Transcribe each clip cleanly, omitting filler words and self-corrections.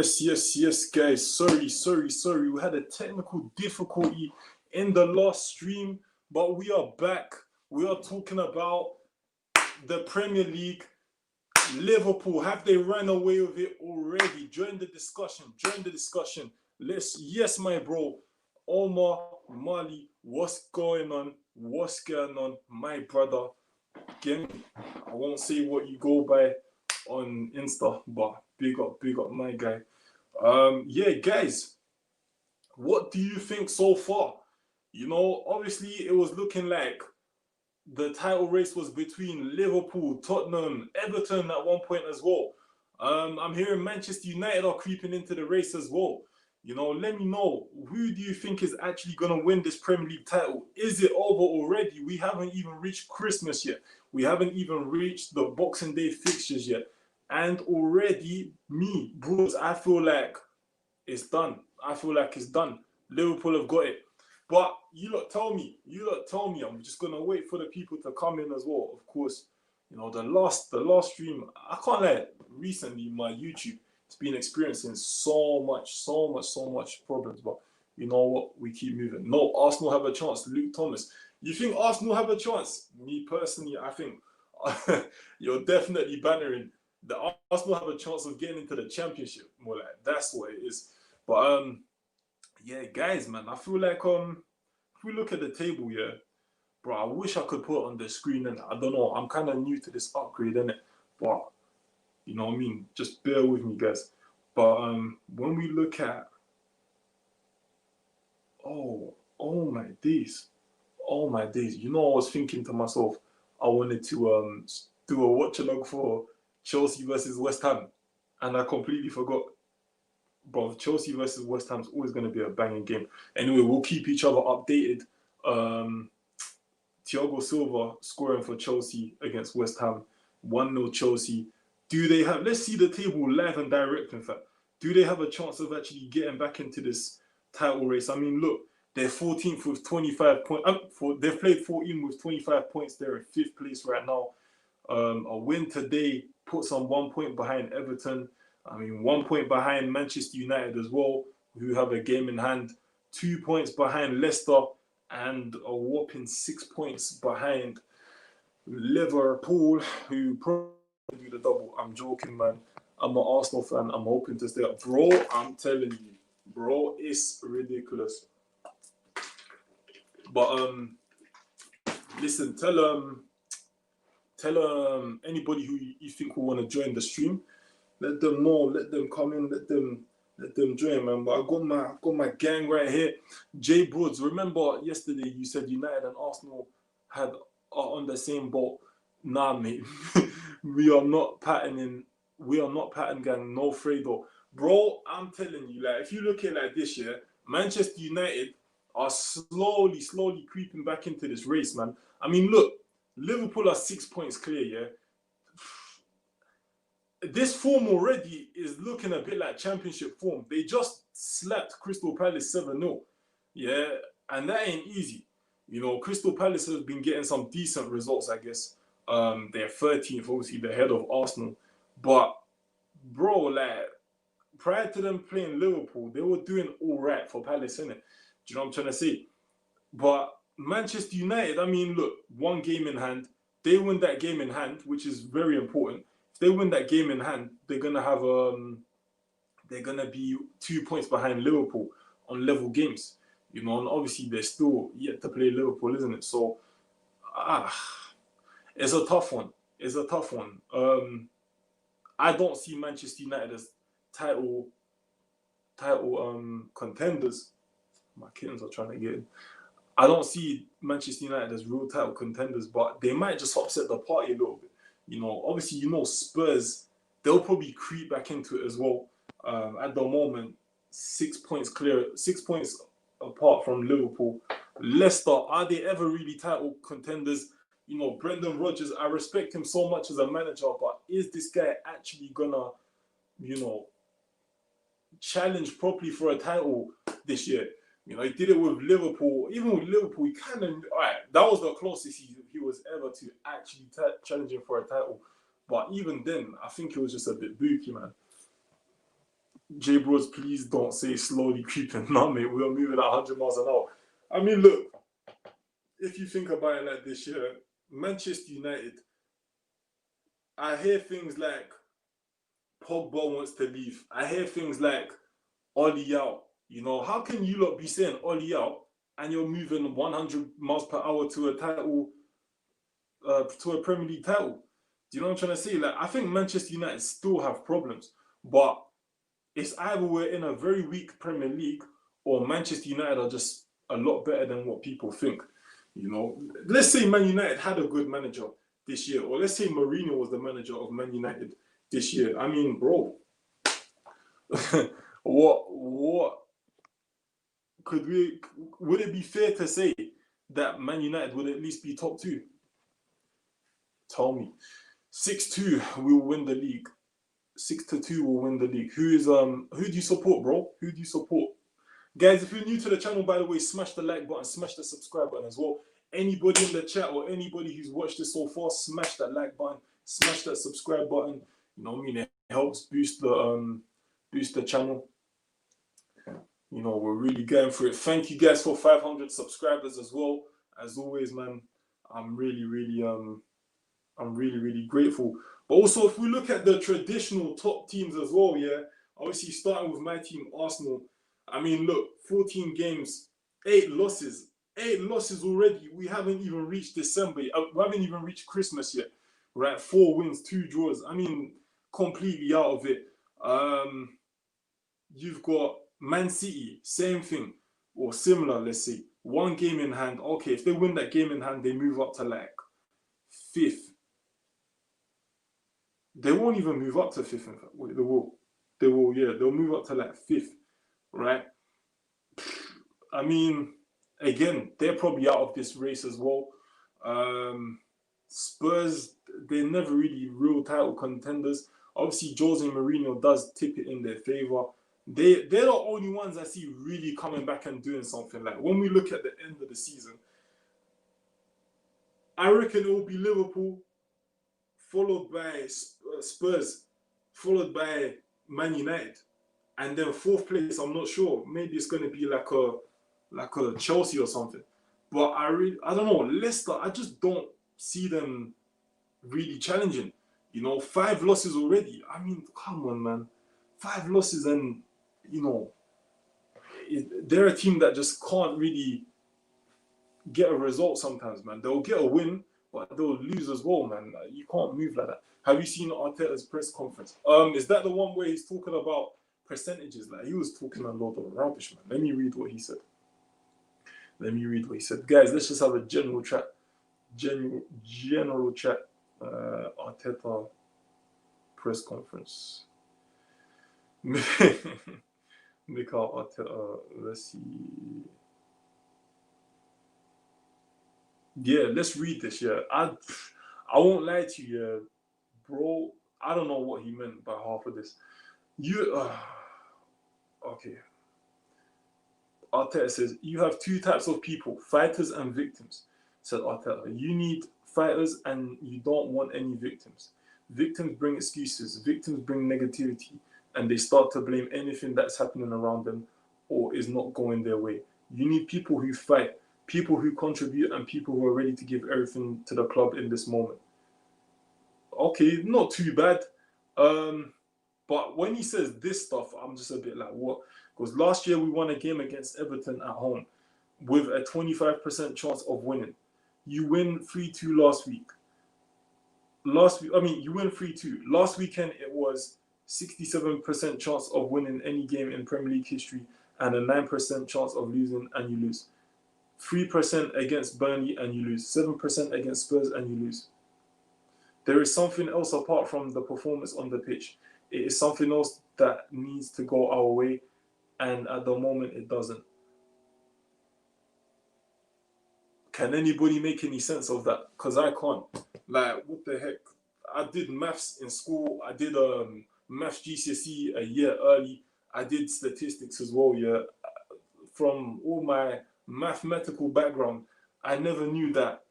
Yes, guys. Sorry. We had a technical difficulty in the last stream, but we are back. We are talking about the Premier League. Liverpool, have they run away with it already? Join the discussion. Yes, my bro. Omar, Mali, what's going on? My brother? Again, I won't say what you go by on Insta, but big up, my guy. Yeah, guys, what do you think so far? Obviously it was looking like the title race was between Liverpool, Tottenham, Everton at one point as well. I'm hearing Manchester United are creeping into the race as well. Let me know, who do you think is actually going to win this Premier League title? Is it over already? We haven't even reached Christmas yet. We haven't even reached the Boxing Day fixtures yet. And already, bros, I feel like it's done. Liverpool have got it. But you lot tell me. I'm just gonna wait for the people to come in as well. Of course, the last stream, I can't lie. Recently, my YouTube, it's been experiencing so much problems. But you know what? We keep moving. No, Arsenal have a chance. Luke Thomas. You think Arsenal have a chance? Me personally, I think you're definitely bannering the Arsenal have a chance of getting into the Championship. More like that's what it is. But yeah, guys, man, I feel like if we look at the table, yeah, bro, I wish I could put it on the screen, and I don't know, I'm kind of new to this upgrade, innit? But you know what I mean? Just bear with me, guys. But when we look at oh my days, I was thinking to myself, I wanted to do a watch along for Chelsea versus West Ham, and I completely forgot. Bro, Chelsea versus West Ham is always going to be a banging game. Anyway, we'll keep each other updated. Thiago Silva scoring for Chelsea against West Ham. 1-0 Chelsea. Do they have... Let's see the table live and direct, in fact. Do they have a chance of actually getting back into this title race? I mean, look, they're 14th with 25 points. They've played 14 with 25 points. They're in 5th place right now. A win today puts them 1 point behind Everton. 1 point behind Manchester United as well, who have a game in hand. 2 points behind Leicester, and a whopping 6 points behind Liverpool, who probably do the double. I'm joking, man. I'm an Arsenal fan. I'm hoping to stay up. Bro, I'm telling you. Bro, it's ridiculous. But, listen, tell anybody who you think will want to join the stream. Let them know, let them come in, let them join, man. But I got my gang right here. Jay Broods, remember yesterday you said United and Arsenal are on the same boat. Nah, mate. We are not pattern gang, no Fredo. Bro, I'm telling you, like, if you look at it like this year, Manchester United are slowly creeping back into this race, man. Look, Liverpool are 6 points clear, yeah? This form already is looking a bit like Championship form. They just slapped Crystal Palace 7-0. Yeah, and that ain't easy. Crystal Palace has been getting some decent results, I guess. They're 13th, obviously, they're ahead of Arsenal. But, bro, like, prior to them playing Liverpool, they were doing all right for Palace, innit? Do you know what I'm trying to say? But Manchester United, look, 1 game in hand. They win that game in hand, which is very important. They win that game in hand, they're gonna have they're gonna be 2 points behind Liverpool on level games. And obviously they're still yet to play Liverpool, isn't it? So it's a tough one. I don't see Manchester United as title contenders. My kittens are trying to get in. I don't see Manchester United as real title contenders, but they might just upset the party a little bit. Obviously, Spurs, they'll probably creep back into it as well. At the moment, 6 points clear, 6 points apart from Liverpool. Leicester, are they ever really title contenders? Brendan Rodgers, I respect him so much as a manager, but is this guy actually gonna, challenge properly for a title this year? He did it with Liverpool. Even with Liverpool, he kind of... All right, that was the closest he was ever to actually challenging for a title. But even then, I think it was just a bit booky, man. J Bros, please don't say slowly creeping. No, mate, we are moving at 100 miles an hour. I mean, look, if you think about it like this, yeah, Manchester United, I hear things like Pogba wants to leave. I hear things like Ollie out. You know, how can you lot be saying Ollie out and you're moving 100 miles per hour to a title, to a Premier League title? Do you know what I'm trying to say? Like, I think Manchester United still have problems, but it's either we're in a very weak Premier League or Manchester United are just a lot better than what people think. You know, let's say Man United had a good manager this year, or let's say Mourinho was the manager of Man United this year. I mean, bro, what would it be fair to say that Man United would at least be top two? Tell me. 6-2, we will win the league. 6-2 will win the league. Who do you support, bro? Who do you support? Guys, if you're new to the channel, by the way, smash the like button, smash the subscribe button as well. Anybody in the chat or anybody who's watched this so far, smash that like button, smash that subscribe button. You know what I mean? It helps boost the channel. You know, we're really going for it. Thank you guys for 500 subscribers as well. As always, man, I'm really grateful. But also, if we look at the traditional top teams as well, yeah, obviously starting with my team, Arsenal. I mean, look, 14 games, 8 losses. 8 losses already. We haven't even reached December. We haven't even reached Christmas yet, right? 4 wins, 2 draws. I mean, completely out of it. You've got Man City, same thing, or similar, let's say. 1 game in hand. Okay, if they win that game in hand, they move up to like 5th. They won't even move up to 5th, in fact. Wait, they will. They will, yeah. They'll move up to like 5th, right? I mean, again, they're probably out of this race as well. Spurs, they're never really real title contenders. Obviously, Jose Mourinho does tip it in their favour. They're the only ones I see really coming back and doing something. Like, when we look at the end of the season, I reckon it will be Liverpool, followed by Spurs, followed by Man United. And then 4th place, I'm not sure. Maybe it's going to be like a Chelsea or something. But I don't know. Leicester, I just don't see them really challenging. You know, 5 losses already. I mean, come on, man. 5 losses, and, you know, they're a team that just can't really get a result sometimes, man. They'll get a win, but they'll lose as well, man. You can't move like that. Have you seen Arteta's press conference? Is that the one where he's talking about percentages? Like, he was talking a lot of rubbish, man. Let me read what he said. Guys, let's just have a general chat. General chat. Arteta press conference. Mikel Arteta. Let's see. Yeah, let's read this. Yeah, I won't lie to you, yeah, bro. I don't know what he meant by half of this. Okay. Arteta says, you have 2 types of people, fighters and victims. Said Arteta, you need fighters and you don't want any victims. Victims bring excuses, victims bring negativity, and they start to blame anything that's happening around them or is not going their way. You need people who fight, people who contribute, and people who are ready to give everything to the club in this moment. Okay, not too bad. But when he says this stuff, I'm just a bit like, what? Because last year we won a game against Everton at home with a 25% chance of winning. You win 3-2 last week. You win 3-2. Last weekend it was 67% chance of winning any game in Premier League history and a 9% chance of losing, and you lose. 3% against Burnley and you lose. 7% against Spurs and you lose. There is something else apart from the performance on the pitch. It is something else that needs to go our way, and at the moment it doesn't. Can anybody make any sense of that? Because I can't. Like, what the heck? I did maths in school. I did maths GCSE a year early. I did statistics as well, yeah. From all my mathematical background, I never knew that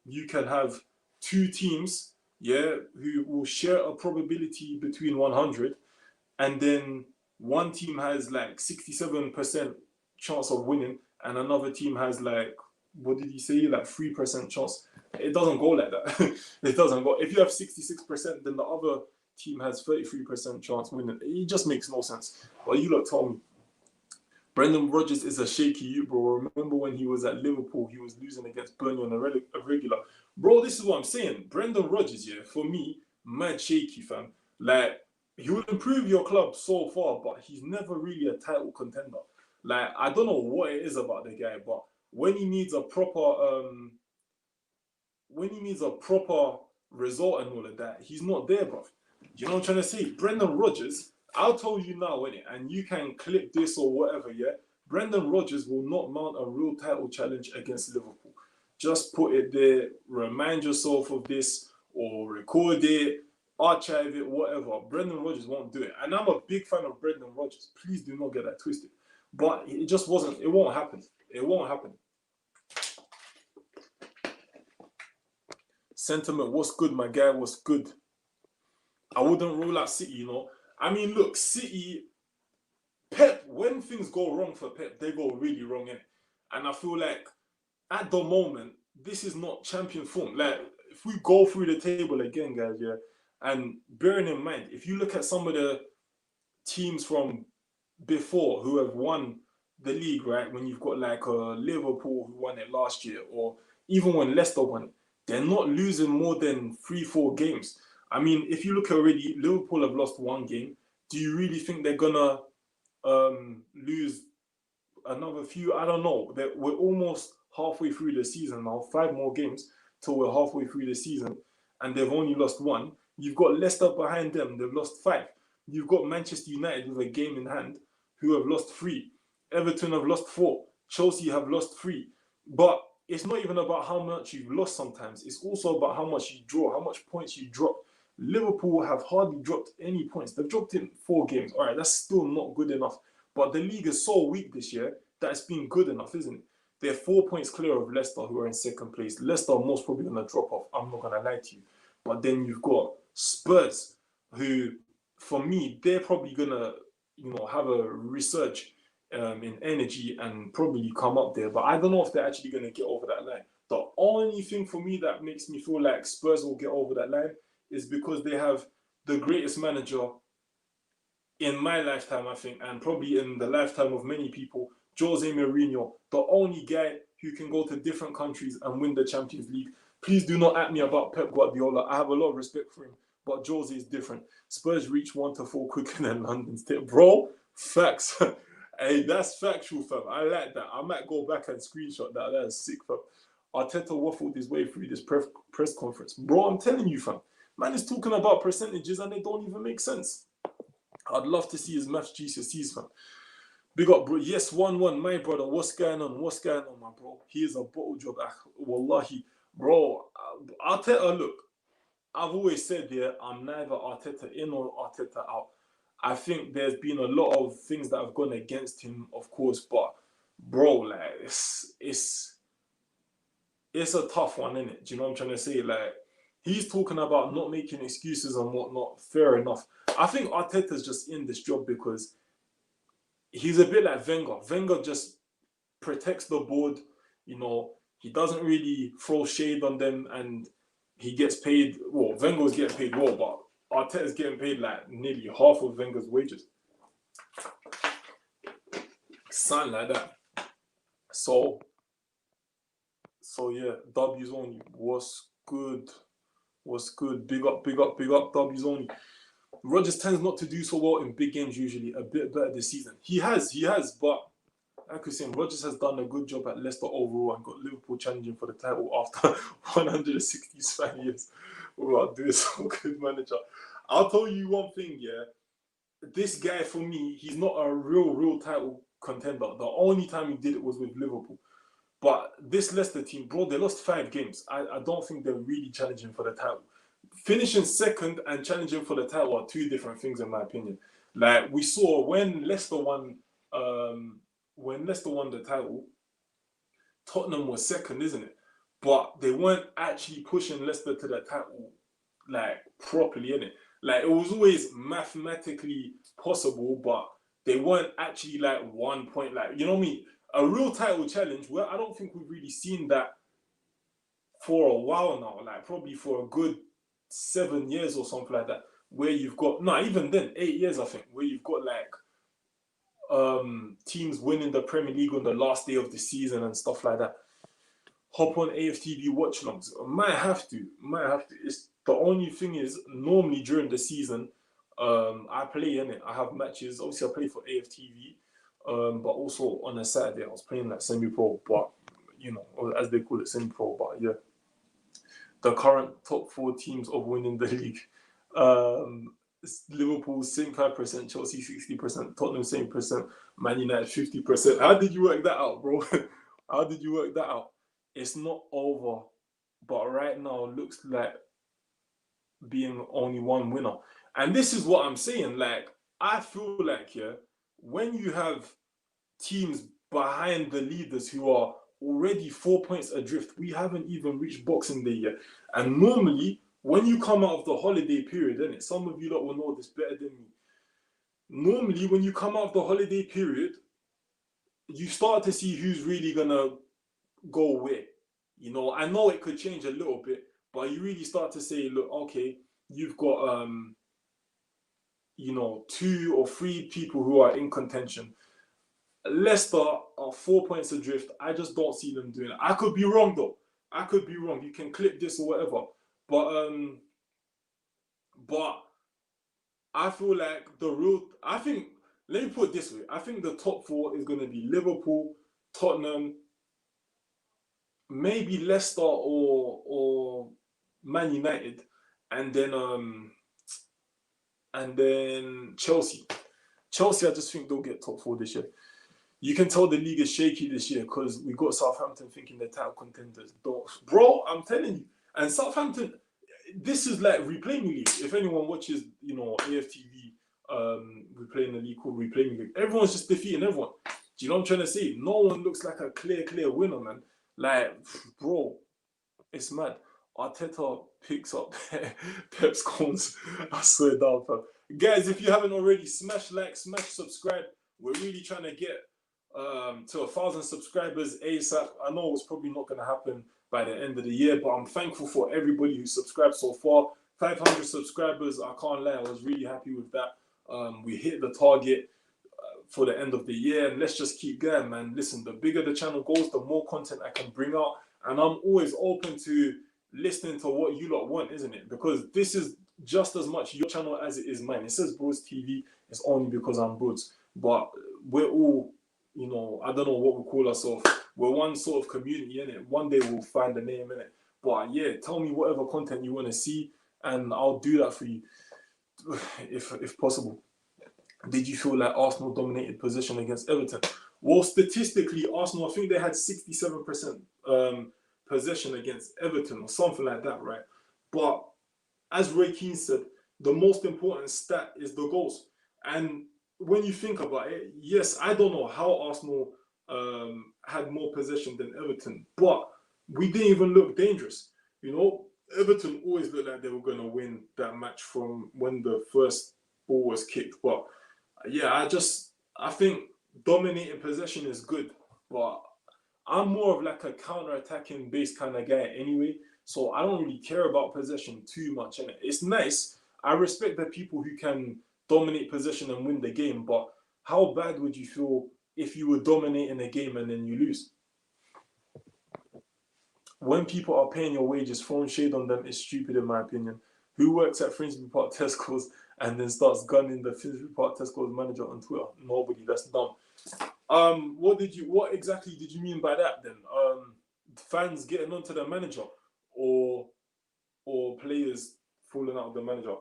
you can have 2 teams, yeah, who will share a probability between 100, and then one team has like 67% chance of winning, and another team has like, what did he say, like 3% chance. It doesn't go like that. It doesn't go. If you have 66%, then the other team has 33% chance winning. It just makes no sense. But you lot tell me. Brendan Rodgers is a shaky you, bro. Remember when he was at Liverpool, he was losing against Burnley on a regular. Bro, this is what I'm saying. Brendan Rodgers, yeah, for me, mad shaky, fam. Like, he will improve your club so far, but he's never really a title contender. Like, I don't know what it is about the guy, but when he needs a proper result and all of that, he's not there, bro. You know what I'm trying to say? Brendan Rodgers, I'll tell you now, innit, and you can clip this or whatever, yeah? Brendan Rodgers will not mount a real title challenge against Liverpool. Just put it there, remind yourself of this, or record it, archive it, whatever. Brendan Rodgers won't do it. And I'm a big fan of Brendan Rodgers. Please do not get that twisted. But it just wasn't, it won't happen. It won't happen. Sentiment, what's good, my guy? What's good? I wouldn't rule out City, you know. I mean, look, City, Pep, when things go wrong for Pep, they go really wrong, innit? And I feel like at the moment, this is not champion form. Like, if we go through the table again, guys, yeah, and bearing in mind, if you look at some of the teams from before who have won the league, right, when you've got like Liverpool who won it last year, or even when Leicester won it, they're not losing more than 3-4 games. I mean, if you look already, Liverpool have lost one game. Do you really think they're gonna lose another few? I don't know. We're almost halfway through the season now. 5 more games till we're halfway through the season, and they've only lost one. You've got Leicester behind them. They've lost 5. You've got Manchester United with a game in hand, who have lost 3. Everton have lost 4. Chelsea have lost 3. But it's not even about how much you've lost sometimes. It's also about how much you draw, how much points you drop. Liverpool have hardly dropped any points. They've dropped in 4 games. All right, that's still not good enough. But the league is so weak this year that it's been good enough, isn't it? They're 4 points clear of Leicester, who are in second place. Leicester are most probably going to drop off. I'm not going to lie to you. But then you've got Spurs, who, for me, they're probably going to, have a resurge in energy and probably come up there. But I don't know if they're actually going to get over that line. The only thing for me that makes me feel like Spurs will get over that line is because they have the greatest manager in my lifetime, I think, and probably in the lifetime of many people, Jose Mourinho, the only guy who can go to different countries and win the Champions League. Please do not at me about Pep Guardiola. I have a lot of respect for him, but Jose is different. Spurs reach 1 to 4 quicker than London State. Bro, facts. Hey, that's factual, fam. I like that. I might go back and screenshot that. That is sick, fam. Arteta waffled his way through this press conference. Bro, I'm telling you, fam. Man is talking about percentages and they don't even make sense. I'd love to see his maths GCSEs, fam. Big up, bro. Yes, 1-1, my brother. What's going on? What's going on, my bro? He is a bottle job. Wallahi. Bro, Arteta, look, I've always said, yeah, I'm neither Arteta in or Arteta out. I think there's been a lot of things that have gone against him, of course, but, bro, like, it's a tough one, isn't it? Do you know what I'm trying to say? Like, he's talking about not making excuses and whatnot. Fair enough. I think Arteta's just in this job because he's a bit like Wenger. Wenger just protects the board. He doesn't really throw shade on them, and he gets paid. Well, Wenger's getting paid well, but Arteta's getting paid like nearly half of Wenger's wages. Something like that. So yeah, W's only. What's good? Big up, W's only. Rodgers tends not to do so well in big games usually. A bit better this season. He has, but like I was saying, Rodgers has done a good job at Leicester overall and got Liverpool challenging for the title after 165 years. Wow, dude, so good manager. I'll tell you one thing, yeah. This guy, for me, he's not a real title contender. The only time he did it was with Liverpool. But this Leicester team, bro, they lost 5 games. I don't think they're really challenging for the title. Finishing second and challenging for the title are 2 different things, in my opinion. Like we saw when Leicester won the title, Tottenham was second, isn't it? But they weren't actually pushing Leicester to the title like properly, innit? Like it was always mathematically possible, but they weren't actually like 1 point, like, you know what I mean? A real title challenge where I don't think we've really seen that for a while now, like probably for a good 7 years or something like that, where you've got, not even then, 8 years, I think, where you've got like teams winning the Premier League on the last day of the season and stuff like that. Hop on AFTV watch longs. Might have to. It's the only thing is normally during the season, I play in it. I have matches. Obviously, I play for AFTV, but also on a Saturday I was playing like semi-pro, but you know, or as they call it, semi-pro. But yeah, the current top 4 teams of winning the league. Liverpool 75%, Chelsea 60%, Tottenham same percent, Man United 50%. How did you work that out, bro? How did you work that out? It's not over, but right now it looks like being only one winner. And this is what I'm saying. Like, I feel like, yeah, when you have teams behind the leaders who are already 4 points adrift, we haven't even reached Boxing Day yet. And normally, when you come out of the holiday period, innit, some of you lot will know this better than me. Normally, when you come out of the holiday period, you start to see who's really gonna go where. You know, I know it could change a little bit, but you really start to say, look, okay, you've got you know, 2 or 3 people who are in contention. Leicester are 4 points adrift. I just don't see them doing it. I could be wrong though. I could be wrong. You can clip this or whatever. But I feel like I think, let me put it this way. I think the top 4 is going to be Liverpool, Tottenham, maybe Leicester or Man United, and then Chelsea. Chelsea, I just think they'll get top 4 this year. You can tell the league is shaky this year because we got Southampton thinking they're title contenders. Bro, I'm telling you. And Southampton, this is like Replay Me League. If anyone watches, you know, AFTV, Replaying the League called Replay Me League, everyone's just defeating everyone. Do you know what I'm trying to say? No one looks like a clear winner, man. Like, bro, it's mad. Arteta picks up Pep's cones. I swear down, fam. Guys, if you haven't already, smash like, smash subscribe. We're really trying to get to 1,000 subscribers ASAP. I know it's probably not going to happen by the end of the year, but I'm thankful for everybody who subscribed so far. 500 subscribers, I can't lie, I was really happy with that. We hit the target for the end of the year, and let's just keep going, man. Listen, the bigger the channel goes, the more content I can bring out, and I'm always open to listening to what you lot want, isn't it? Because this is just as much your channel as it is mine. It says Bros TV, it's only because I'm Bros, but we're all, you know, I don't know what we call ourselves. We're one sort of community, innit? One day we'll find a name, innit? But yeah, tell me whatever content you want to see, and I'll do that for you, if possible. Did you feel like Arsenal dominated possession against Everton? Well, statistically, Arsenal, I think they had 67% possession against Everton or something like that, right? But as Ray Keane said, the most important stat is the goals. And when you think about it, yes, I don't know how Arsenal had more possession than Everton, but we didn't even look dangerous. You know, Everton always looked like they were going to win that match from when the first ball was kicked. But yeah, I think dominating possession is good, but I'm more of like a counter-attacking based kind of guy anyway, so I don't really care about possession too much. And it's nice. I respect the people who can dominate possession and win the game, but how bad would you feel if you were dominating a game and then you lose? When people are paying your wages, throwing shade on them is stupid in my opinion. Who works at Finsbury Park Tesco's and then starts gunning the Finsbury Park Tesco's manager on Twitter? Nobody. That's dumb. What exactly did you mean by that then? Fans getting onto the manager or players falling out of the manager?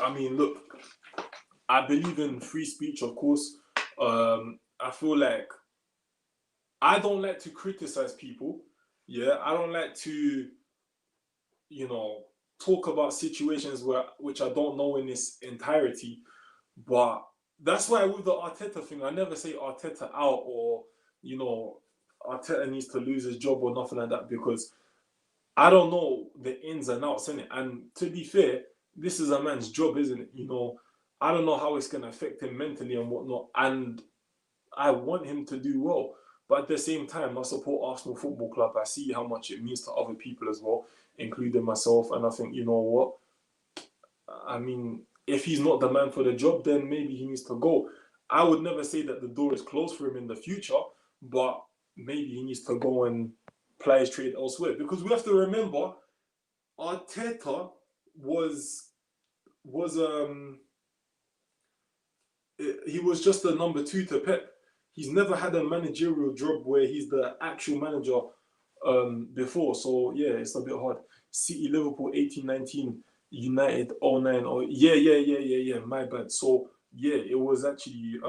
I mean, look, I believe in free speech, of course. I feel like I don't like to criticize people. Yeah, I don't like to, you know, talk about situations which I don't know in its entirety. But that's why with the Arteta thing, I never say Arteta out or, you know, Arteta needs to lose his job or nothing like that, because I don't know the ins and outs, innit? And to be fair, this is a man's job, isn't it? You know, I don't know how it's going to affect him mentally and whatnot. And I want him to do well. But at the same time, I support Arsenal Football Club. I see how much it means to other people as well, including myself. And I think, you know what? I mean, if he's not the man for the job, then maybe he needs to go. I would never say that the door is closed for him in the future, but maybe he needs to go and play his trade elsewhere. Because we have to remember, Arteta was he was just the number 2 to Pep. He's never had a managerial job where he's the actual manager before. So yeah, it's a bit hard. City, Liverpool, 18-19, United, 09. Oh yeah. My bad. So yeah, it was actually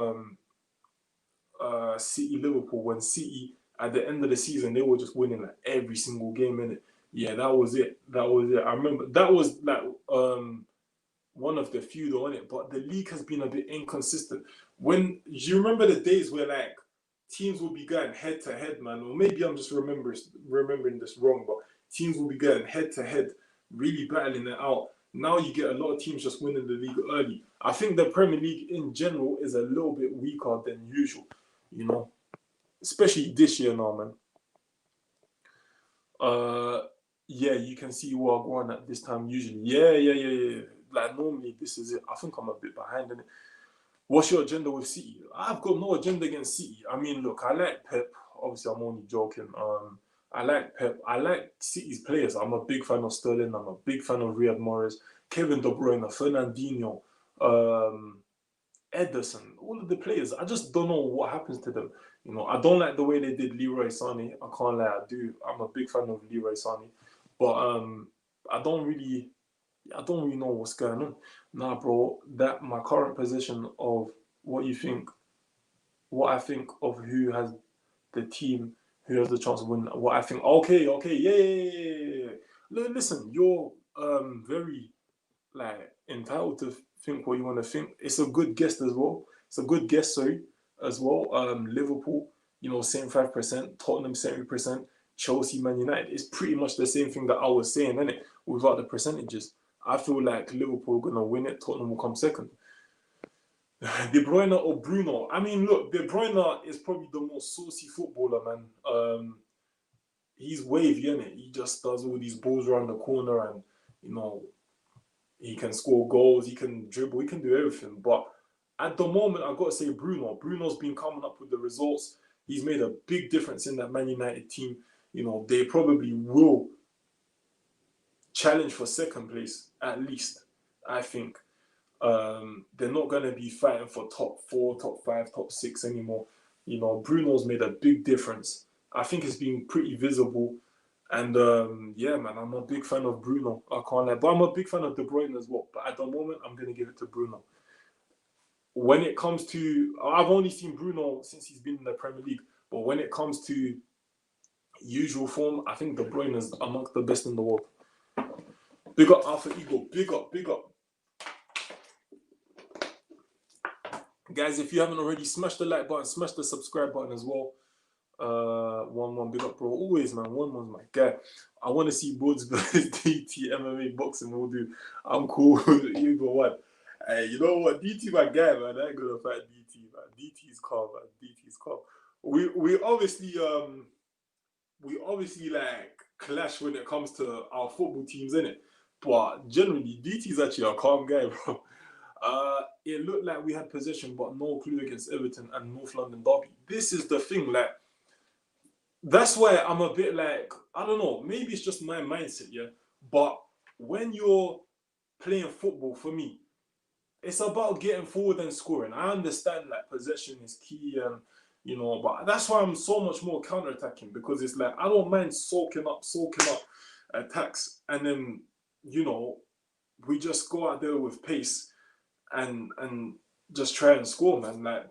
City, Liverpool, when City at the end of the season they were just winning like every single game in it. Yeah, that was it. That was it. I remember that was like one of the few though, in it. But the league has been a bit inconsistent. When you remember the days where like teams will be going head to head, man, or maybe I'm just remembering this wrong, but teams will be going head to head, really battling it out. Now you get a lot of teams just winning the league early. I think the Premier League in general is a little bit weaker than usual, you know, especially this year now, man. Yeah, you can see where I'm going at this time usually. Yeah. Like normally this is it. I think I'm a bit behind in it. What's your agenda with City? I've got no agenda against City. I mean, look, I like Pep. Obviously, I'm only joking. I like Pep. I like City's players. I'm a big fan of Sterling. I'm a big fan of Riyad Mahrez, Kevin De Bruyne, Fernandinho, Ederson. All of the players. I just don't know what happens to them. You know, I don't like the way they did Leroy Sané. I can't lie. I do. I'm a big fan of Leroy Sané, but I don't really know what's going on. Nah, bro, that my current position of what I think of who has the team, who has the chance to win, what I think, okay, yeah. Listen, you're very like entitled to think what you want to think. It's a good guess as well. It's a good guess, sorry, as well. Liverpool, 75%, Tottenham 70%, Chelsea, Man United. It's pretty much the same thing that I was saying, isn't it? Without the percentages. I feel like Liverpool are gonna win it. Tottenham will come second. De Bruyne or Bruno? I mean, look, De Bruyne is probably the most saucy footballer, man. He's wavy, isn't it? He just does all these balls around the corner, and he can score goals, he can dribble, he can do everything. But at the moment, I've got to say Bruno. Bruno's been coming up with the results. He's made a big difference in that Man United team. They probably will challenge for second place, at least, I think. They're not going to be fighting for top 4, top 5, top 6 anymore. Bruno's made a big difference. I think it's been pretty visible. And yeah, man, I'm a big fan of Bruno. I can't lie. But I'm a big fan of De Bruyne as well. But at the moment, I'm going to give it to Bruno. When it comes to, I've only seen Bruno since he's been in the Premier League. But when it comes to usual form, I think De Bruyne is amongst the best in the world. Big up Alpha Ego. Big up. Guys, if you haven't already, smash the like button, smash the subscribe button as well. 1-1, big up, bro. Always, man. 1-1's my guy. I want to see Boards versus DT MMA boxing. We'll do. I'm cool with either one. Hey, you know what? DT, my guy, man. I ain't gonna fight DT, man. DT's calm, man. DT's calm. We obviously like clash when it comes to our football teams, innit? But generally, DT's actually a calm guy, bro. It looked like we had possession, but no clue against Everton and North London Derby. This is the thing, like, that's why I'm a bit like, I don't know, maybe it's just my mindset, yeah? But when you're playing football, for me, it's about getting forward and scoring. I understand, like, possession is key and, but that's why I'm so much more counter-attacking, because it's like, I don't mind soaking up attacks, and then, we just go out there with pace and just try and score, man. Like,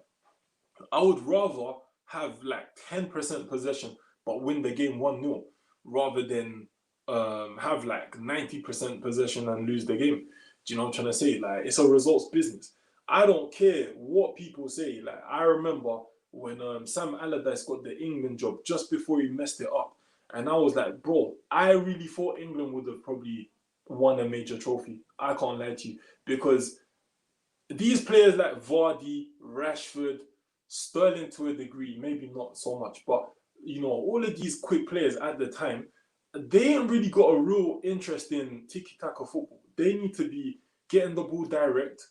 I would rather have like 10% possession but win the game 1-0 rather than have like 90% possession and lose the game. Do you know what I'm trying to say? Like, it's a results business. I don't care what people say. Like, I remember when Sam Allardyce got the England job just before he messed it up, and I was like, bro, I really thought England would have probably won a major trophy. I can't lie to you, because these players like Vardy, Rashford, Sterling to a degree, maybe not so much, but all of these quick players at the time, they ain't really got a real interest in tiki-taka football. They need to be getting the ball direct,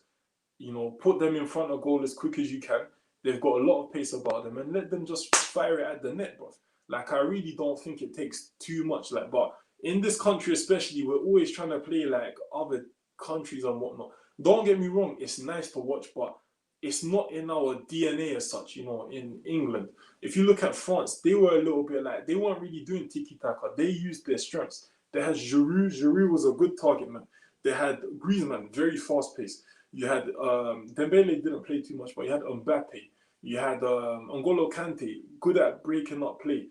put them in front of goal as quick as you can. They've got a lot of pace about them, and let them just fire it at the net, bro. Like, I really don't think it takes too much. Like, but in this country especially, we're always trying to play like other countries and whatnot. Don't get me wrong, it's nice to watch, but it's not in our DNA as such, in England. If you look at France, they were a little bit like, they weren't really doing tiki-taka. They used their strengths. They had Giroud. Giroud was a good target man. They had Griezmann, very fast-paced. You had Dembele didn't play too much, but you had Mbappe. You had N'Golo Kante, good at breaking up play.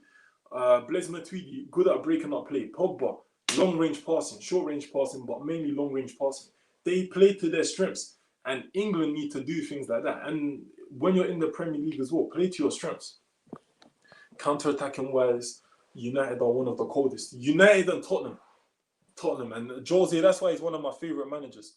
Blaise Matuidi, good at breaking up play. Pogba, long-range passing, short-range passing, but mainly long-range passing. They play to their strengths, and England need to do things like that. And when you're in the Premier League as well, play to your strengths. Counter-attacking wise, United are one of the coldest. United and Tottenham and Jose. That's why he's one of my favorite managers.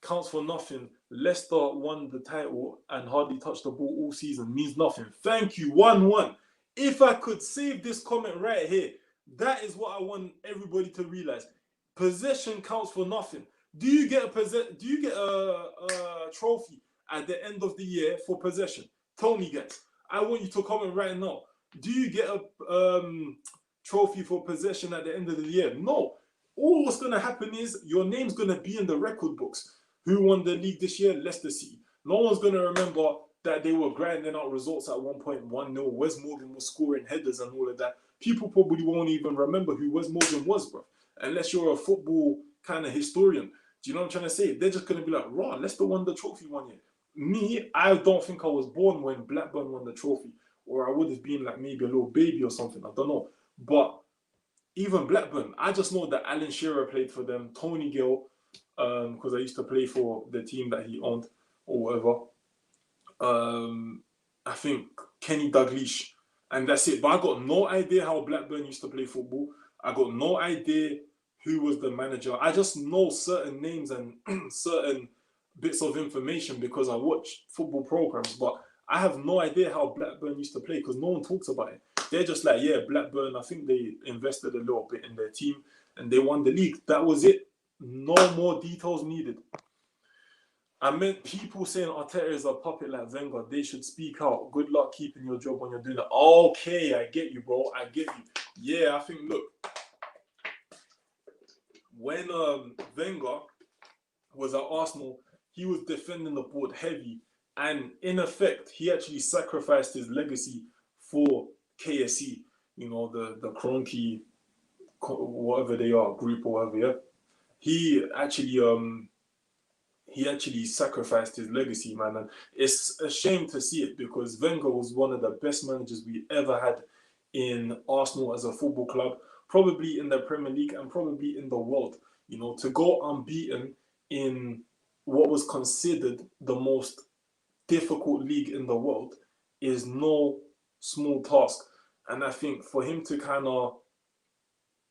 Counts for nothing. Leicester won the title and hardly touched the ball all season. Means nothing. Thank you. 1-1. If I could save this comment right here, that is what I want everybody to realize. Possession counts for nothing. Do you get a trophy at the end of the year for possession? Tell me, guys. I want you to comment right now. Do you get a trophy for possession at the end of the year? No. All what's going to happen is your name's going to be in the record books. Who won the league this year? Leicester City. No one's going to remember that they were grinding out results at 1.1-0. Wes Morgan was scoring headers and all of that. People probably won't even remember who Wes Morgan was, bro. Unless you're a football kind of historian. Do you know what I'm trying to say? They're just going to be like, raw, Leicester won the trophy 1 year. Me, I don't think I was born when Blackburn won the trophy. Or I would have been like maybe a little baby or something. I don't know. But even Blackburn, I just know that Alan Shearer played for them. Tony Gill, because I used to play for the team that he owned or whatever. I think Kenny Dalglish, and that's it. But I got no idea how Blackburn used to play football. I got no idea who was the manager. I just know certain names and certain bits of information because I watch football programs, but I have no idea how Blackburn used to play because no one talks about it. They're just like, yeah, Blackburn, I think they invested a little bit in their team and they won the league. That was it. No more details needed. I meant people saying Arteta is a puppet like Wenger. They should speak out. Good luck keeping your job when you're doing that. Okay, I get you, bro. I get you. Yeah, I think, look, when Wenger was at Arsenal, he was defending the board heavy. And in effect, he actually sacrificed his legacy for KSE, the Kroenke, whatever they are, group or whatever, yeah. He actually sacrificed his legacy, man. And it's a shame to see it because Wenger was one of the best managers we ever had in Arsenal as a football club, probably in the Premier League and probably in the world. To go unbeaten in what was considered the most difficult league in the world is no small task. And I think for him to kind of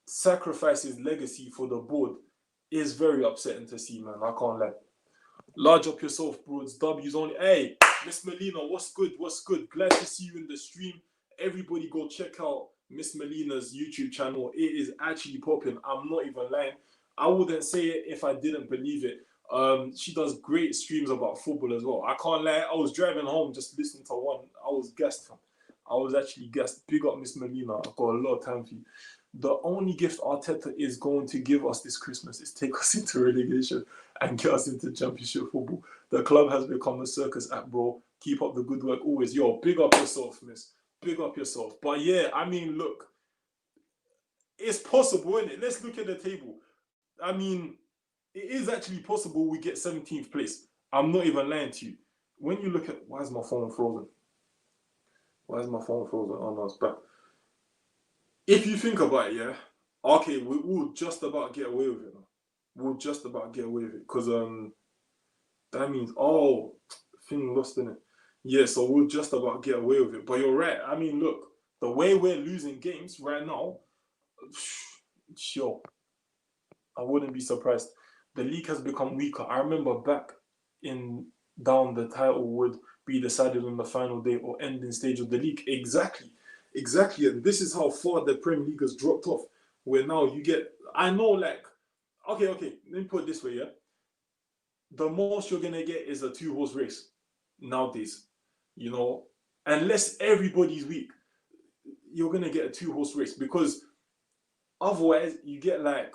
sacrifice his legacy for the board is very upsetting to see, man. I can't lie. Large up yourself, bro. It's W's only. Hey, Miss Melina, what's good? What's good? Glad to see you in the stream. Everybody go check out Miss Melina's YouTube channel. It is actually popping. I'm not even lying. I wouldn't say it if I didn't believe it. She does great streams about football as well. I can't lie. I was driving home just listening to one. I was gassed. I was actually gassed. Big up Miss Melina. I've got a lot of time for you. The only gift Arteta is going to give us this Christmas is take us into relegation and get us into championship football. The club has become a circus act, bro. Keep up the good work always. Yo, big up yourself, miss. Big up yourself. But yeah, I mean, look, it's possible, isn't it? Let's look at the table. I mean, it is actually possible we get 17th place. I'm not even lying to you. When you look at, why is my phone frozen? Oh no, it's back. If you think about it, yeah, okay, we'll just about get away with it. Because that means, thing lost in it. Yeah, so we'll just about get away with it. But you're right. I mean, look, the way we're losing games right now, sure, I wouldn't be surprised. the league has become weaker. I remember back in down the title would be decided on the final day or ending stage of the league. Exactly. And this is how far the Premier League has dropped off. Where now you get, I know, like, okay, let me put it this way, yeah. The most you're gonna get is a 2-horse race nowadays, you know, unless everybody's weak, you're gonna get a 2-horse race because otherwise you get like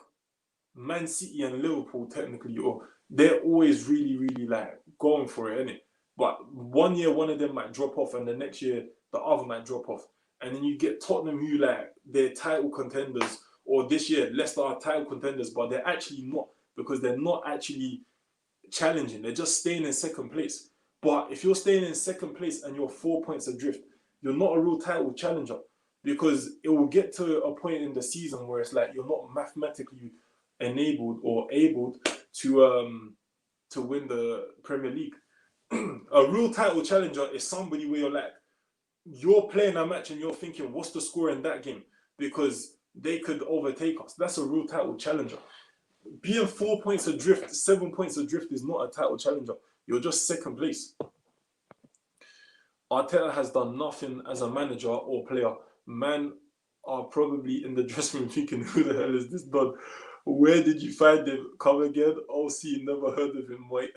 Man City and Liverpool technically, or they're always really, really like going for it, innit? But one year one of them might drop off, and the next year the other might drop off, and then you get Tottenham who like they're title contenders, or this year Leicester are title contenders, but they're actually not because they're not actually challenging. They're just staying in second place. But if you're staying in second place and you're 4 points adrift, you're not a real title challenger because it will get to a point in the season where it's like you're not mathematically enabled or able to win the Premier League. A real title challenger is somebody where you're like, you're playing a match and you're thinking, what's the score in that game? Because they could overtake us. That's a real title challenger. Being 4 points adrift, 7 points adrift is not a title challenger. You're just second place. Arteta has done nothing as a manager or player. Man are probably in the dressing room thinking, who the hell is this done? Where did you find him? Come again? OC, never heard of him, mate.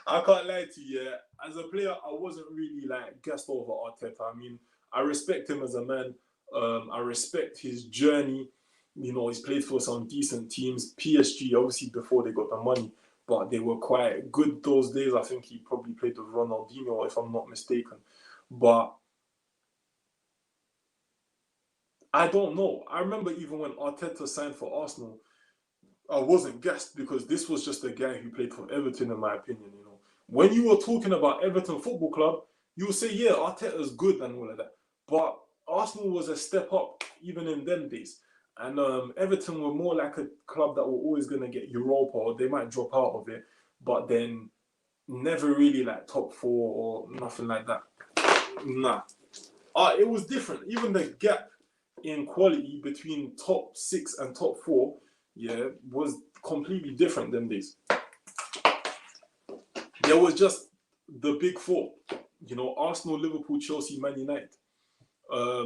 I can't lie to you. Yeah. As a player, I wasn't really like gassed over Arteta. I mean, I respect him as a man. I respect his journey. You know, he's played for some decent teams. PSG, obviously, before they got the money, but they were quite good those days. I think he probably played with Ronaldinho, if I'm not mistaken. But I don't know. I remember even when Arteta signed for Arsenal, I wasn't gassed because this was just a guy who played for Everton, in my opinion. You know, when you were talking about Everton Football Club, you would say, yeah, Arteta's good and all of that. But Arsenal was a step up even in them days. And Everton were more like a club that were always going to get Europa, or they might drop out of it, but then never really like top four or nothing like that. Nah. It was different. Even the gap in quality between top 6 and top 4, yeah, was completely different them days. There was just the big 4. You know, Arsenal, Liverpool, Chelsea, Man United.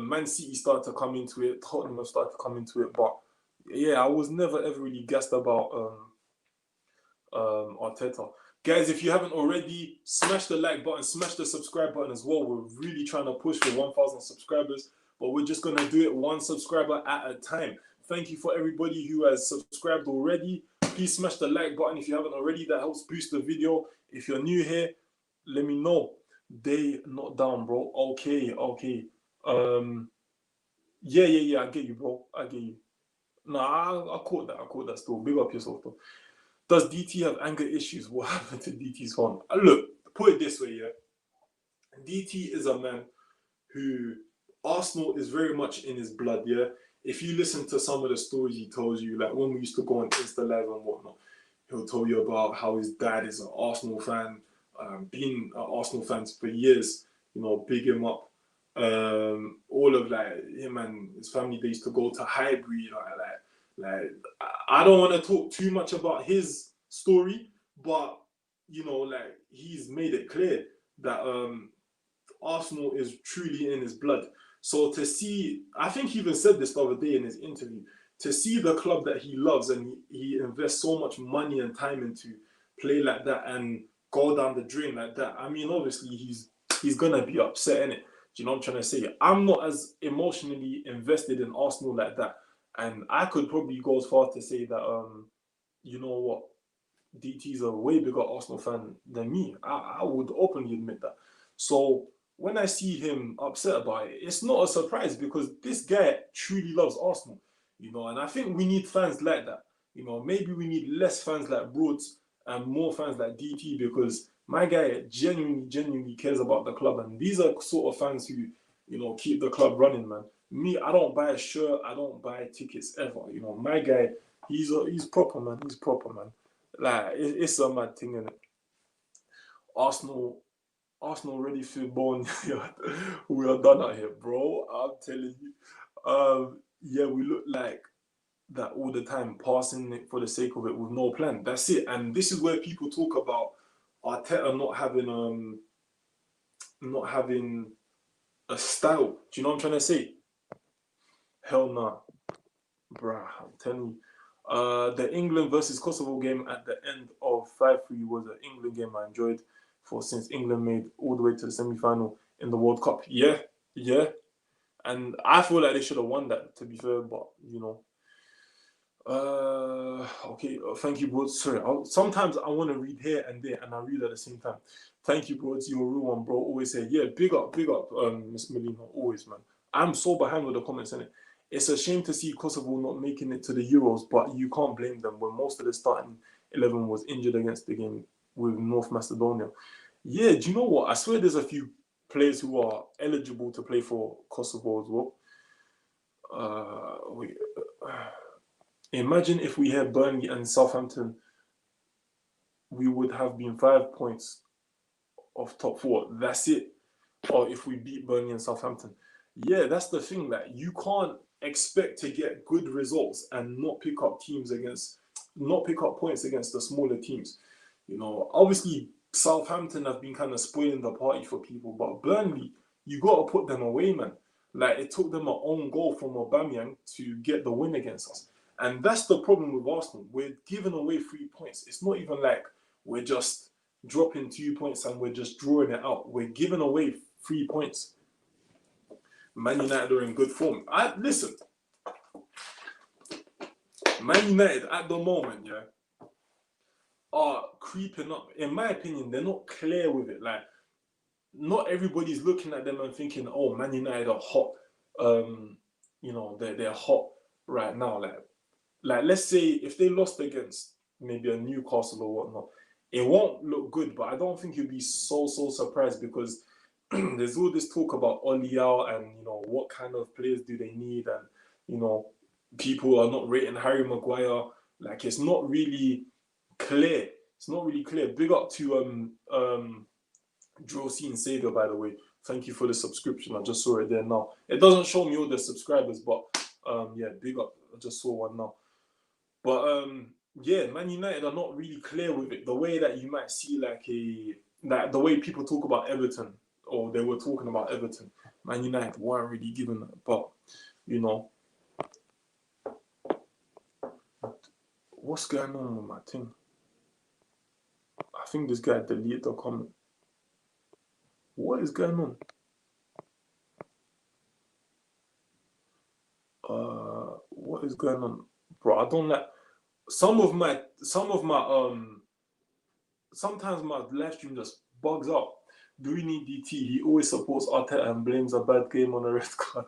Man City started to come into it. Tottenham started to come into it. But yeah, I was never ever really gassed about Arteta. Guys, if you haven't already, smash the like button, smash the subscribe button as well. We're really trying to push for 1,000 subscribers, but we're just going to do it one subscriber at a time. Thank you for everybody who has subscribed already. Please smash the like button if you haven't already. That helps boost the video. If you're new here, let me know. They not down, bro. Okay. Yeah. I get you, bro. I get you. Nah, I caught that. I caught that still. Big up yourself, though. Does DT have anger issues? What happened to DT's phone? Look, put it this way, yeah. DT is a man who Arsenal is very much in his blood, yeah. If you listen to some of the stories he tells you, like when we used to go on Insta Live and whatnot, he'll tell you about how his dad is an Arsenal fan, been an Arsenal fan for years, you know, big him up. All of like him and his family, they used to go to Highbury, like I don't want to talk too much about his story, but you know, like he's made it clear that Arsenal is truly in his blood. So to see, I think he even said this the other day in his interview, to see the club that he loves and he invests so much money and time into play like that and go down the drain like that. I mean, obviously he's gonna be upset, innit? Do you know what I'm trying to say? I'm not as emotionally invested in Arsenal like that. And I could probably go as far to say that, you know what, DT's a way bigger Arsenal fan than me. I would openly admit that. So when I see him upset about it, it's not a surprise because this guy truly loves Arsenal, you know, and I think we need fans like that. You know, maybe we need less fans like Broads and more fans like DT because my guy genuinely cares about the club. And these are sort of fans who, you know, keep the club running, man. Me, I don't buy a shirt, I don't buy tickets ever. You know, my guy, he's proper, man. He's proper, man. Like it's a mad thing, innit? Arsenal ready for bone. We are done out here, bro. I'm telling you. Yeah, we look like that all the time, passing it for the sake of it with no plan. That's it. And this is where people talk about Arteta not having a style. Do you know what I'm trying to say? Hell nah, bruh. I'm telling you. The England versus Kosovo game at the end of 5-3 was an England game I enjoyed for since England made all the way to the semi-final in the World Cup. Yeah, yeah. And I feel like they should have won that, to be fair, but you know. Okay, thank you, bro. Sorry, sometimes I want to read here and there, and I read at the same time. Thank you, bro. It's your real one, bro. Always say, yeah, big up, Miss Melina. Always, man. I'm so behind with the comments in it. It's a shame to see Kosovo not making it to the Euros, but you can't blame them when most of the starting 11 was injured against the game with North Macedonia. Yeah, do you know what? I swear there's a few players who are eligible to play for Kosovo as well. Wait. Imagine if we had Burnley and Southampton, we would have been 5 points off top 4. That's it. Or if we beat Burnley and Southampton. Yeah, that's the thing. That you can't expect to get good results and not pick up points against the smaller teams. You know, obviously Southampton have been kind of spoiling the party for people, but Burnley, you got to put them away, man. Like, it took them an own goal from Aubameyang to get the win against us. And that's the problem with Arsenal. We're giving away 3 points. It's not even like we're just dropping 2 points and we're just drawing it out. We're giving away 3 points. Man United are in good form. Listen, Man United at the moment, yeah, are creeping up. In my opinion, they're not clear with it. Like, not everybody's looking at them and thinking, oh, Man United are hot. You know, they're hot right now. Like, let's say if they lost against maybe a Newcastle or whatnot, it won't look good, but I don't think you'll be so surprised because there's all this talk about Oliao and, you know, what kind of players do they need, and, you know, people are not rating Harry Maguire. Like, it's not really clear. It's not really clear. Big up to Drosine Savior, by the way. Thank you for the subscription. I just saw it there now. It doesn't show me all the subscribers, but yeah, big up. I just saw one now. But yeah, Man United are not really clear with it. The way that you might see like the way people talk about Everton, or they were talking about Everton, Man United weren't really given that. But, you know, what's going on with my thing? I think this guy deleted the comment. What is going on? What is going on, bro? I don't like sometimes my live stream just bugs out. Do we need DT? He always supports Arteta and blames a bad game on a red card.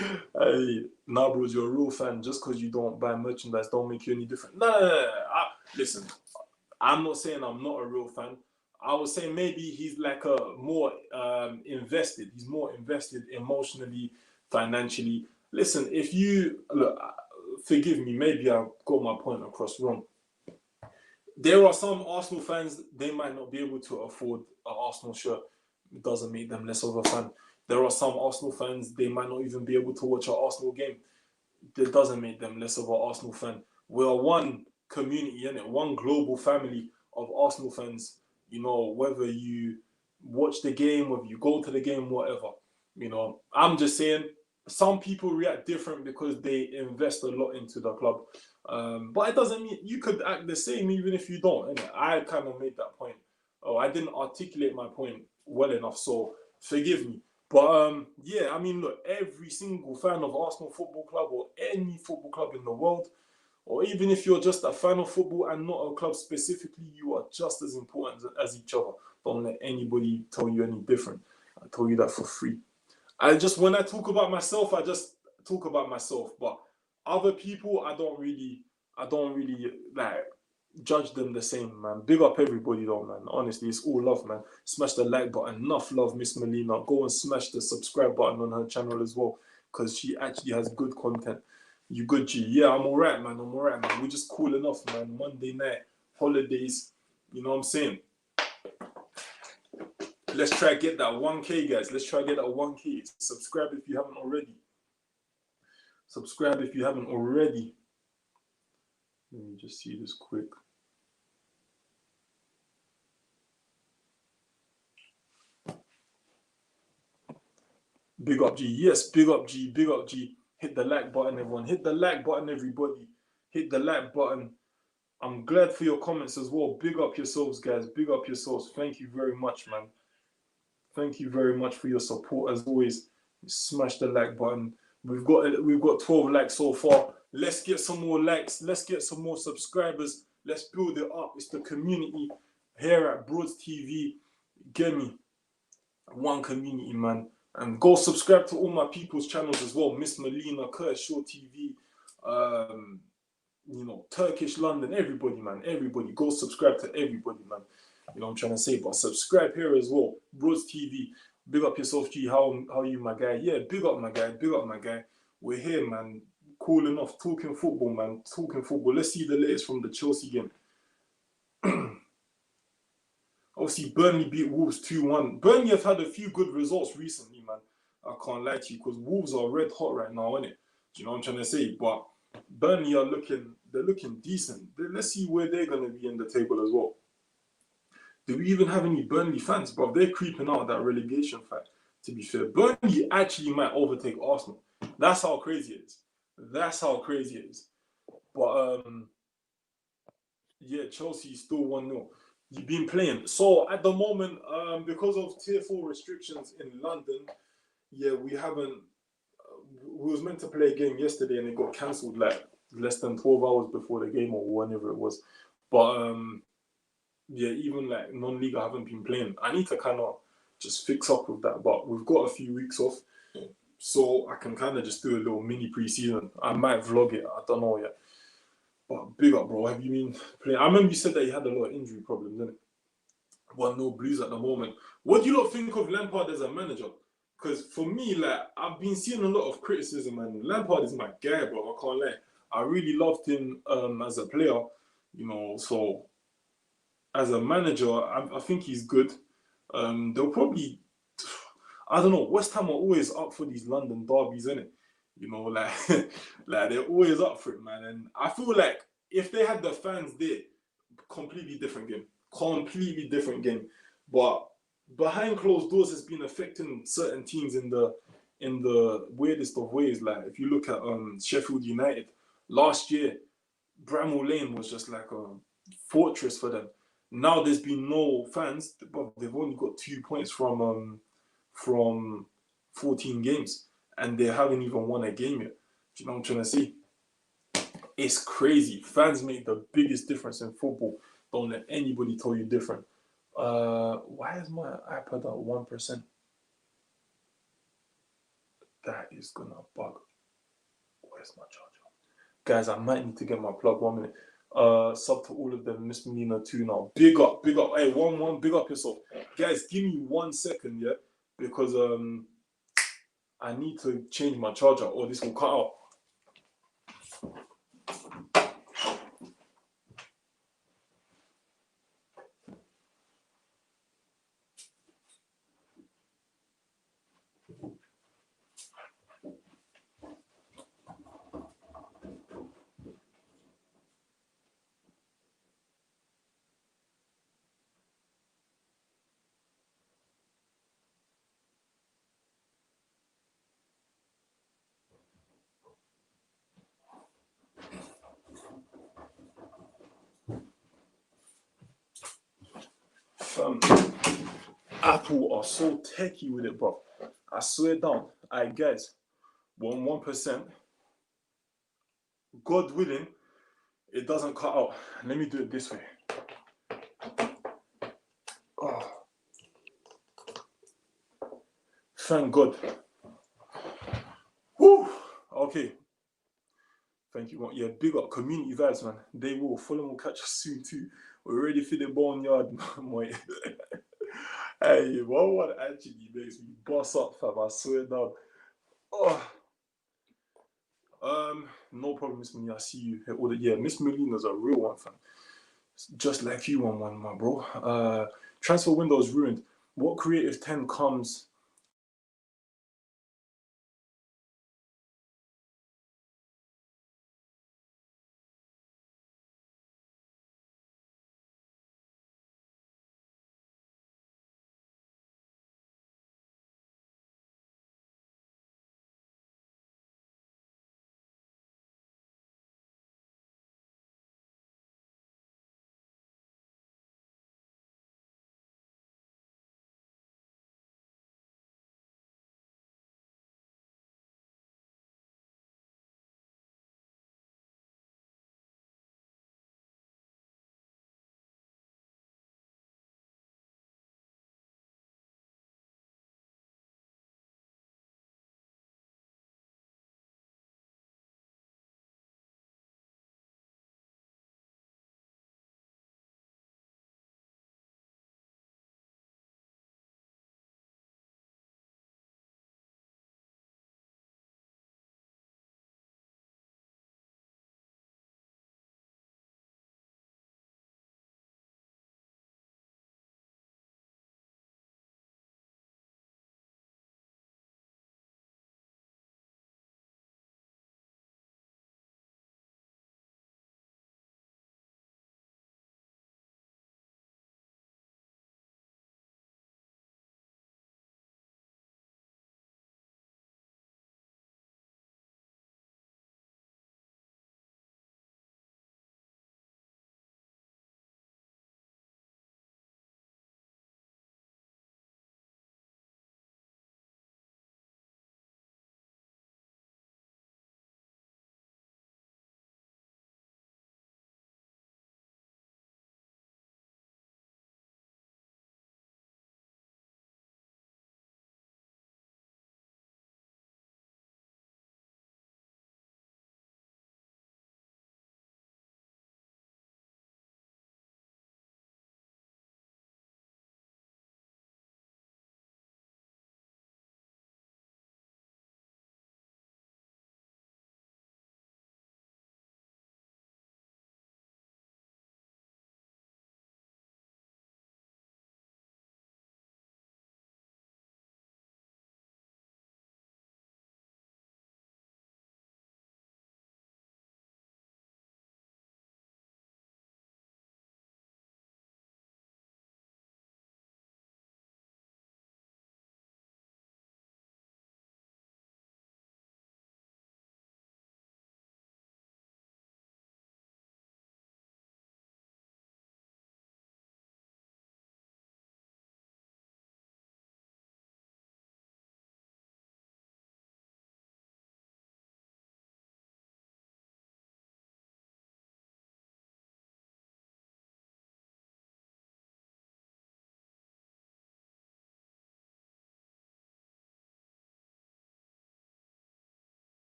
Hey, nah, bros, you're a real fan. Just because you don't buy merchandise don't make you any different. No. Listen, I'm not saying I'm not a real fan. I was saying maybe he's like a more invested. He's more invested emotionally, financially. Listen, if you look, forgive me, maybe I got my point across wrong. There are some Arsenal fans, they might not be able to afford an Arsenal shirt. It doesn't make them less of a fan. There are some Arsenal fans, they might not even be able to watch an Arsenal game. That doesn't make them less of an Arsenal fan. We're one community, innit? One global family of Arsenal fans. You know, whether you watch the game, whether you go to the game, whatever. You know, I'm just saying, some people react different because they invest a lot into the club. But it doesn't mean you could act the same even if you don't. Innit? I kind of made that point. Oh, I didn't articulate my point well enough, so forgive me. But yeah, I mean, look, every single fan of Arsenal Football Club or any football club in the world, or even if you're just a fan of football and not a club specifically, you are just as important as each other. Don't let anybody tell you any different. I tell you that for free. When I talk about myself, I just talk about myself. But other people, I don't really like judge them the same, man. Big up everybody though, man. Honestly, it's all love, man. Smash the like button. Enough love, Miss Melina. Go and smash the subscribe button on her channel as well, because she actually has good content. You good, G? Yeah, I'm alright, man. We're just cool enough, man. Monday night, holidays. You know what I'm saying? Let's try to get that 1K, guys. Let's try to get that 1K. Subscribe if you haven't already. Subscribe if you haven't already. Let me just see this quick. Big up G. Yes, big up G. Big up G. Hit the like button, everyone. Hit the like button, everybody. Hit the like button. I'm glad for your comments as well. Big up yourselves, guys. Big up yourselves. Thank you very much, man. Thank you very much for your support as always. Smash the like button. We've got 12 likes so far. Let's get some more likes. Let's get some more subscribers. Let's build it up. It's the community here at Broads TV. Get me one community, man. And go subscribe to all my people's channels as well. Miss Melina, Curtis Shaw TV, you know, Turkish London, everybody, man. Everybody. Go subscribe to everybody, man. You know what I'm trying to say? But subscribe here as well. Broads TV. Big up yourself, G. How are you, my guy? Yeah, big up, my guy. Big up, my guy. We're here, man. Calling off, talking football, man. Talking football. Let's see the latest from the Chelsea game. Obviously, Burnley beat Wolves 2-1. Burnley have had a few good results recently, man. I can't lie to you, because Wolves are red hot right now, innit? Do you know what I'm trying to say? But Burnley are looking decent. Let's see where they're going to be in the table as well. Do we even have any Burnley fans, bro? They're creeping out that relegation fight, to be fair. Burnley actually might overtake Arsenal. That's how crazy it is. That's how crazy it is. But, yeah, Chelsea still 1-0. You've been playing. So, at the moment, because of Tier 4 restrictions in London, yeah, we haven't... we was meant to play a game yesterday and it got cancelled like less than 12 hours before the game or whenever it was. But, yeah, even like non-league, I haven't been playing. I need to kind of just fix up with that. But we've got a few weeks off, so I can kind of just do a little mini pre-season. I might vlog it. I don't know yet. But big up, bro. Have you been playing? I remember you said that you had a lot of injury problems, didn't it? Well, no Blues at the moment. What do you lot think of Lampard as a manager? Because for me, like, I've been seeing a lot of criticism, and Lampard is my guy, bro. I can't lie. I really loved him as a player, you know, so... as a manager, I think he's good. They'll probably, I don't know, West Ham are always up for these London derbies, innit? You know, like, like they're always up for it, man. And I feel like if they had the fans there, completely different game. Completely different game. But behind closed doors has been affecting certain teams in the weirdest of ways. Like, if you look at Sheffield United, last year, Bramall Lane was just like a fortress for them. Now there's been no fans, but they've only got 2 points from 14 games, and they haven't even won a game yet. Do you know what I'm trying to say? It's crazy. Fans make the biggest difference in football. Don't let anybody tell you different. Why is my iPad at 1%? That is gonna bug. Where's my charger? Guys, I might need to get my plug. 1 minute. Sub to all of them. Miss Melina too now. Big up, big up. Hey, one, big up yourself. Guys, give me 1 second, yeah? Because I need to change my charger or this will cut out. Apple are so techie with it, bro. I swear down. Alright, guys, 1%. God willing, it doesn't cut out. Let me do it this way. Oh. Thank God. Whew. Okay. Thank you. Yeah, big up community vibes, man. They will. Fulham will catch us soon too. We're ready for the boneyard, man. Hey, what actually makes me boss up, fam? I swear down. Oh. No problem, Miss Melina. I see you. Yeah, Miss Melina's a real one, fam. Just like you, one, my bro. Transfer window is ruined. What creative 10 comes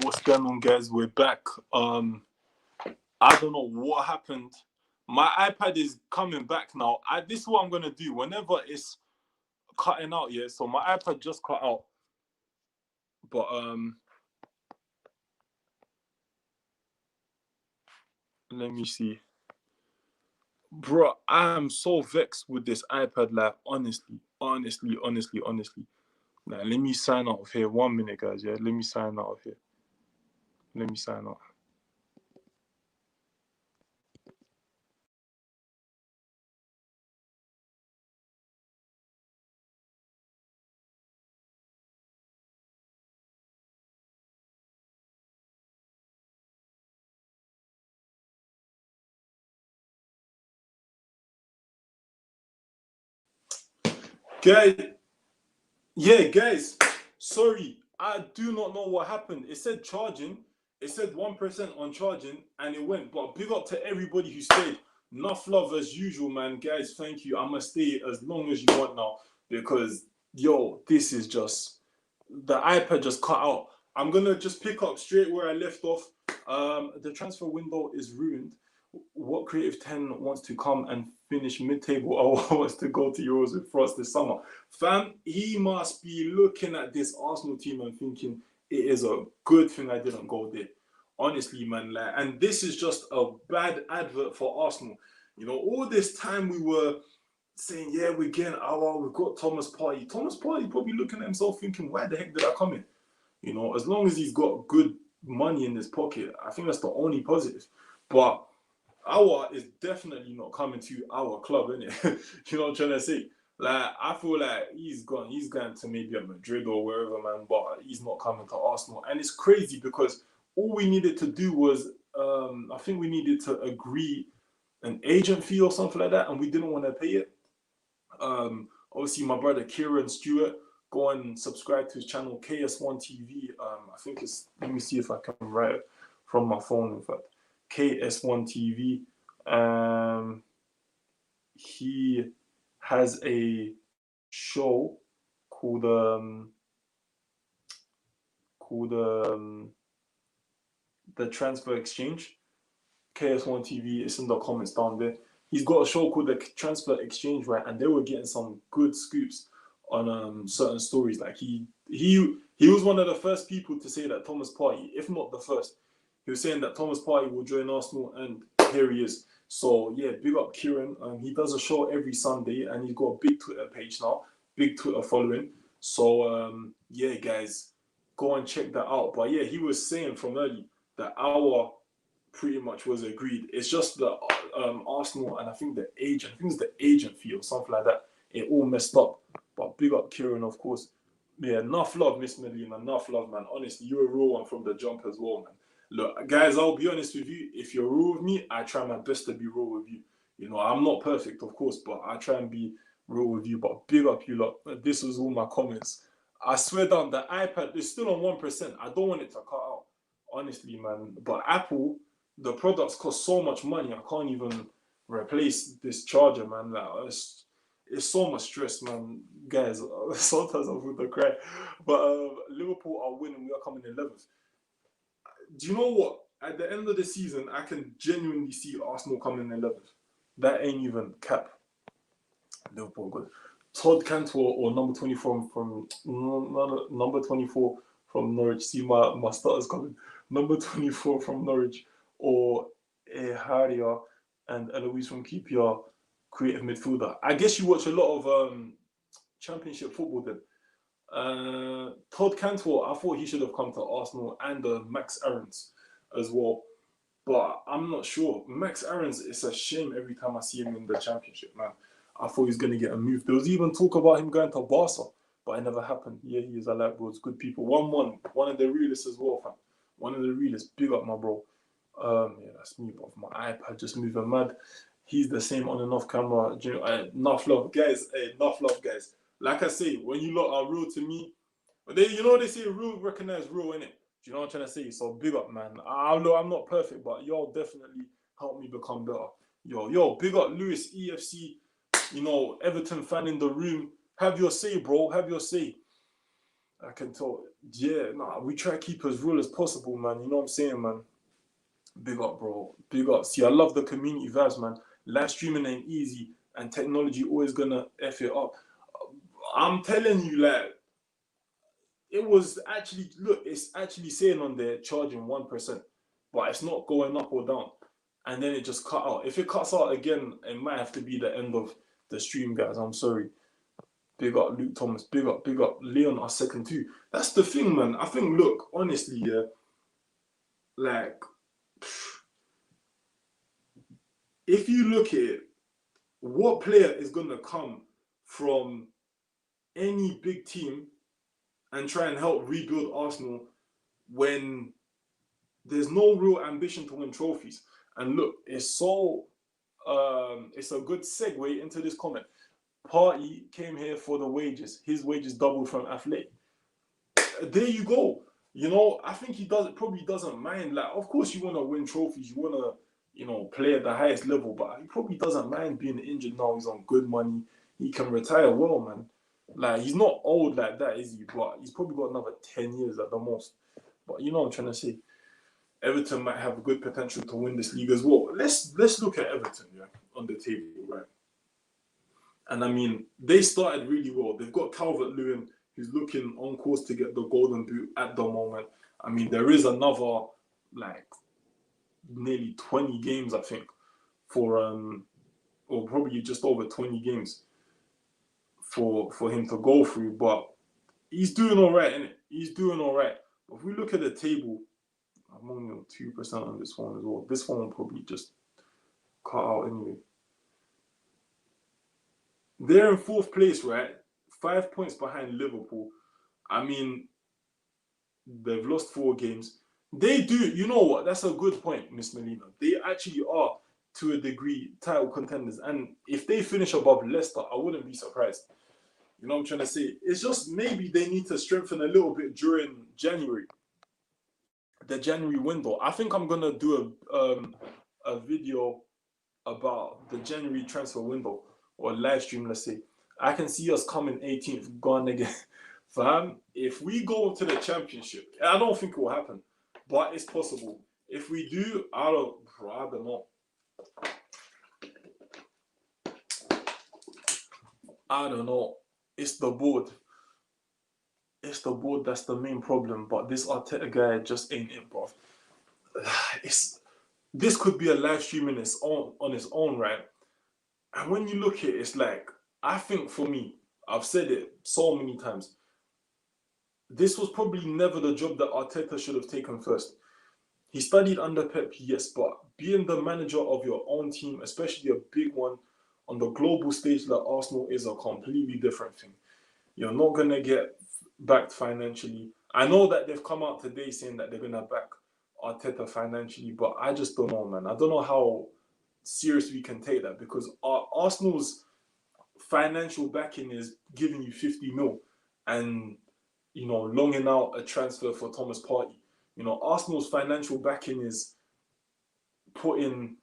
What's going on, guys? We're back. I don't know what happened. My iPad is coming back now. This is what I'm gonna do whenever it's cutting out. Yeah, so my iPad just cut out, but let me see, bro. I am so vexed with this iPad. Like, honestly. Now, let me sign out of here. 1 minute, guys. Yeah, let me sign out of here. Let me sign out. Guys, yeah, guys. Sorry, I do not know what happened. It said charging. It said 1% on charging, and it went. But big up to everybody who stayed. Enough love as usual, man. Guys, thank you. I'm gonna stay as long as you want now because yo, this is just the iPad just cut out. I'm gonna just pick up straight where I left off. The transfer window is ruined. What Creative 10 wants to come and finish mid-table or wants to go to Euros with France this summer? Fam, he must be looking at this Arsenal team and thinking it is a good thing I didn't go there. Honestly, man, like, and this is just a bad advert for Arsenal. You know, all this time we were saying, yeah, we're getting we've got Thomas Partey. Thomas Partey probably looking at himself thinking, why the heck did I come in? You know, as long as he's got good money in his pocket, I think that's the only positive. But our is definitely not coming to our club, innit? You know what I'm trying to say? Like, I feel like he's going to maybe a Madrid or wherever, man, but he's not coming to Arsenal. And it's crazy because all we needed to do was, I think we needed to agree an agent fee or something like that, and we didn't want to pay it. Obviously, my brother Kieran Stewart, go and subscribe to his channel, KS1 TV. I think it's, let me see if I can write it from my phone, in fact. KS1 TV. He has a show called the Transfer Exchange. KS1 TV. It's in the comments down there. He's got a show called the Transfer Exchange, right? And they were getting some good scoops on certain stories. Like he was one of the first people to say that Thomas Partey, if not the first, he was saying that Thomas Partey will join Arsenal, and here he is. So yeah, big up Kieran. He does a show every Sunday, and he's got a big Twitter page now, big Twitter following. So yeah, guys, go and check that out. But yeah, he was saying from early that our pretty much was agreed. It's just the Arsenal and I think the agent fee or something like that. It all messed up. But big up Kieran, of course. Yeah, enough love, Miss Medina. Enough love, man. Honestly, you're a real one from the jump as well, man. Look, guys, I'll be honest with you. If you're real with me, I try my best to be real with you. You know, I'm not perfect, of course, but I try and be real with you. But big up you lot. This was all my comments. I swear down, the iPad is still on 1%. I don't want it to cut out. Honestly, man. But Apple, the products cost so much money. I can't even replace this charger, man. Like, it's so much stress, man. Guys, sometimes I'm with the cry. But Liverpool are winning. We are coming 11th. Do you know what? At the end of the season, I can genuinely see Arsenal coming 11th. That ain't even cap. Liverpool good. Todd Cantwell or number 24 from number 24 from Norwich. See my starters coming. Number 24 from Norwich or Haria and Eloise from QPR, creative midfielder. I guess you watch a lot of Championship football then. Todd Cantwell, I thought he should have come to Arsenal, and Max Aarons as well. But I'm not sure. Max Aarons, it's a shame every time I see him in the Championship, man. I thought he was going to get a move. There was even talk about him going to Barca, but it never happened. Yeah, he is. I like bros. Good people. 1-1. One of the realists as well, fam. One of the realists. Big up, my bro. Yeah, that's me, bro. My iPad just moving mad. He's the same on and off camera. You know, enough love, guys. Enough love, guys. Like I say, when you lot are real to me, they say real recognize real, innit? Do you know what I'm trying to say? So big up, man. I'm not perfect, but y'all definitely help me become better. Yo, big up Lewis, EFC, you know, Everton fan in the room. Have your say, bro. Have your say. I can tell. Yeah, nah, we try to keep as real as possible, man. You know what I'm saying, man? Big up, bro. Big up. See, I love the community vibes, man. Live streaming ain't easy, and technology always gonna F it up. I'm telling you, like, it was actually, look, it's actually saying on there charging 1%, but it's not going up or down. And then it just cut out. If it cuts out again, it might have to be the end of the stream, guys. I'm sorry. Big up Luke Thomas. Big up Leon, our second too. That's the thing, man. I think, look, honestly, yeah, like, if you look at it, what player is going to come from any big team and try and help rebuild Arsenal when there's no real ambition to win trophies? And look, it's a good segue into this comment. Party came here for the wages. His wages doubled from Athletic. There you go. You know, I think he probably doesn't mind. Like, of course, you want to win trophies. You want to, you know, play at the highest level. But he probably doesn't mind being injured now. He's on good money. He can retire well, man. Like, he's not old like that, is he? But he's probably got another 10 years at the most. But you know what I'm trying to say. Everton might have good potential to win this league as well. Let's look at Everton, yeah, on the table, right? And I mean, they started really well. They've got Calvert-Lewin, who's looking on course to get the golden boot at the moment. I mean, there is another, like, nearly 20 games, I think, for or probably just over 20 games for him to go through. But he's doing all right, innit? He's doing all right. But if we look at the table, I'm only on 2% on this one as well. This one will probably just cut out anyway. They're in fourth place, right? 5 points behind Liverpool. I mean, they've lost 4 games. They do, you know what? That's a good point, Miss Melina. They actually are, to a degree, title contenders. And if they finish above Leicester, I wouldn't be surprised. You know what I'm trying to say? It's just maybe they need to strengthen a little bit during January. The January window. I think I'm gonna do a video about the January transfer window, or live stream, let's say. I can see us coming 18th, gone again. Fam, if we go to the championship, I don't think it will happen, but it's possible. If we do, I don't know. I don't know. It's the board. It's the board that's the main problem. But this Arteta guy just ain't it, bro. This could be a live stream on its own, right? And when you look at it, it's like, I think for me, I've said it so many times, this was probably never the job that Arteta should have taken first. He studied under Pep, yes, but being the manager of your own team, especially a big one, on the global stage like Arsenal, is a completely different thing. You're not going to get backed financially. I know that they've come out today saying that they're going to back Arteta financially, but I just don't know, man. I don't know how serious we can take that, because Arsenal's financial backing is giving you 50 mil and, you know, longing out a transfer for Thomas Partey. You know, Arsenal's financial backing is putting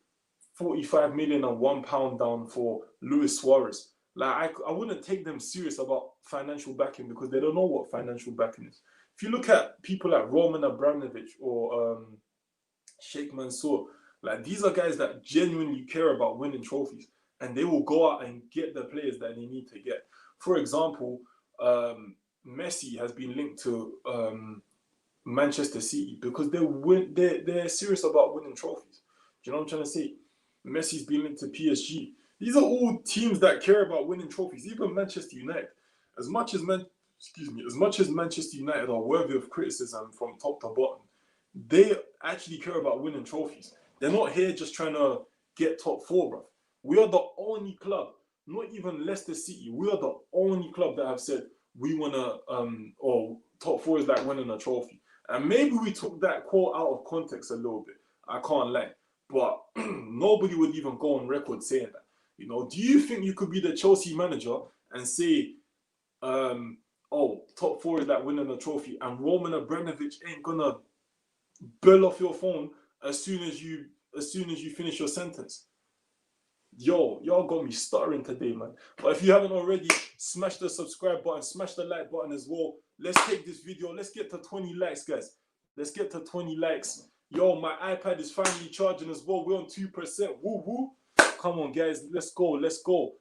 45 million and £1 down for Luis Suarez. Like, I wouldn't take them serious about financial backing, because they don't know what financial backing is. If you look at people like Roman Abramovich or Sheikh Mansour, like, these are guys that genuinely care about winning trophies, and they will go out and get the players that they need to get. For example, Messi has been linked to Manchester City because they're serious about winning trophies. Do you know what I'm trying to say? Messi's been linked to PSG. These are all teams that care about winning trophies. Even Manchester United, as much as Manchester United are worthy of criticism from top to bottom, they actually care about winning trophies. They're not here just trying to get top 4, bro. We are the only club, not even Leicester City, we are the only club that have said we want to, or top 4 is like winning a trophy. And maybe we took that quote out of context a little bit. I can't lie. But nobody would even go on record saying that. You know, do you think you could be the Chelsea manager and say, oh, top 4 is like winning a trophy, and Roman Abramovich ain't gonna bell off your phone as soon as you finish your sentence? Yo, y'all got me stuttering today, man. But if you haven't already, smash the subscribe button, smash the like button as well. let's take this video. Let's get to 20 likes, guys. Let's get to 20 likes. Yo, my iPad is finally charging as well. We're on 2%. Woo woo. Come on, guys. Let's go. Let's go.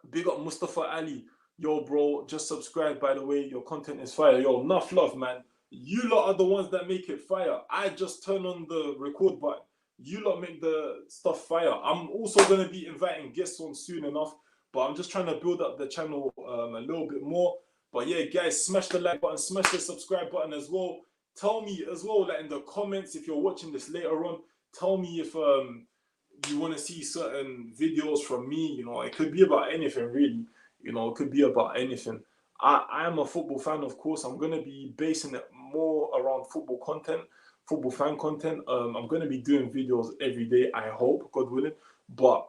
Big up Mustafa Ali. Yo, bro, just subscribe, by the way. Your content is fire. Yo, enough love, man. You lot are the ones that make it fire. I just turn on the record button. You lot make the stuff fire. I'm also going to be inviting guests on soon enough, but I'm just trying to build up the channel a little bit more. But yeah, guys, smash the like button, smash the subscribe button as well. Tell me as well, like in the comments, if you're watching this later on, tell me if you want to see certain videos from me. You know, it could be about anything, really. You know, it could be about anything. I am a football fan, of course. I'm going to be basing it more around football content, football fan content. I'm going to be doing videos every day, I hope, God willing. But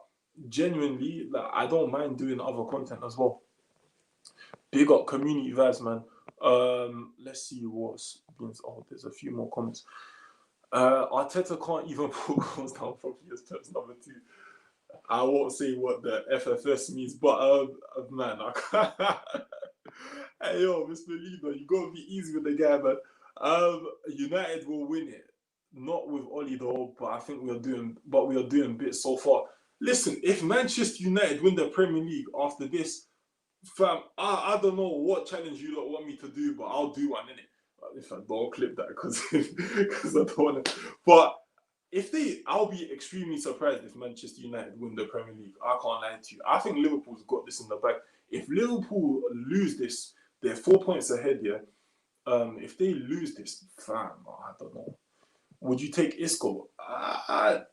genuinely, like, I don't mind doing other content as well. Big up community vibes, man. Let's see what's been. Oh, there's a few more comments. Arteta can't even put goals down from his terms number 2. I won't say what the FFS means, but man, I can't. Hey yo, Mr. Leader, you gotta be easy with the guy, man. United will win it, not with Oli though, but I think we are doing bits so far. Listen, if Manchester United win the Premier League after this, fam, I don't know what challenge you lot want me to do, but I'll do one, innit? If I don't clip that, because I don't want to. But I'll be extremely surprised if Manchester United win the Premier League. I can't lie to you. I think Liverpool's got this in the bag. If Liverpool lose this, they're 4 points ahead, yeah. If they lose this, fam, I don't know. Would you take Isco? I've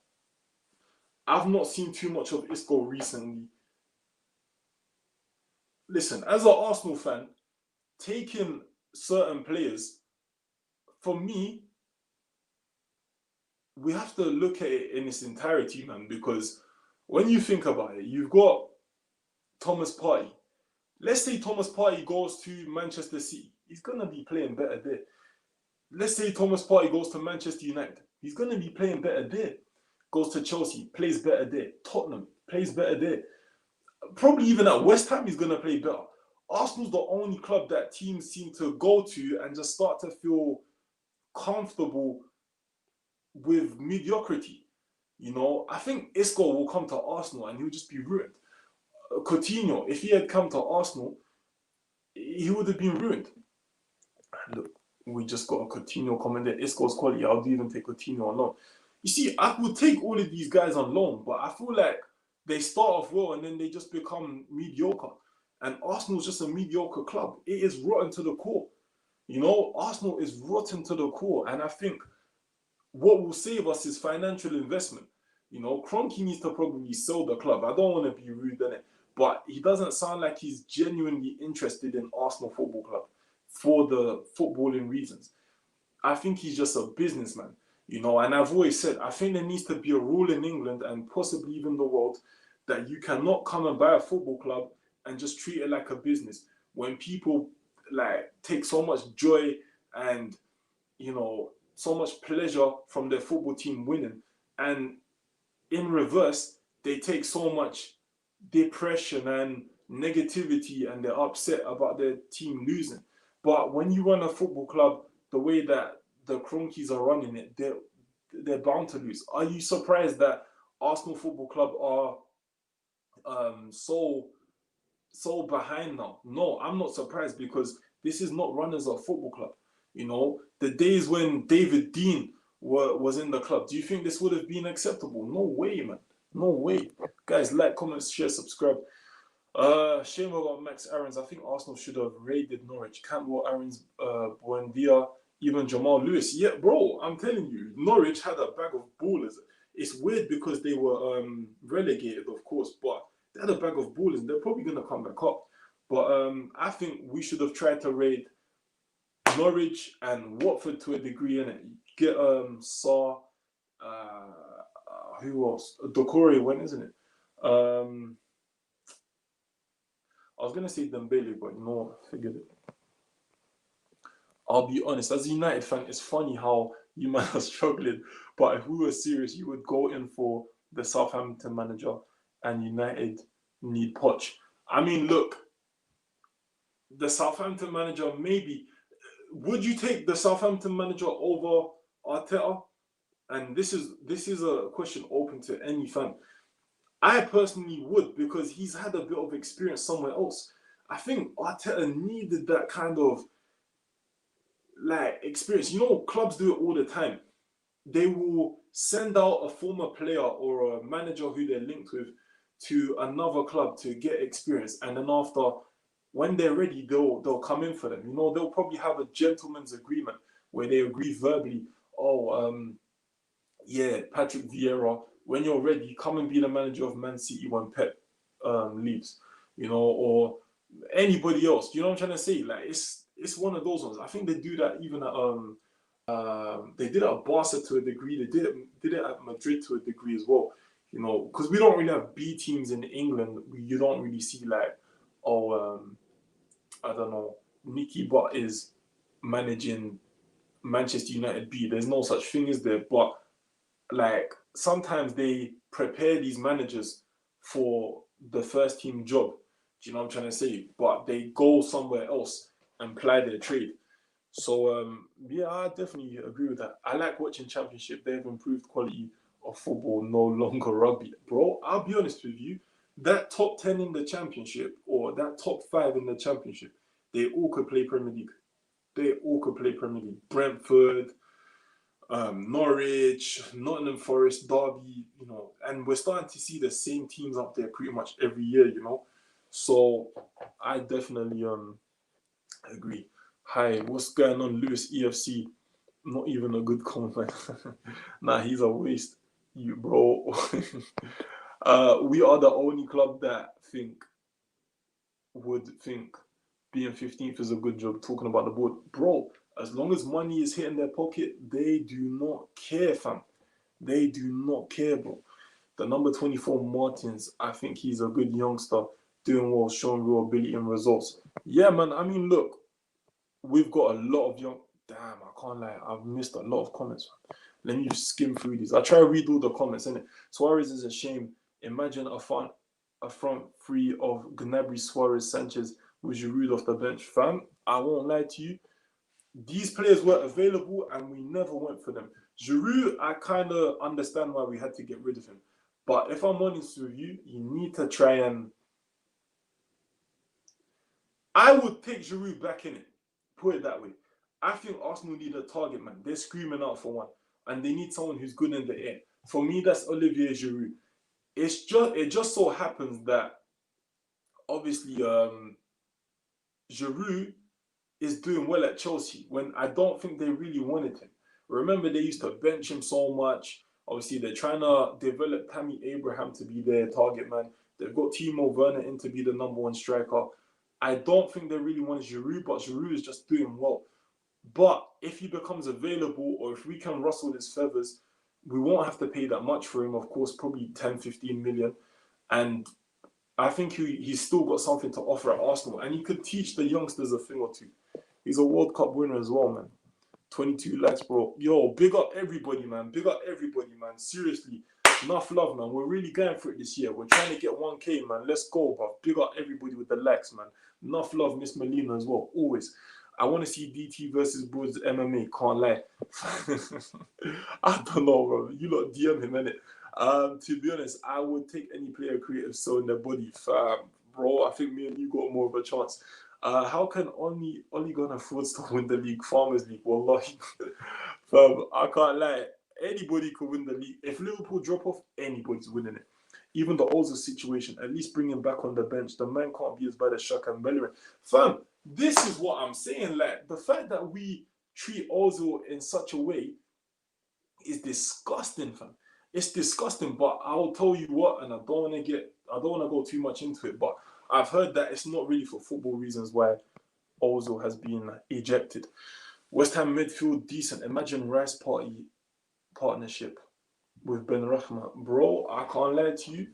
not seen too much of Isco recently. Listen, as an Arsenal fan, taking certain players, for me, we have to look at it in its entirety, man, because when you think about it, you've got Thomas Partey. Let's say Thomas Partey goes to Manchester City. He's going to be playing better there. Let's say Thomas Partey goes to Manchester United. He's going to be playing better there. Goes to Chelsea, plays better there. Tottenham, plays better there. Probably even at West Ham, he's going to play better. Arsenal's the only club that teams seem to go to and just start to feel comfortable with mediocrity. You know, I think Isco will come to Arsenal and he'll just be ruined. Coutinho, if he had come to Arsenal, he would have been ruined. Look, we just got a Coutinho comment there. Isco's quality, I'll even take Coutinho on loan. You see, I would take all of these guys on loan, but I feel like they start off well and then they just become mediocre. And Arsenal's just a mediocre club. It is rotten to the core. You know, Arsenal is rotten to the core. And I think what will save us is financial investment. You know, Kroenke needs to probably sell the club. I don't want to be rude in it, but he doesn't sound like he's genuinely interested in Arsenal Football Club for the footballing reasons. I think he's just a businessman, you know, and I've always said, I think there needs to be a rule in England and possibly even the world that you cannot come and buy a football club and just treat it like a business. When people like take so much joy and, you know, so much pleasure from their football team winning, and in reverse, they take so much depression and negativity and they're upset about their team losing. But when you run a football club the way that the Kroenkes are running it, they're bound to lose. Are you surprised that Arsenal Football Club are so behind now? No, I'm not surprised, because this is not run as a football club. You know, the days when David Dean was in the club, do you think this would have been acceptable? No way, man. No way. Guys, like, comment, share, subscribe. Shame about Max Aarons. I think Arsenal should have raided Norwich. Campbell, Aarons, Buendia, even Jamal Lewis. Yeah, bro, I'm telling you, Norwich had a bag of ballers. It's weird because they were relegated, of course, but they had a bag of ballers and they're probably going to come back up. But I think we should have tried to raid Norwich and Watford to a degree, innit? Get Saw, who else? Dokore went, isn't it? I was gonna say Dembele, but no, forget it. I'll be honest, as a United fan, it's funny how you might are struggling, but if we were serious, you would go in for the Southampton manager, and United need Poch. I mean, look, the Southampton manager, maybe. Would you take the Southampton manager over Arteta? And this is a question open to any fan. I personally would, because he's had a bit of experience somewhere else. I think Arteta needed that kind of like experience. You know, clubs do it all the time. They will send out a former player or a manager who they're linked with to another club to get experience, and then after, when they're ready, they'll come in for them. You know, they'll probably have a gentleman's agreement where they agree verbally. Oh, yeah, Patrick Vieira, when you're ready, come and be the manager of Man City when Pep leaves. You know, or anybody else. You know what I'm trying to say? Like it's one of those ones. I think they do that even at they did it at Barca to a degree. They did it at Madrid to a degree as well. You know, because we don't really have B teams in England. You don't really see like, oh, I don't know, Nicky Butt is managing Manchester United B. There's no such thing as there. But like sometimes they prepare these managers for the first team job. Do you know what I'm trying to say? But they go somewhere else and ply their trade. So yeah, I definitely agree with that. I like watching Championship. They've improved quality of football, no longer rugby. Bro, I'll be honest with you. That top 10 in the Championship or that top 5 in the Championship, they all could play Premier League. They all could play Premier League. Brentford, Norwich, Nottingham Forest, Derby, you know, and we're starting to see the same teams up there pretty much every year, you know. So I definitely agree. Hi, what's going on, Lewis EFC? Not even a good comment. Nah, he's a waste, you bro. We are the only club that would think being 15th is a good job. Talking about the board, bro. As long as money is hitting their pocket, they do not care, fam. They do not care, bro. The number 24 Martins, I think he's a good youngster, doing well, showing real ability and results. Yeah, man. I mean, look, we've got a lot of young. Damn, I can't lie. I've missed a lot of comments. Let me just skim through these. I try to read all the comments, innit? Suarez is a shame. Imagine a front three of Gnabry, Suarez, Sanchez with Giroud off the bench. Fam, I won't lie to you. These players were available and we never went for them. Giroud, I kind of understand why we had to get rid of him. But if I'm honest with you, you need to try and... I would take Giroud back in it. Put it that way. I think Arsenal need a target man. They're screaming out for one. And they need someone who's good in the air. For me, that's Olivier Giroud. It just so happens that obviously Giroud is doing well at Chelsea when I don't think they really wanted him. Remember, they used to bench him so much. Obviously, they're trying to develop Tammy Abraham to be their target man. They've got Timo Werner in to be the number one striker. I don't think they really want Giroud, but Giroud is just doing well. But if he becomes available, or if we can rustle his feathers, we won't have to pay that much for him. Of course, probably 10, 15 million. And I think he's still got something to offer at Arsenal. And he could teach the youngsters a thing or two. He's a World Cup winner as well, man. 22 likes, bro. Yo, big up everybody, man. Big up everybody, man. Seriously. Enough love, man. We're really going for it this year. We're trying to get 1K, man. Let's go, bro. Big up everybody with the likes, man. Enough love, Miss Melina as well. Always. I want to see DT versus Broods MMA. Can't lie. I don't know, bro. You lot DM him, innit? To be honest, I would take any player creative so in their body. Bro, I think me and you got more of a chance. How can Oli Gunnar Fraudster win the league? Farmers League. Wallahi. I can't lie. Anybody could win the league. If Liverpool drop off, anybody's winning it. Even the Ozil situation, at least bring him back on the bench. The man can't be as bad as Shaq and Bellerin. Fam, this is what I'm saying. Like, the fact that we treat Ozil in such a way is disgusting, fam. It's disgusting, but I'll tell you what, and I don't want to go too much into it, but I've heard that it's not really for football reasons why Ozil has been ejected. West Ham midfield, decent. Imagine Rice partnership with Ben Rachma. Bro, I can't lie to you.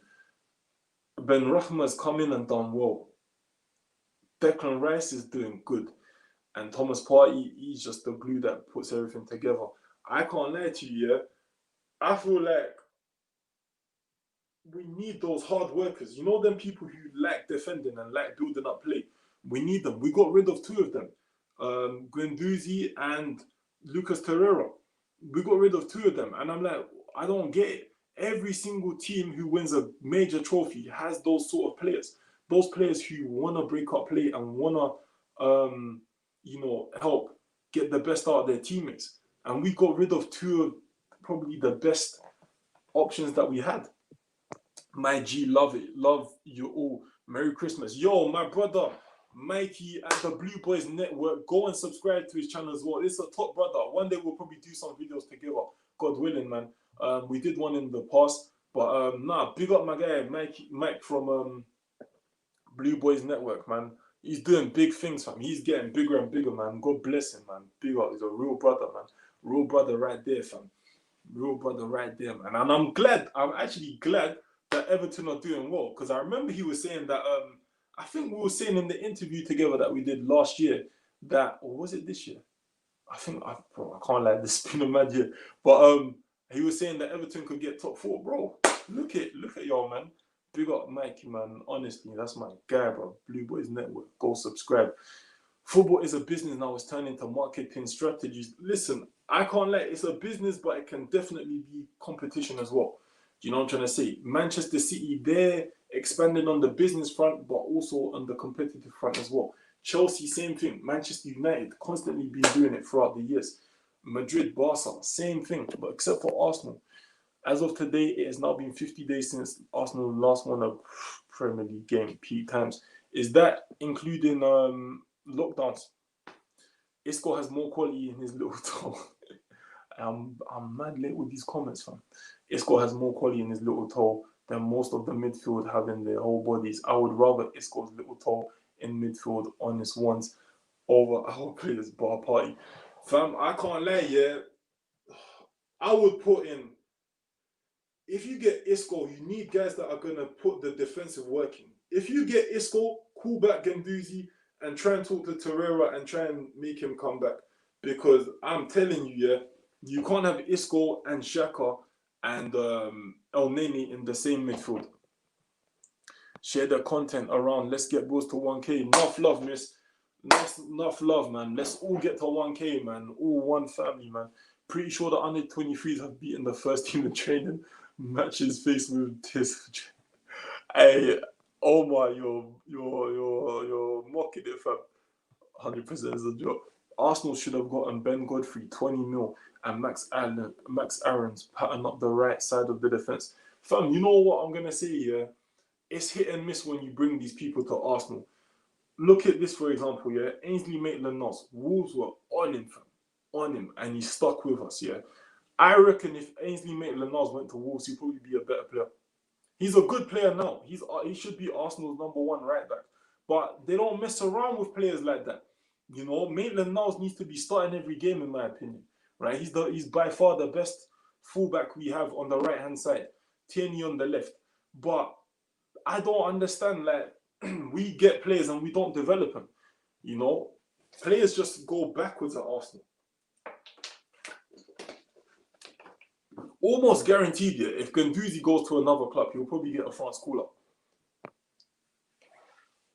Ben Rachma has come in and done well. Declan Rice is doing good. And Thomas Partey, he's just the glue that puts everything together. I can't lie to you, yeah. I feel like we need those hard workers. You know them people who like defending and like building up play. We need them. We got rid of two of them, Guendouzi and Lucas Torreira. We got rid of two of them, and I'm like, I don't get it. Every single team who wins a major trophy has those sort of players. Those players who want to break up play and want to, help get the best out of their teammates. And we got rid of two of probably the best options that we had. My G, love it. Love you all. Merry Christmas. Yo, my brother, Mikey at the Blue Boys Network. Go and subscribe to his channel as well. It's a top brother. One day we'll probably do some videos together. God willing, man. We did one in the past. But big up my guy, Mike from Blue Boys Network, man. He's doing big things, fam. He's getting bigger and bigger, man. God bless him, man. Big up. He's a real brother, man. Real brother right there, fam. Real brother right there, man. And I'm glad. I'm actually glad that Everton are doing well, because I remember he was saying that I think we were saying in the interview together that we did last year that, or was it this year? I can't lie, this has been a mad year. But he was saying that Everton could get top 4, bro. Look at y'all, man. Big up Mikey, man. Honestly, that's my guy, bro. Blue Boys Network. Go subscribe. Football is a business now. It's turning into marketing strategies. Listen, I can't lie. It's a business, but it can definitely be competition as well. Do you know what I'm trying to say? Manchester City, they're expanding on the business front, but also on the competitive front as well. Chelsea, same thing. Manchester United, constantly been doing it throughout the years. Madrid, Barca, same thing, but except for Arsenal. As of today, it has now been 50 days since Arsenal last won a Premier League game, peak times. Is that including lockdowns? Isco has more quality in his little toe. I'm mad late with these comments, fam. Isco has more quality in his little toe than most of the midfield have in their whole bodies. I would rather Isco's little toe in midfield on his ones over our players' bar party. Fam, I can't lie, yeah. I would put in, if you get Isco, you need guys that are going to put the defensive work in. If you get Isco, call back Guendouzi and try and talk to Torreira and try and make him come back. Because I'm telling you, yeah, you can't have Isco and Xhaka and El Neni in the same midfield. Share the content around. Let's get Bulls to 1K. Enough love, miss. Enough love, man. Let's all get to 1K, man. All one family, man. Pretty sure the under 23s have beaten the first team in training matches faced with this. Hey, Omar, you're mocking it, fam. 100% is a joke. Arsenal should have gotten Ben Godfrey 20 mil and Max Aarons pattern up the right side of the defense. Fam, you know what I'm gonna say here? It's hit and miss when you bring these people to Arsenal. Look at this, for example, yeah. Ainsley Maitland-Niles, Wolves were on him, fam. On him, and he stuck with us, yeah. I reckon if Ainsley Maitland-Niles went to Wolves, he'd probably be a better player. He's a good player now. He should be Arsenal's #1 right back. But they don't mess around with players like that. You know, Maitland-Niles needs to be starting every game, in my opinion. Right? He's by far the best fullback we have on the right-hand side. Tierney on the left. But I don't understand, like, we get players and we don't develop them. You know? Players just go backwards at Arsenal. Almost guaranteed, yeah, if Guendouzi goes to another club, he'll probably get a France call-up.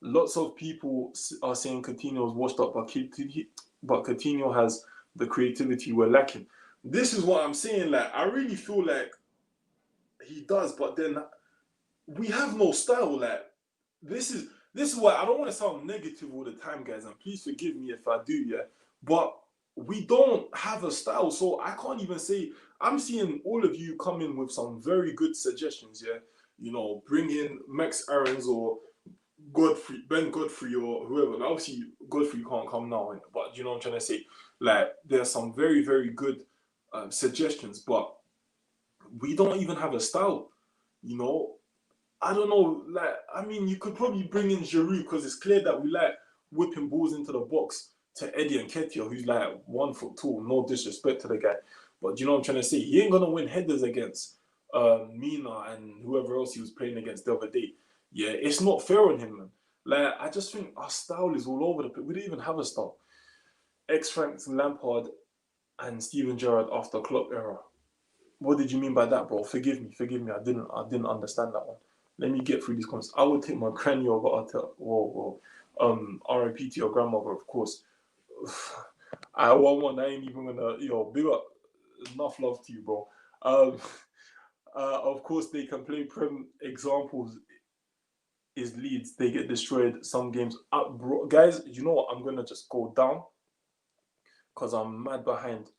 Lots of people are saying Coutinho is washed up, but Coutinho has the creativity we're lacking. This is what I'm saying. Like, I really feel like he does, but then we have no style. Like, this is why I don't want to sound negative all the time, guys, and please forgive me if I do, yeah. But we don't have a style, so I can't even say. I'm seeing all of you come in with some very good suggestions, yeah. You know, bring in Max Aarons or Ben Godfrey or whoever. Now, obviously, Godfrey can't come now, but you know what I'm trying to say. Like, there's some very, very good suggestions, but we don't even have a style. You know, I don't know. Like, I mean, you could probably bring in Giroud because it's clear that we like whipping balls into the box to Eddie Nketiah, who's like 1 foot tall. No disrespect to the guy, but you know what I'm trying to say. He ain't gonna win headers against Mina and whoever else he was playing against the other day. Yeah, it's not fair on him, man. Like, I just think our style is all over the place. We don't even have a style. Frank Lampard and Steven Gerrard after Klopp era. What did you mean by that, bro? Forgive me. I didn't understand that one. Let me get through these comments. I would take my granny over Arteta. Whoa. RIP to your grandmother, of course. I want one. I ain't even gonna, big up. Enough love to you, bro. Um, of course, they can play Prem examples is Leeds. They get destroyed some games. Bro, guys, you know what? I'm gonna just go down because I'm mad behind.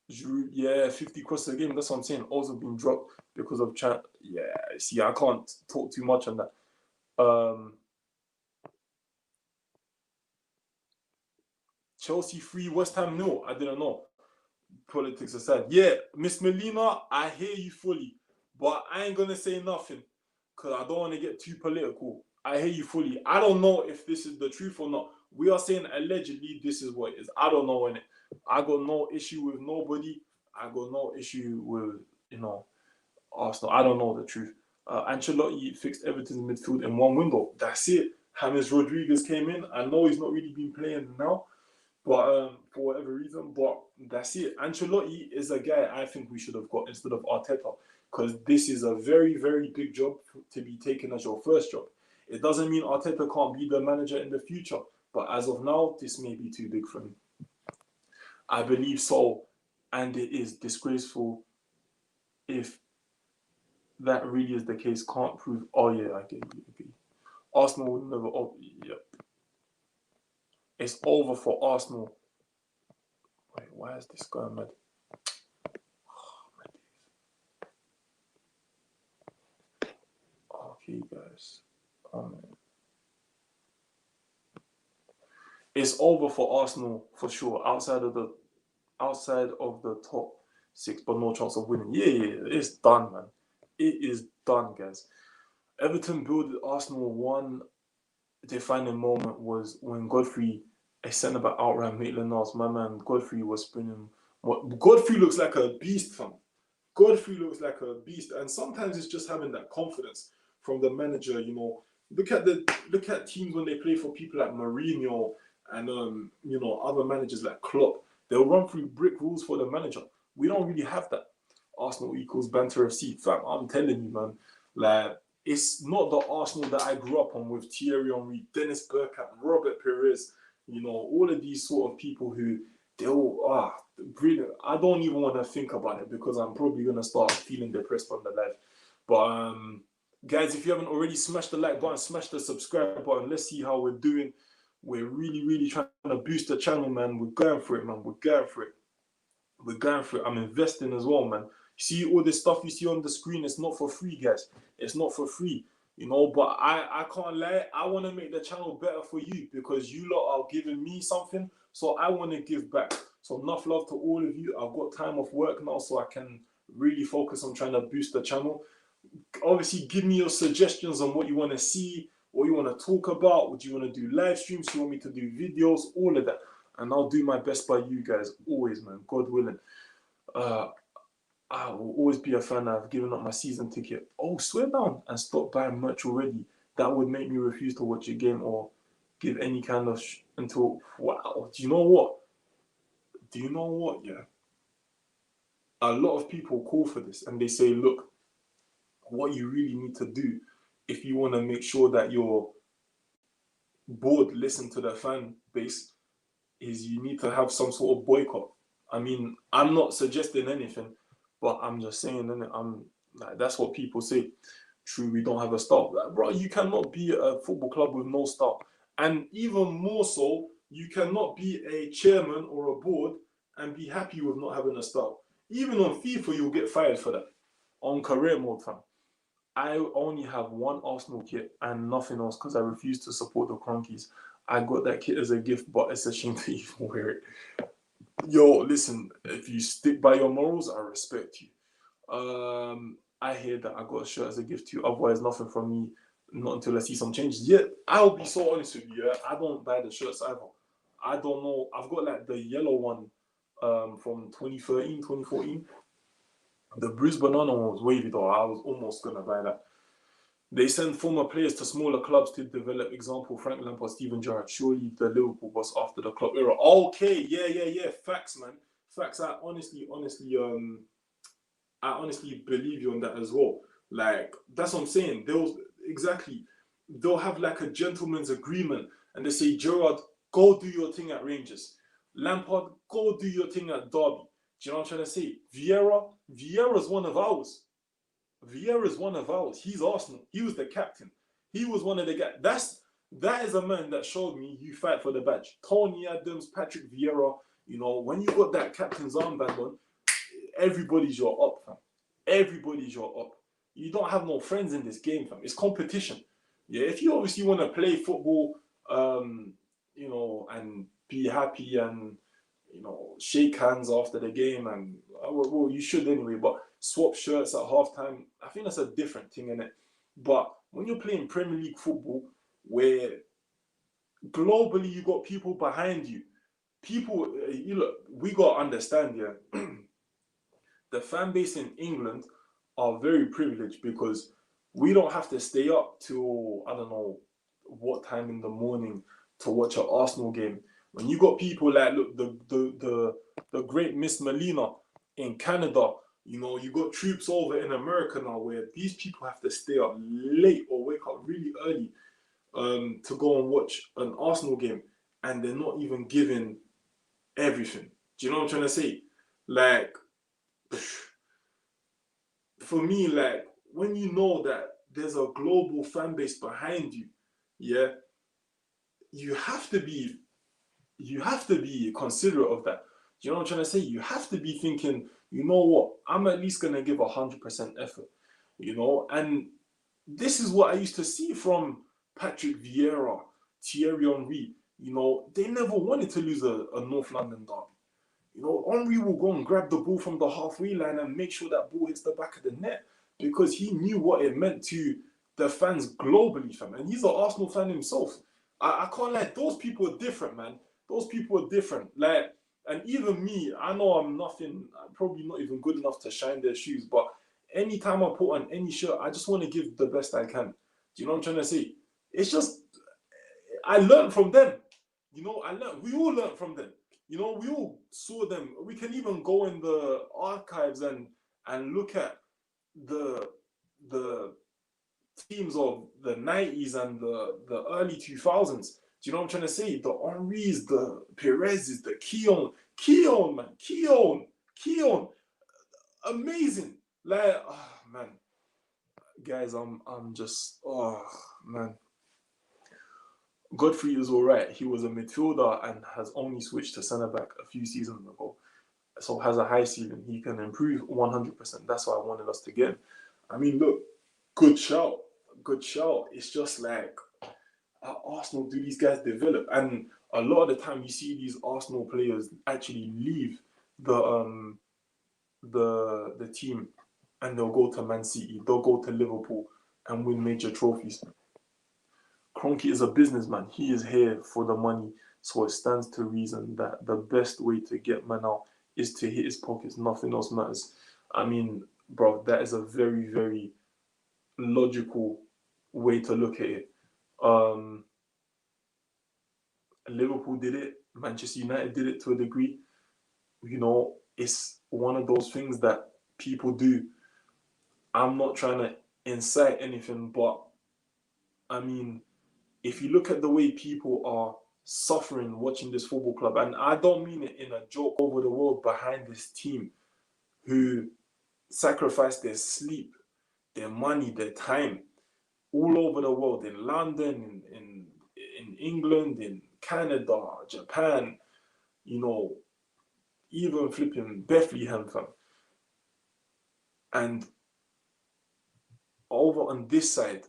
Giroud, yeah, 50 crosses a game. That's what I'm saying. Also being dropped because of chat. Yeah, see, I can't talk too much on that. Chelsea 3, West Ham 0. I didn't know. Politics aside. Yeah, Miss Melina, I hear you fully. But I ain't going to say nothing because I don't want to get too political. I hear you fully. I don't know if this is the truth or not. We are saying allegedly this is what it is. I don't know in it. I got no issue with nobody. I got no issue with, Arsenal. I don't know the truth. Ancelotti fixed Everton's midfield in one window. That's it. James Rodriguez came in. I know he's not really been playing now, but for whatever reason, but that's it. Ancelotti is a guy I think we should have got instead of Arteta, because this is a very, very big job to be taken as your first job. It doesn't mean Arteta can't be the manager in the future, but as of now, this may be too big for him. I believe so, and it is disgraceful if that really is the case. Can't prove. Oh yeah, I get you. Arsenal will never. Oh, yep. It's over for Arsenal. Wait, why is this going mad? Okay, guys. It's over for Arsenal for sure. Outside of the top six, but no chance of winning. Yeah, it's done, man. It is done, guys. Everton built Arsenal. One defining moment was when Godfrey, a centre back, outran Maitland-Niles. My man Godfrey was sprinting. Godfrey looks like a beast, fam. Godfrey looks like a beast, and sometimes it's just having that confidence from the manager. Look at teams when they play for people like Mourinho and other managers like Klopp. They'll run through brick walls for the manager. We don't really have that. Arsenal equals Banter FC, fam. I'm telling you, man. Like, it's not the Arsenal that I grew up on with Thierry Henry, Dennis Bergkamp, Robert Perez. All of these sort of people who brilliant. I don't even want to think about it because I'm probably gonna start feeling depressed on the life. But guys, if you haven't already, smash the like button, smash the subscribe button. Let's see how we're doing. We're really, really trying to boost the channel, man. We're going for it, man. We're going for it. I'm investing as well, man. See all this stuff you see on the screen, it's not for free, guys. It's not for free. But I can't lie. I want to make the channel better for you because you lot are giving me something. So I want to give back. So enough love to all of you. I've got time off work now, so I can really focus on trying to boost the channel. Obviously, give me your suggestions on what you want to see, what you want to talk about. Would you want to do live streams? Do you want me to do videos? All of that. And I'll do my best by you guys. Always, man. God willing. I will always be a fan. I've given up my season ticket. Oh, swear down and stop buying merch already. That would make me refuse to watch a game or give any kind of until. Wow. Do you know what? Yeah. A lot of people call for this and they say, look, what you really need to do if you want to make sure that your board listen to the fan base is you need to have some sort of boycott. I mean, I'm not suggesting anything, but I'm just saying, that's what people say. True, we don't have a star. Bro, you cannot be a football club with no star. And even more so, you cannot be a chairman or a board and be happy with not having a star. Even on FIFA, you'll get fired for that. On career mode, fam. I only have one Arsenal kit and nothing else because I refuse to support the Cronkies. I got that kit as a gift, but it's a shame to even wear it. Yo, listen, if you stick by your morals, I respect you. I hear that I got a shirt as a gift to you. Otherwise, nothing from me, not until I see some changes. Yeah, I'll be so honest with you. Yeah? I don't buy the shirts either. I don't know. I've got like the yellow one from 2013, 2014. The bruised banana one was wavy though. I was almost going to buy that. They send former players to smaller clubs to develop. Example, Frank Lampard, Steven Gerrard. Surely the Liverpool was after the club era. Okay, yeah. Facts, man. Facts. I honestly believe you on that as well. Like, that's what I'm saying. They'll have like a gentleman's agreement and they say, Gerrard, go do your thing at Rangers. Lampard, go do your thing at Derby. Do you know what I'm trying to say? Vieira's one of ours. Vieira's one of ours. He's Arsenal. He was the captain. He was one of the guys. That is a man that showed me you fight for the badge. Tony Adams, Patrick Vieira. You know, when you got that captain's armband on, everybody's your up, fam. Everybody's your up. You don't have no friends in this game, fam. It's competition. Yeah, if you obviously want to play football, you know, and be happy and, you know, shake hands after the game, and well, you should anyway, but swap shirts at halftime, I think that's a different thing, innit? But when you're playing Premier League football, where globally you got people behind you, you look, we got to understand, yeah, the fan base in England are very privileged because we don't have to stay up till, I don't know what time in the morning to watch an Arsenal game. When you got people like, look, the great Miss Melina in Canada, you know, you got troops over in America now where these people have to stay up late or wake up really early to go and watch an Arsenal game, and they're not even giving everything. Do you know what I'm trying to say? Like, for me, like, when you know that there's a global fan base behind you, yeah, you have to be considerate of that. Do you know what I'm trying to say? You have to be thinking, you know what, I'm at least going to give 100% effort, you know? And this is what I used to see from Patrick Vieira, Thierry Henry. You know, they never wanted to lose a North London derby. You know, Henry will go and grab the ball from the halfway line and make sure that ball hits the back of the net because he knew what it meant to the fans globally, fam. And he's an Arsenal fan himself. I can't lie, those people are different, man. Those people are different. Like, and even me, I know I'm probably not even good enough to shine their shoes, but anytime I put on any shirt, I just want to give the best I can. Do you know what I'm trying to say? It's just, I learned from them. You know, we all learned from them. You know, we all saw them. We can even go in the archives and look at the teams of the 90s and the early 2000s. Do you know what I'm trying to say? The Henrys, the Perez's, the Keown, man. Keown. Amazing. Like, oh, man. Guys, I'm just, oh, man. Godfrey is all right. He was a midfielder and has only switched to centre-back a few seasons ago. So has a high ceiling. He can improve 100%. That's why I wanted us to get him. I mean, look, good shout. It's just like, at Arsenal, do these guys develop? And a lot of the time, you see these Arsenal players actually leave the team, and they'll go to Man City, they'll go to Liverpool and win major trophies. Kroenke is a businessman. He is here for the money, so it stands to reason that the best way to get man out is to hit his pockets. Nothing else matters. I mean, bro, that is a very, very logical way to look at it. Liverpool did it. Manchester United did it to a degree. You know, it's one of those things that people do. I'm not trying to incite anything, but I mean, if you look at the way people are suffering watching this football club, and I don't mean it in a joke, over the world behind this team who sacrificed their sleep, their money, their time, all over the world, in London, in England, in Canada, Japan, you know, even flipping Bethlehem, fam. And over on this side,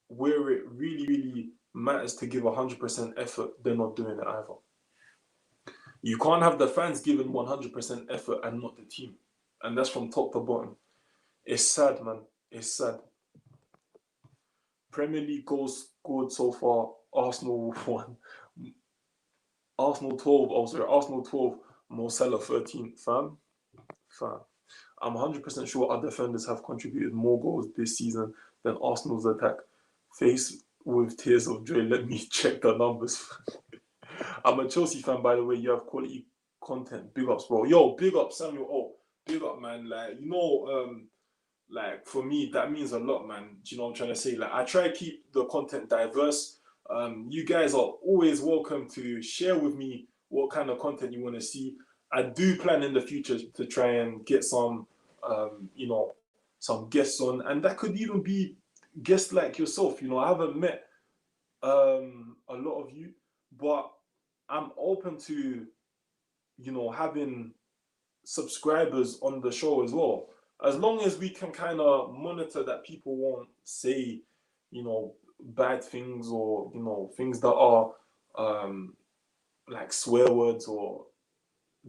where it really, really matters to give 100% effort, they're not doing it either. You can't have the fans giving 100% effort and not the team. And that's from top to bottom. It's sad, man. It's sad. Premier League goals scored so far, Arsenal 1. Arsenal 12, Mo Salah 13. Fam. I'm 100% sure our defenders have contributed more goals this season than Arsenal's attack. Face with tears of joy, let me check the numbers. I'm a Chelsea fan, by the way. You have quality content. Big ups, bro. Yo, big up, Samuel. Oh, big up, man. Like, you know, like, for me, that means a lot, man. Do you know what I'm trying to say? Like, I try to keep the content diverse. You guys are always welcome to share with me what kind of content you want to see. I do plan in the future to try and get some, some guests on, and that could even be guests like yourself. I haven't met a lot of you, but I'm open to, having subscribers on the show as well. As long as we can kind of monitor that people won't say, bad things, or, things that are like swear words or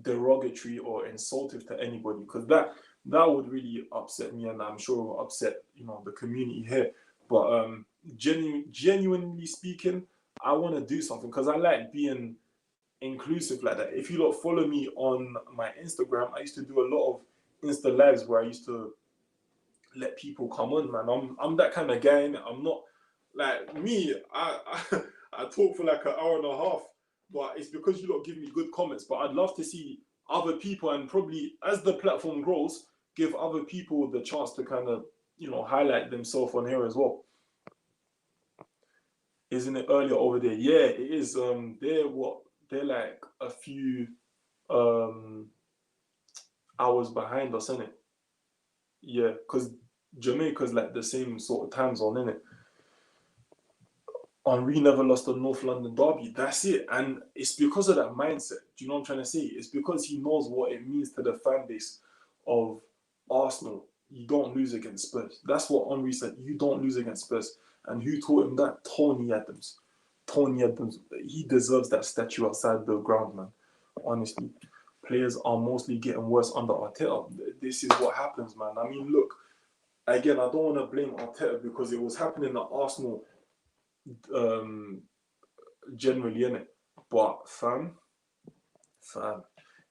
derogatory or insultive to anybody, because that would really upset me, and I'm sure it will upset, the community here. But genuinely speaking, I want to do something because I like being inclusive like that. If you lot follow me on my Instagram, I used to do a lot of Insta lives where I used to let people come on, man. I'm that kind of guy, innit? I'm not like me. I talk for like an hour and a half, but it's because you lot give me good comments. But I'd love to see other people, and probably as the platform grows, give other people the chance to kind of, highlight themselves on here as well. Isn't it earlier over there? Yeah, it is. They're like a few hours behind us, isn't it? Yeah, because Jamaica's like the same sort of time zone, innit? Henry never lost a North London derby. That's it. And it's because of that mindset. Do you know what I'm trying to say? It's because he knows what it means to the fan base of Arsenal. You don't lose against Spurs. That's what Henry said. You don't lose against Spurs. And who taught him that? Tony Adams. Tony Adams. He deserves that statue outside the ground, man. Honestly. Players are mostly getting worse under Arteta. This is what happens, man. I mean, look. Again, I don't want to blame Arteta because it was happening at Arsenal generally, innit? But fam,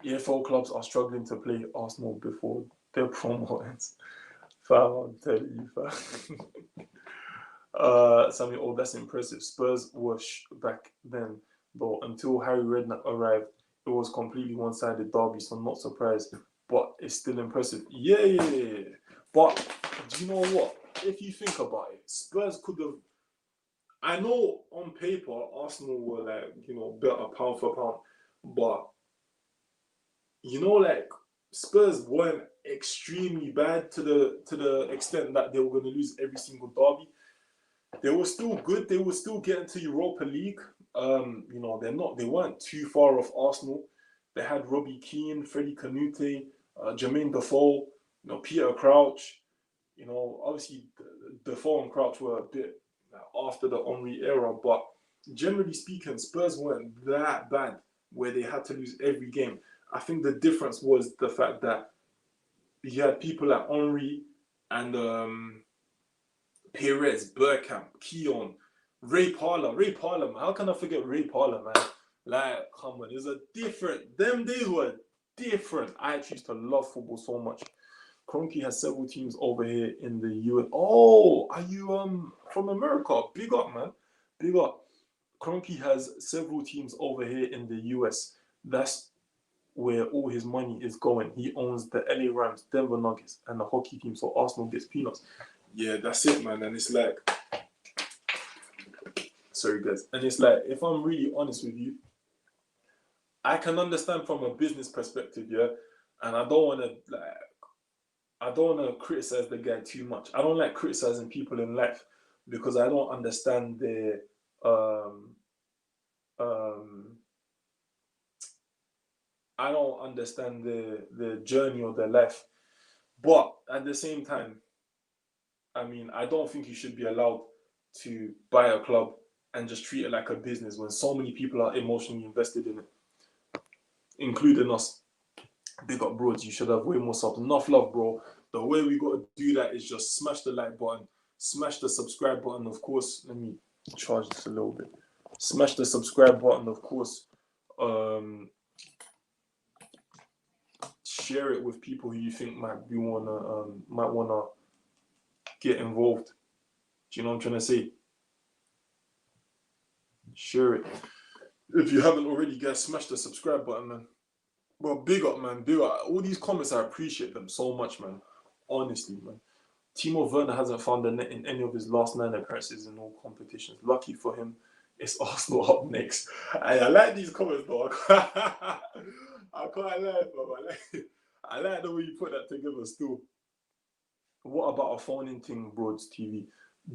EFL clubs are struggling to play Arsenal before their promo ends. Fam, I'm telling you, fam. Sammy, oh, that's impressive. Spurs were back then, though. Until Harry Redknapp arrived, it was completely one-sided derby, so not surprised. But it's still impressive. Yeah. But do you know what? If you think about it, Spurs could have. I know on paper Arsenal were like, better pound for pound, but like Spurs weren't extremely bad to the extent that they were going to lose every single derby. They were still good. They were still getting to Europa League. They weren't too far off Arsenal. They had Robbie Keane, Freddie Canute, Jermaine Defoe, Peter Crouch. Obviously Defoe and Crouch were a bit after the Henry era, but generally speaking, Spurs weren't that bad where they had to lose every game. I think the difference was the fact that you had people like Henry and Perez, Bergkamp, Keon, Ray Parlour, man. How can I forget Ray Parlour, man? Like, come on, them days were different. I actually used to love football so much. Kroenke has several teams over here in the US. Oh, are you from America? Big up, man. Big up. Kroenke has several teams over here in the US. That's where all his money is going. He owns the LA Rams, Denver Nuggets, and the hockey team, so Arsenal gets peanuts. Yeah, that's it, man. And it's like, sorry guys. And it's like, if I'm really honest with you, I can understand from a business perspective, yeah. And I don't want to criticize the guy too much. I don't like criticizing people in life because I don't understand their I don't understand the journey of their life. But at the same time, I mean, I don't think you should be allowed to buy a club and just treat it like a business when so many people are emotionally invested in it, including us. Big up, bros. You should have way more subs. Enough love, bro. The way we got to do that is just smash the like button, smash the subscribe button, of course. Let me charge this a little bit. Smash the subscribe button, of course. Share it with people who you think might wanna get involved. Do you know what I'm trying to say? Share it. If you haven't already, guys, smash the subscribe button, man. Well, big up, man. Big up. All these comments, I appreciate them so much, man. Honestly, man. Timo Werner hasn't found a net in any of his last 9 appearances in all competitions. Lucky for him, It's Arsenal up next. I like these comments though. I can't lie, bro. I like the way you put that together still. What about a phone-in thing, Broads TV?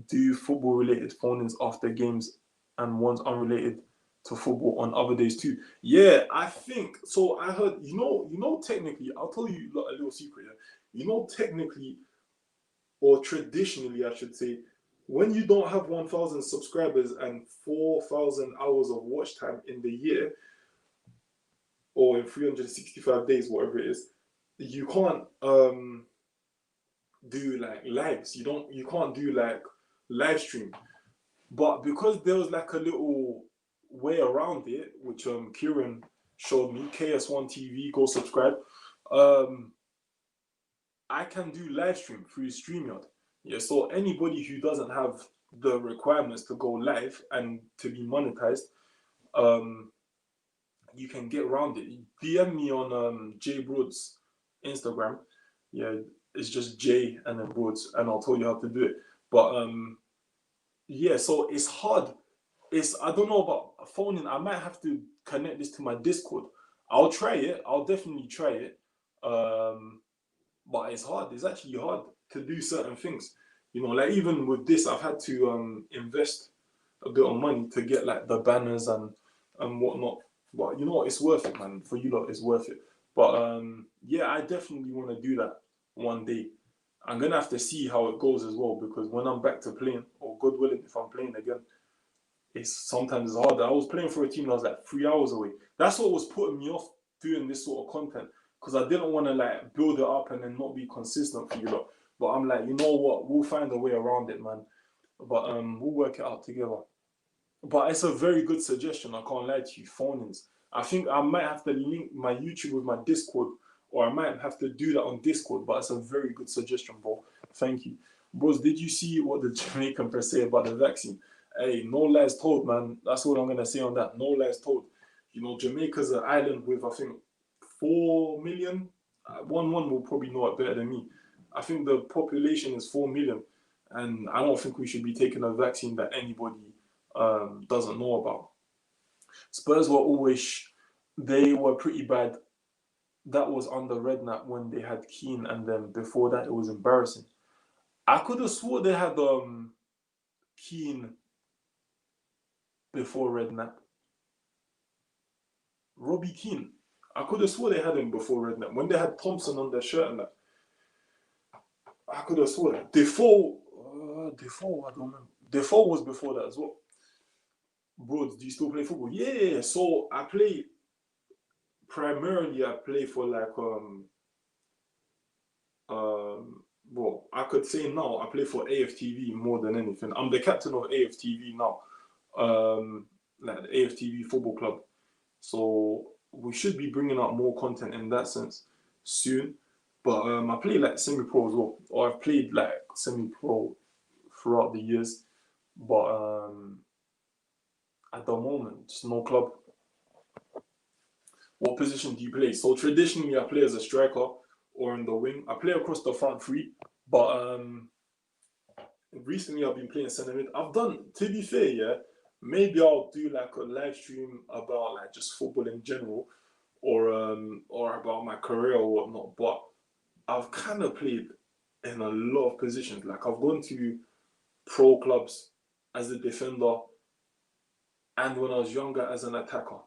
Do football-related phone-ins after games and ones unrelated to football on other days too? Yeah, I think so. I heard, technically, I'll tell you a little secret. Yeah? Technically, or traditionally, I should say, when you don't have 1,000 subscribers and 4,000 hours of watch time in the year, or in 365 days, whatever it is, you can't do like lives. You can't do like live stream. But because there was like a little way around it, which Kieran showed me, KS1 TV, go subscribe. I can do live stream through StreamYard. Yeah, so anybody who doesn't have the requirements to go live and to be monetized, you can get around it. DM me on J Broad's Instagram. Yeah, it's just J and then Broads, and I'll tell you how to do it. But yeah, so it's hard. I don't know about phoning. I might have to connect this to my Discord. I'll try it. I'll definitely try it. But it's hard. It's actually hard to do certain things. Like even with this, I've had to invest a bit of money to get like the banners and whatnot. But it's worth it, man. For you lot, it's worth it. But yeah, I definitely want to do that one day. I'm gonna have to see how it goes as well, because when I'm back to playing, or God willing, if I'm playing again, sometimes it's harder. I was playing for a team that was like 3 hours away. That's what was putting me off doing this sort of content, because I didn't want to like build it up and then not be consistent for you lot. But I'm like, you know what? We'll find a way around it, man. But we'll work it out together. But it's a very good suggestion. I can't lie to you. Phone-ins. I think I might have to link my YouTube with my Discord, or I might have to do that on Discord. But it's a very good suggestion, bro. Thank you, bros. Did you see what the Jamaican press say about the vaccine? Hey, no lies told, man. That's all I'm gonna say on that. No lies told. Jamaica's an island with, I think, 4 million. One will probably know it better than me. I think the population is 4 million, and I don't think we should be taking a vaccine that anybody doesn't know about. Spurs they were pretty bad. That was under Redknapp when they had Keane, and then before that it was embarrassing. I could have swore they had Keane before Redknapp. Robbie Keane. I could have swore they had him before Redknapp. When they had Thompson on their shirt and that. I could have swore that. Defoe, I don't know. Defoe was before that as well. Bro, do you still play football? Yeah. So I play for like well, I could say now I play for AFTV more than anything. I'm the captain of AFTV now, like the AFTV football club. So we should be bringing out more content in that sense soon. But I play like semi-pro as well, or I've played like semi-pro throughout the years. But at the moment, just no club. What position do you play? So traditionally, I play as a striker or in the wing. I play across the front three, but recently I've been playing centre mid. I've done, to be fair, yeah, maybe I'll do like a live stream about like just football in general, or about my career or whatnot. But I've kind of played in a lot of positions. Like I've gone to pro clubs as a defender, and when I was younger as an attacker.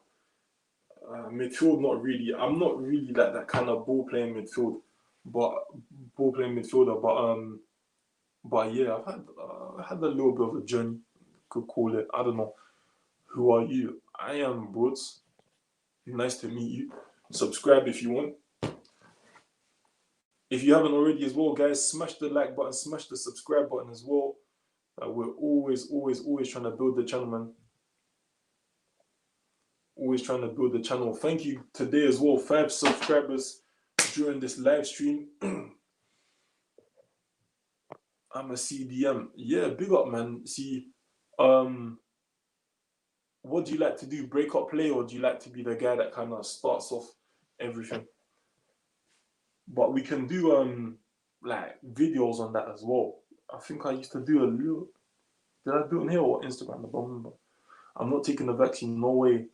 Midfield, not really. I'm not really like that kind of ball playing midfielder. But yeah, I've had a little bit of a journey, could call it. I don't know. Who are you? I am Broods. Nice to meet you. Subscribe if you want. If you haven't already as well, guys, smash the like button, smash the subscribe button as well. We're always trying to build the channel, man. Always trying to build the channel. Thank you today as well. 5 subscribers during this live stream. I'm a CDM. Yeah, big up, man. See, what do you like to do? Break up play, or do you like to be the guy that kind of starts off everything? But we can do like videos on that as well. I think I used to do a little. Did I do it on here or Instagram? I don't remember. I'm not taking the vaccine. No way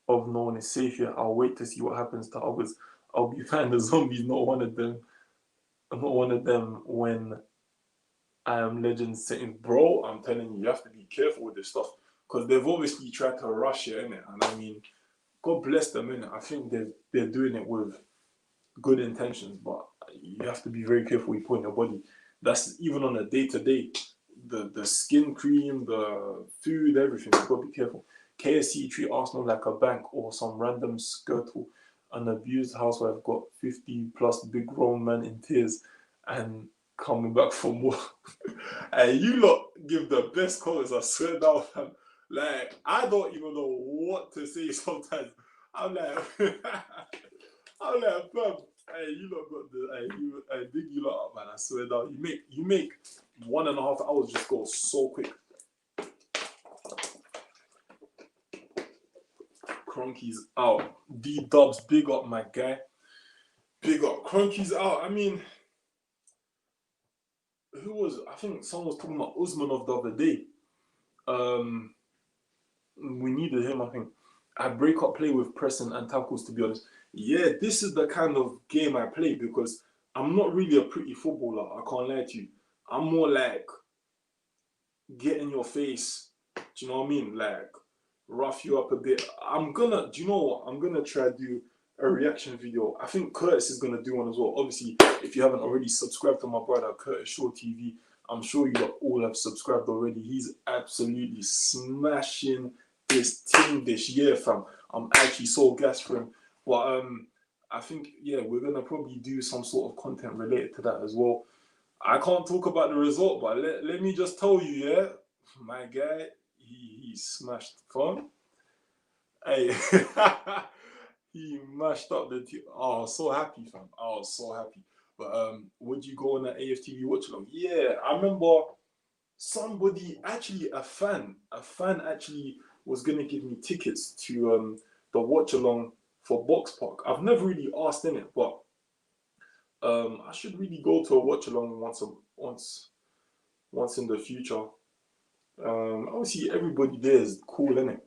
of knowing it's safe yet. I'll wait to see what happens to others. I'll be fine. The zombies, not one of them. I'm not one of them when I am legend saying, bro, I'm telling you, you have to be careful with this stuff. Because they've obviously tried to rush it, innit? And I mean, God bless them, innit? I think they're doing it with good intentions, but you have to be very careful what you put in your body. That's even on a day-to-day. The skin cream, the food, everything. You've got to be careful. KSC treat Arsenal like a bank or some random skirtle. An abused housewife got 50 plus big grown men in tears and coming back for more. And you lot give the best comments, I swear down, fam. Like, I don't even know what to say sometimes. I'm like, I'm like, fam, hey, you lot got the, I dig you lot up, man. I swear down. You make 1.5 hours just go so quick. Cronky's out. D Dubs, big up, my guy. Big up. Cronky's out. I mean, who was? I think someone was talking about Usmanov the other day. We needed him. I think I break up play with pressing and tackles. To be honest, yeah, this is the kind of game I play because I'm not really a pretty footballer. I can't lie to you. I'm more like get in your face. Do you know what I mean? Like rough you up a bit. Do you know what? I'm gonna try to do a reaction video. I think Curtis is gonna do one as well. Obviously, if you haven't already subscribed to my brother Curtis Shaw TV, I'm sure you all have subscribed already. He's absolutely smashing this team this year, fam. I'm actually so gassed for him. But I think we're gonna probably do some sort of content related to that as well. I can't talk about the result, but let me just tell you, my guy, he smashed fun. Hey, he mashed up the team. Oh, I was so happy, fam. I was so happy. But would you go on an AFTV watch along? Yeah, I remember somebody, actually a fan actually was gonna give me tickets to the watch along for Box Park. I've never really asked in it, but I should really go to a watch along once in the future. Obviously everybody there is cool, innit?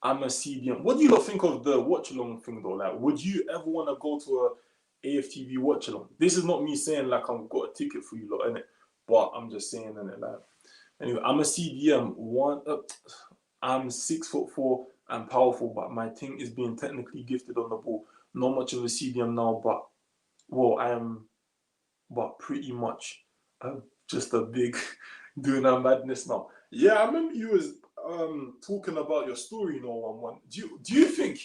I'm a CDM. What do you lot think of the watch along thing though? Like, would you ever want to go to a AFTV watch along? This is not me saying like I've got a ticket for you lot, innit? But I'm just saying, innit? Like, anyway, I'm a CDM. I'm 6'4" and powerful, but my thing is being technically gifted on the ball. Not much of a CDM now, but well, I am, but pretty much just a big doing that madness now. Yeah, I remember you was talking about your story in 011. Do you think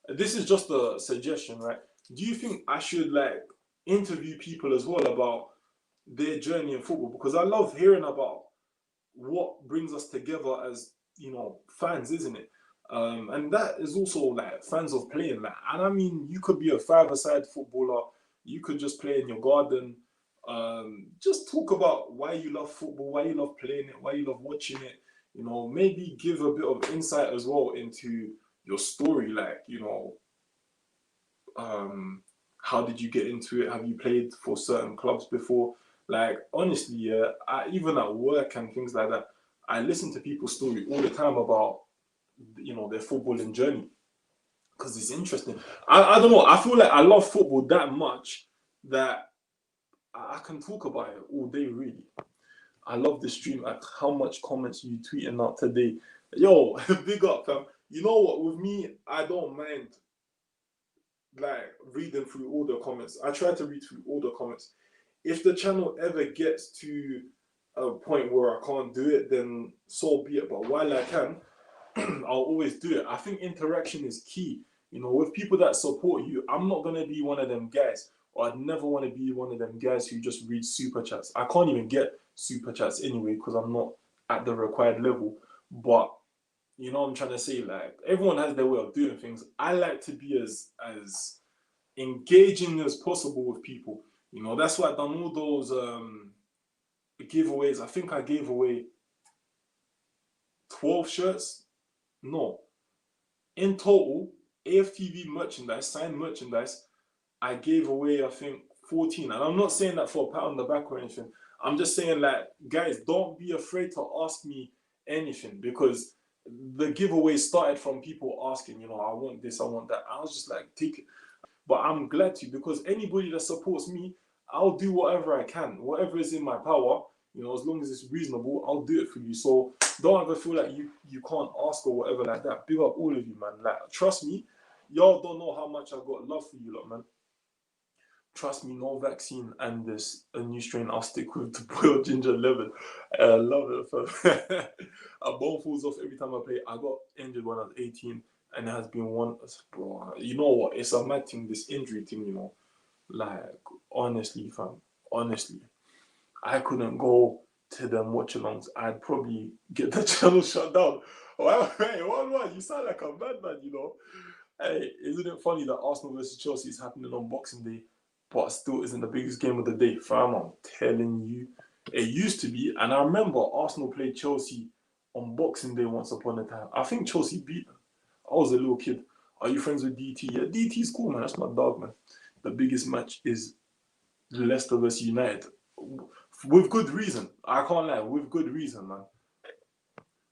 this is just a suggestion, right? Do you think I should like interview people as well about their journey in football? Because I love hearing about what brings us together as fans, isn't it? And that is also like fans of playing. Like, and I mean, you could be a five-a-side footballer. You could just play in your garden. Just talk about why you love football, why you love playing it, why you love watching it. Maybe give a bit of insight as well into your story. Like, how did you get into it? Have you played for certain clubs before? Like, honestly, even at work and things like that, I listen to people's story all the time about, their footballing journey because it's interesting. I don't know. I feel like I love football that much that I can talk about it all day, really. I love the stream, like how much comments you tweeting out today. Yo, big up, fam. You know what? With me, I don't mind like reading through all the comments. I try to read through all the comments. If the channel ever gets to a point where I can't do it, then so be it. But while I can, I'll always do it. I think interaction is key. With people that support you, I'm not gonna be one of them guys, or I'd never want to be one of them guys who just read super chats. I can't even get super chats anyway because I'm not at the required level. But you know what I'm trying to say? Like, everyone has their way of doing things. I like to be as engaging as possible with people. That's why I've done all those giveaways. I think I gave away 12 shirts. No. In total, AFTV merchandise, signed merchandise, I gave away, I think, 14. And I'm not saying that for a pat on the back or anything. I'm just saying, like, guys, don't be afraid to ask me anything, because the giveaway started from people asking, you know, I want this, I want that. I was just like, take it. But I'm glad to, because anybody that supports me, I'll do whatever I can, whatever is in my power. You know, as long as it's reasonable, I'll do it for you. So don't ever feel like you can't ask or whatever like that. Big up all of you, man. Like, trust me, y'all don't know how much I got love for you lot, man. Trust me, no vaccine and this a new strain. I'll stick with the boiled ginger lemon. I love it, fam. A bone falls off every time I play. I got injured when I was 18, and it has been one. Bro, you know what? It's a mad thing, this injury thing. You know, like honestly, fam. Honestly, I couldn't go to them watch-alongs. I'd probably get the channel shut down. Well, hey, what? You sound like a madman, you know. Hey, isn't it funny that Arsenal versus Chelsea is happening on Boxing Day, but still isn't the biggest game of the day? Fam, I'm telling you. It used to be, and I remember Arsenal played Chelsea on Boxing Day once upon a time. I think Chelsea beat them. I was a little kid. Are you friends with DT? Yeah, DT's cool, man. That's my dog, man. The biggest match is Leicester versus United. With good reason. I can't lie. With good reason, man.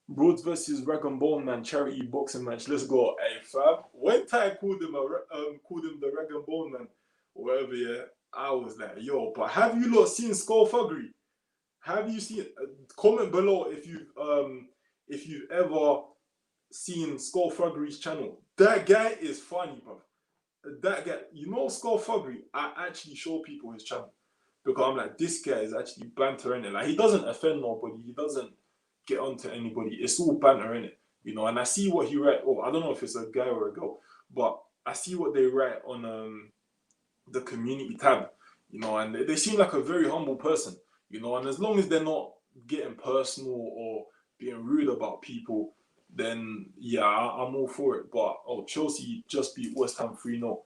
Rhodes versus Rag and Bone Man charity boxing match. Let's go. Hey, fam. When Ty called him the Rag and Bone Man, whatever, yeah, I was like, yo, but have you lot seen Skullfuggery? Have you seen? Comment below if you've ever seen Skullfuggery's channel. That guy is funny, bro. That guy, you know, Skullfuggery. I actually show people his channel because I'm like, this guy is actually bantering it. Like, he doesn't offend nobody. He doesn't get onto anybody. It's all banter in it, you know. And I see what he write. Oh, I don't know if it's a guy or a girl, but I see what they write on the community tab, you know. And they seem like a very humble person, you know. And as long as they're not getting personal or being rude about people, then yeah, I'm all for it. But oh, Chelsea just beat West Ham 3-0.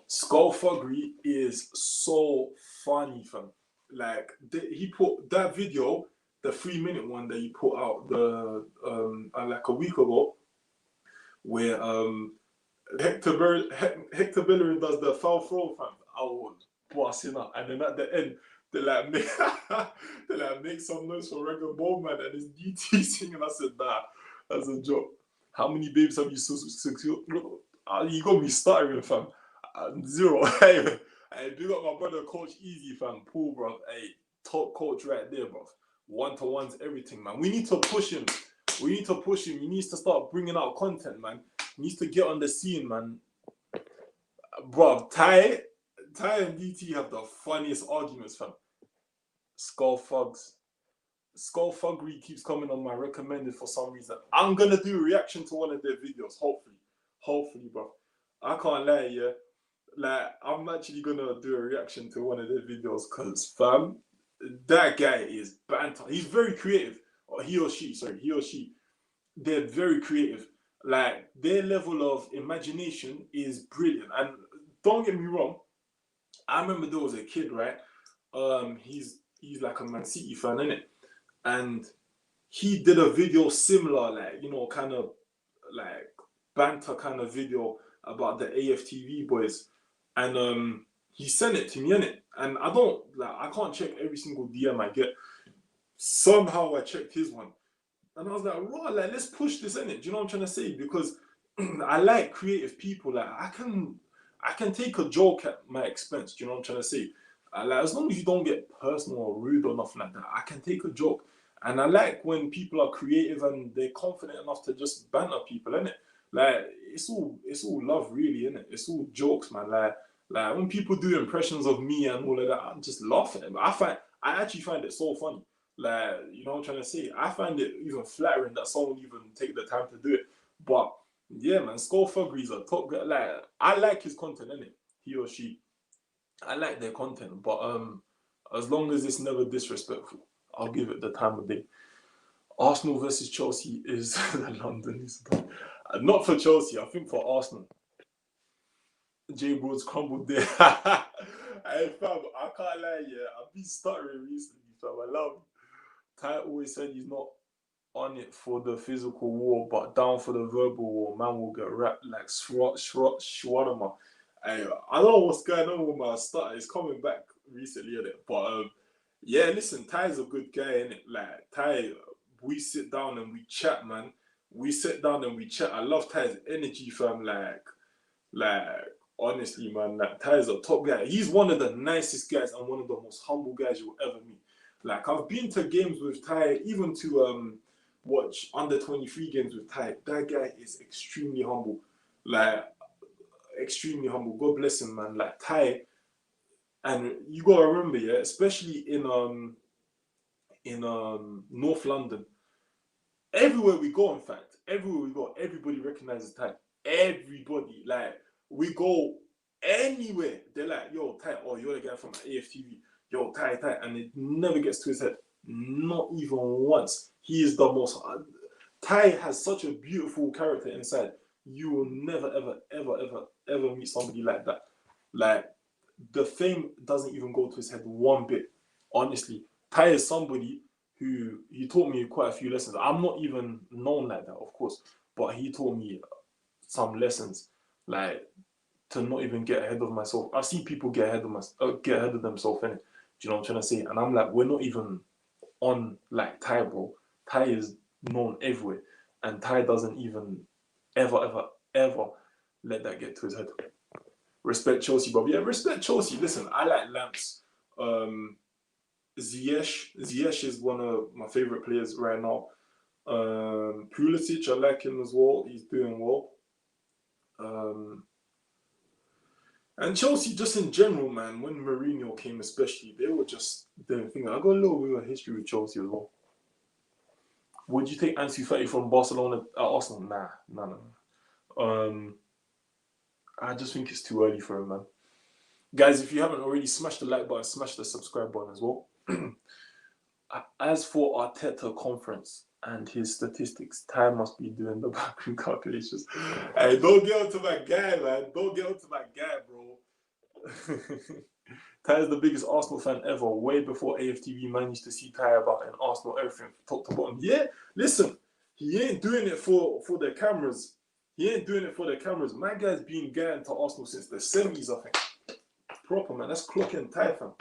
Skullfuggery is so funny, fam. Like, he put that video, the 3-minute one that he put out like a week ago, where Hector Bellerin does the foul throw, fam. I was bossing up, and then at the end, they like make they like make some noise for Rag and Bone Man, and it's DT singing. I said, nah, that's a joke. How many babes have you secured? You got me stuttering, fam. Zero. Hey, big up my brother, Coach Easy, fam. Paul, bro. Hey, top coach right there, bro. One-to-ones, everything, man. We need to push him. We need to push him. He needs to start bringing out content, man. He needs to get on the scene, man. Bro, Ty and DT have the funniest arguments, fam. Skullfuggery keeps coming on my recommended for some reason. I'm gonna do a reaction to one of their videos, hopefully, bro. I can't lie, yeah. Like, I'm actually gonna do a reaction to one of their videos because, fam, that guy is banter. He's very creative. Or he or she. They're very creative. Like, their level of imagination is brilliant. And don't get me wrong, I remember there was a kid, right? He's like a Man City fan, innit? And he did a video similar, like, you know, kind of like banter kind of video about the AFTV boys. And he sent it to me, innit? And I can't check every single DM I get. Somehow I checked his one. And I was like, raw, like, let's push this, innit? Do you know what I'm trying to say? Because I like creative people. Like, I can take a joke at my expense. Do you know what I'm trying to say? Like, as long as you don't get personal or rude or nothing like that, I can take a joke. And I like when people are creative and they're confident enough to just banter people, innit? Like, it's all love, really, innit? It's all jokes, man. Like when people do impressions of me and all of that, I'm just laughing. I actually find it so funny. Like, you know what I'm trying to say? I find it even flattering that someone even take the time to do it. But yeah, man, Skullfuggery's a top guy. Like, I like his content, innit? He or she. I like their content, but as long as it's never disrespectful, I'll give it the time of day. Arsenal versus Chelsea is the London. Not for Chelsea, I think for Arsenal. Jay Broad's crumbled there. Hey, fam, I can't lie, yeah. I've been stuttering recently, fam. I love him. Ty always said he's not on it for the physical war, but down for the verbal war. Man will get wrapped like shawarma. I don't know what's going on with my stutter. It's coming back recently, innit? But Yeah, listen, Ty is a good guy, innit? Like Ty, we sit down and we chat, man. We sit down and we chat. I love Ty's energy, fam. Like honestly, man, like Ty is a top guy. He's one of the nicest guys and one of the most humble guys you'll ever meet. Like I've been to games with Ty, even to watch under 23 games with Ty. That guy is extremely humble. Like extremely humble. God bless him, man. Like Ty, and you gotta remember, yeah, especially in North London. Everywhere we go, in fact, everywhere we go, everybody recognizes Ty. Everybody, like, we go anywhere, they're like, yo, Ty, oh, you're the guy from AFTV. Yo, Ty, Ty. And it never gets to his head. Not even once. He is the most. Ty has such a beautiful character inside. You will never, ever, ever, ever, ever meet somebody like that. Like, the fame doesn't even go to his head one bit. Honestly, Ty is somebody who he taught me quite a few lessons. I'm not even known like that, of course, but he taught me some lessons, like to not even get ahead of myself. I've seen people get ahead of get ahead of themselves, innit? Do you know what I'm trying to say? And I'm like, we're not even on like Ty, bro. Ty is known everywhere, and Ty doesn't even ever, ever, ever let that get to his head. Respect Chelsea, Bob. Yeah, respect Chelsea. Listen, I like Lamps. Ziyech is one of my favorite players right now. Pulisic, I like him as well. He's doing well. And Chelsea, just in general, man, when Mourinho came especially, they were just doing things. I got a little bit of history with Chelsea as well. Would you take Ansu Fati from Barcelona at Arsenal? Nah. I just think it's too early for him, man. Guys, if you haven't already, smash the like button, smash the subscribe button as well. As for Arteta conference and his statistics, Ty must be doing the backroom calculations. Hey, don't get onto my guy, man. Don't get onto my guy, bro. Ty is the biggest Arsenal fan ever. Way before AFTV managed to see Ty about in Arsenal, everything top to bottom. Yeah, listen, he ain't doing it for the cameras. He ain't doing it for the cameras. My guy's been getting to Arsenal since the 70s, I think. Proper, man. That's clocking Ty, fam.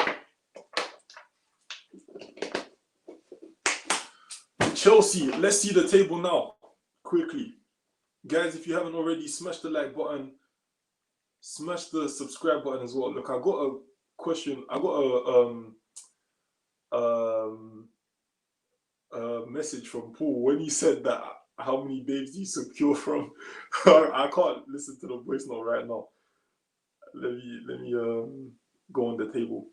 Chelsea, let's see the table now. Quickly. Guys, if you haven't already, smash the like button. Smash the subscribe button as well. Look, I got a question. I got a message from Paul when he said that how many babes do you secure from? I can't listen to the voice note right now. Let me go on the table.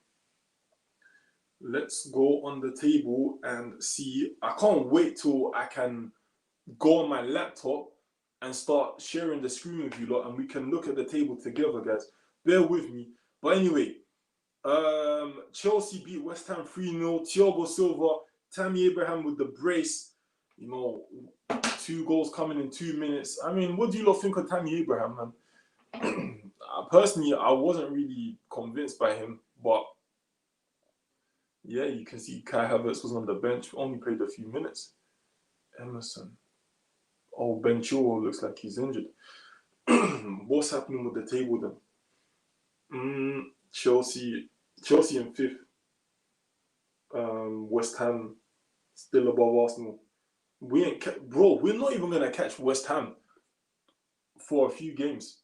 Let's go on the table and see. I can't wait till I can go on my laptop and start sharing the screen with you lot, and we can look at the table together, guys. Bear with me. But anyway, Chelsea beat West Ham 3-0. Thiago Silva, Tammy Abraham with the brace. You know, 2 goals coming in 2 minutes. I mean, what do you lot think of Tammy Abraham, man? Personally, I wasn't really convinced by him, but yeah, you can see Kai Havertz was on the bench, only played a few minutes. Emerson. Oh, Ben Chilwell looks like he's injured. What's happening with the table then? Chelsea in 5th. West Ham still above Arsenal. We're not even gonna catch West Ham for a few games.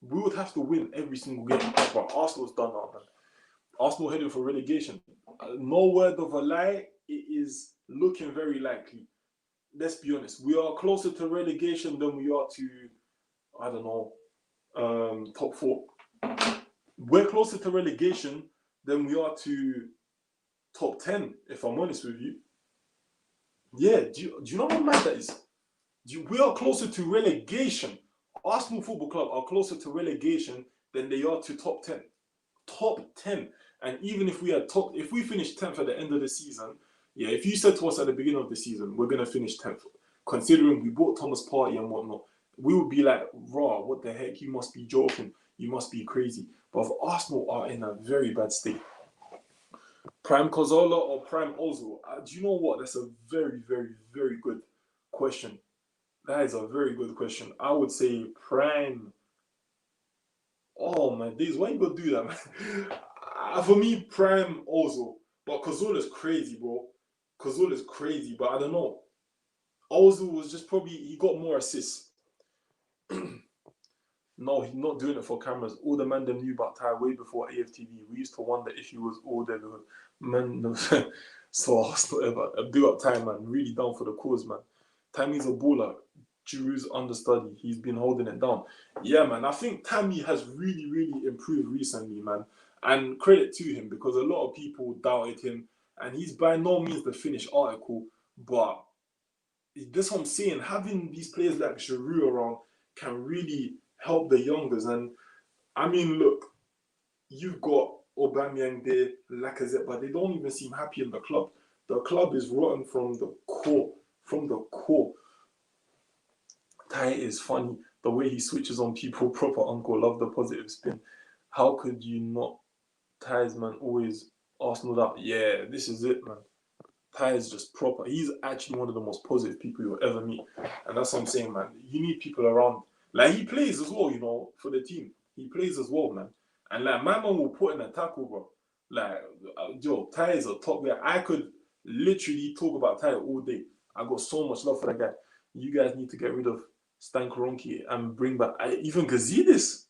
We would have to win every single game, but Arsenal's done now, man. Arsenal heading for relegation. No word of a lie, it is looking very likely. Let's be honest. We are closer to relegation than we are to, I don't know, top 4. We're closer to relegation than we are to top 10, if I'm honest with you. Yeah, do you know how mad that is? We are closer to relegation. Arsenal Football Club are closer to relegation than they are to top 10. Top 10. And even if we finish 10th at the end of the season, yeah, if you said to us at the beginning of the season, we're going to finish 10th, considering we bought Thomas Partey and whatnot, we would be like, raw, what the heck? You must be joking. You must be crazy. But Arsenal are in a very bad state. Prime Kozola or Prime Ozil? Do you know what? That's a very, very, very good question. That is a very good question. I would say Prime. Oh my days, why you gonna do that, man? For me, Prime Ozil. But Cazorla's crazy, bro. Cazorla's crazy, but I don't know. Ozil was just probably, he got more assists. No, he's not doing it for cameras. All the man them knew about Ty way before AFTV. We used to wonder if he was all there. Man, so Arsenal ever. A big up Ty, man. Really down for the cause, man. Tammy's a baller. Giroud's understudy. He's been holding it down. Yeah, man. I think Tammy has really, really improved recently, man. And credit to him because a lot of people doubted him. And he's by no means the finished article. But that's what I'm saying. Having these players like Giroud around can really help the youngers. And I mean, look, you've got Aubameyang there, Lacazette, but they don't even seem happy in the club. The club is rotten from the core. From the core. Ty is funny. The way he switches on people, proper uncle. Love the positive spin. How could you not? Ty's, man, always Arsenal up. Yeah, this is it, man. Ty is just proper. He's actually one of the most positive people you'll ever meet. And that's what I'm saying, man. You need people around. Like, he plays as well, for the team. He plays as well, man. And, like, my man will put in a tackle, bro. Like, Ty is a top guy. I could literally talk about Ty all day. I got so much love for that guy. You guys need to get rid of Stan Kroenke and bring back even Gazidis.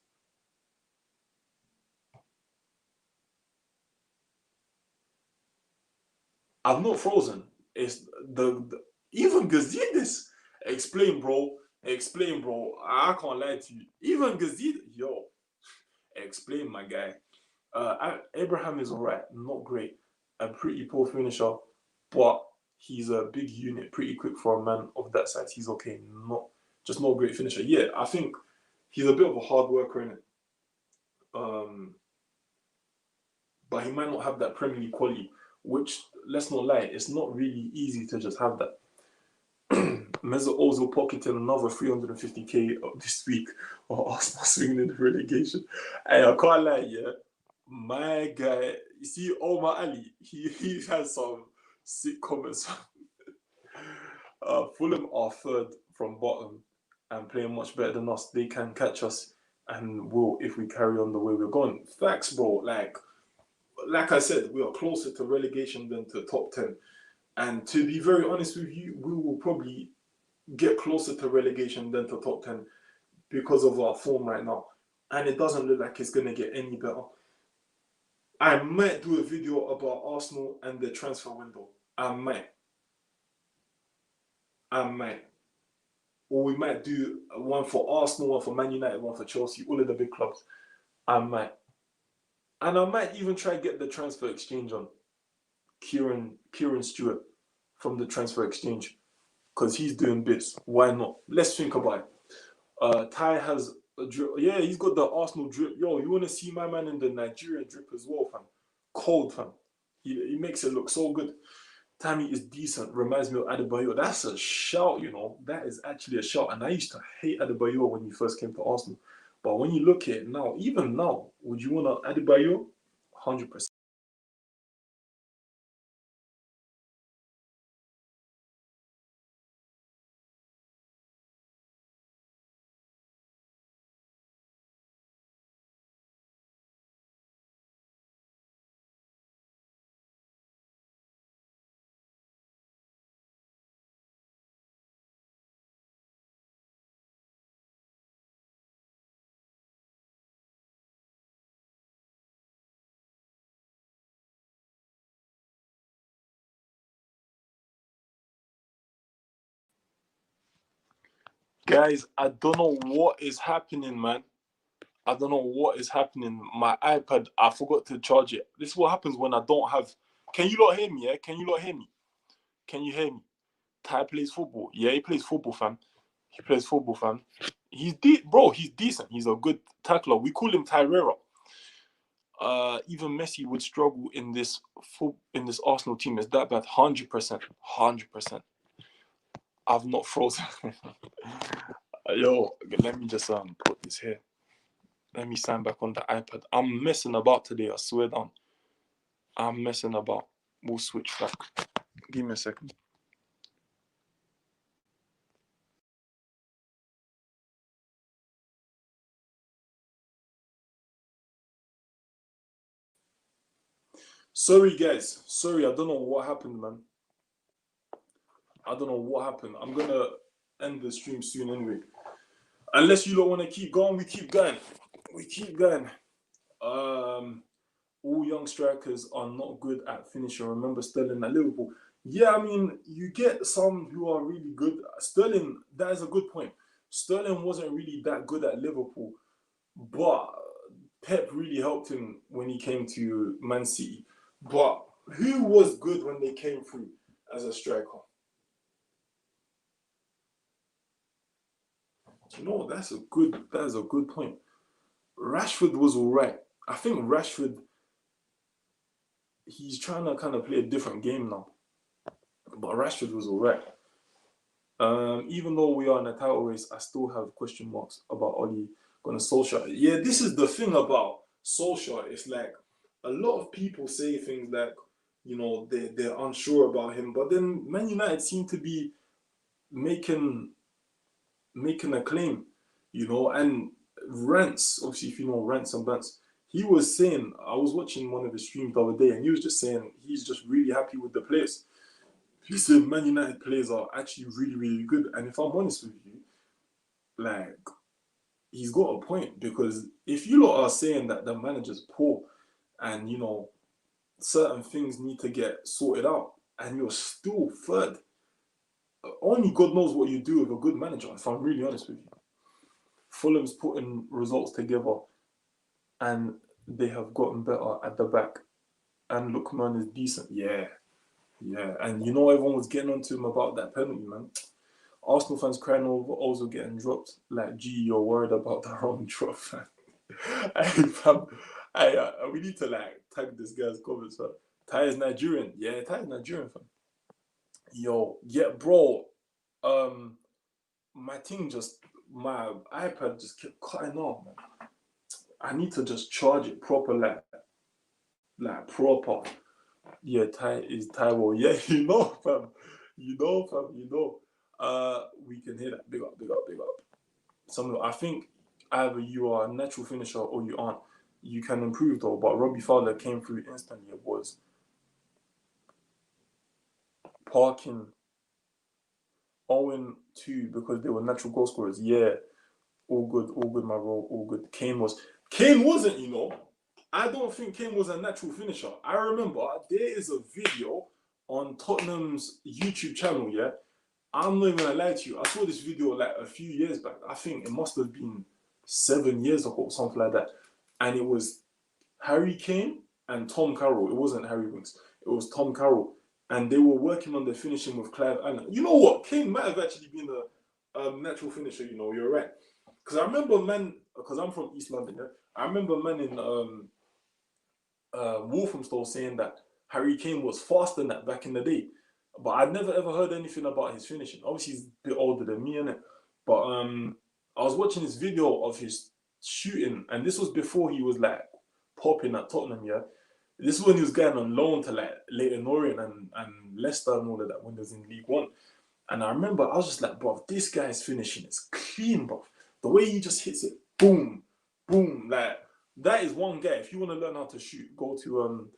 I'm not frozen. It's the even Gazidis. Explain, bro. Explain, bro. I can't lie to you. Even Gazidis, yo. Explain, my guy. Abraham is alright, not great. A pretty poor finisher, but he's a big unit, pretty quick for a man of that size. He's okay, not a great finisher. Yeah, I think he's a bit of a hard worker in it. But he might not have that Premier League quality, which, let's not lie, it's not really easy to just have that. Mesut Ozil pocketing another 350k this week or Arsenal swinging in the relegation. Hey, I can't lie, yeah. My guy, you see Omar Ali, he has some sick comments. Fulham are third from bottom and playing much better than us. They can catch us and will if we carry on the way we're going. Facts, bro. Like I said, we are closer to relegation than to top 10. And to be very honest with you, we will probably get closer to relegation than to top 10 because of our form right now. And it doesn't look like it's going to get any better. I might do a video about Arsenal and the transfer window. I might. Or we might do one for Arsenal, one for Man United, one for Chelsea, all of the big clubs. I might. And I might even try to get the transfer exchange on. Kieran Stewart from the transfer exchange. Because he's doing bits. Why not? Let's think about it. Ty has a drip. Yeah, he's got the Arsenal drip. Yo, you want to see my man in the Nigerian drip as well, fam? Cold, fam. He makes it look so good. Tammy is decent. Reminds me of Adebayor. That's a shout, That is actually a shout. And I used to hate Adebayor when he first came to Arsenal. But when you look at it now, even now, would you want to Adebayor? 100%. Guys, I don't know what is happening, man. I don't know what is happening. My iPad, I forgot to charge it. This is what happens when I don't have. Can you not hear me? Yeah, can you not hear me? Can you hear me? Ty plays football. Yeah, he plays football, fam. He plays football, fam. Bro. He's decent. He's a good tackler. We call him Tyrera. Even Messi would struggle in this Arsenal team. Is that bad? 100%. 100%. I've not frozen. Yo, let me just put this here. Let me sign back on the iPad. I'm messing about today, I swear down. I'm messing about. We'll switch back. Give me a second. Sorry, guys. Sorry, I don't know what happened, man. I don't know what happened. I'm gonna end the stream soon anyway. Unless you don't want to keep going, we keep going. We keep going. All young strikers are not good at finishing. Remember Sterling at Liverpool. Yeah, I mean, you get some who are really good. Sterling, that is a good point. Sterling wasn't really that good at Liverpool, but Pep really helped him when he came to Man City. But who was good when they came through as a striker? You know, that is a good point. Rashford was all right. I think Rashford, he's trying to kind of play a different game now. But Rashford was all right. Even though we are in a title race, I still have question marks about Oli going to Solskjaer. Yeah, this is the thing about Solskjaer. It's like a lot of people say things like, you know, they're unsure about him. But then Man United seem to be making a claim, you know, and Rants, obviously, if you know Rants and Bants, he was saying, I was watching one of his streams the other day, and he was just saying he's just really happy with the players. He said Man United players are actually really, really good. And if I'm honest with you, like, he's got a point, because if you lot are saying that the manager's poor and, you know, certain things need to get sorted out and you're still third, only God knows what you do with a good manager, if I'm really honest with you. Fulham's putting results together and they have gotten better at the back. And Lookman is decent. Yeah. And you know, everyone was getting on to him about that penalty, man. Arsenal fans crying over Ozil getting dropped. Like, gee, you're worried about the wrong drop, fam. We need to like tag this guy's comments, fam. Ty is Nigerian. Yeah, Ty is Nigerian, fam. Yo, yeah, bro. My iPad just kept cutting off, man. I need to just charge it proper, like proper. Yeah, Ty is Taiwo. Yeah, you know, fam. We can hear that. Big up. I think either you are a natural finisher or you aren't. You can improve though, but Robbie Fowler came through instantly. It was Parkin, Owen too, because they were natural goal scorers. Yeah, all good, my bro, all good. Kane wasn't, you know. I don't think Kane was a natural finisher. I remember there is a video on Tottenham's YouTube channel, yeah. I'm not even gonna lie to you. I saw this video like a few years back. I think it must have been 7 years ago, something like that. And it was Harry Kane and Tom Carroll. It wasn't Harry Winks. It was Tom Carroll. And they were working on the finishing with Clive Allen. You know what? Kane might have actually been a natural finisher, you know, you're right. Because I remember, man, because I'm from East London, yeah? I remember, man, in Walthamstow saying that Harry Kane was faster than that back in the day. But I'd never ever heard anything about his finishing. Obviously, he's a bit older than me, innit? But I was watching this video of his shooting, and this was before he was like popping at Tottenham, yeah? This is when he was going on loan to like Leyton Orient and Leicester and all of that when he was in League One. And I remember I was just like, bro, this guy's finishing is clean, bro. The way he just hits it, boom, boom, like that is one guy. If you want to learn how to shoot, go to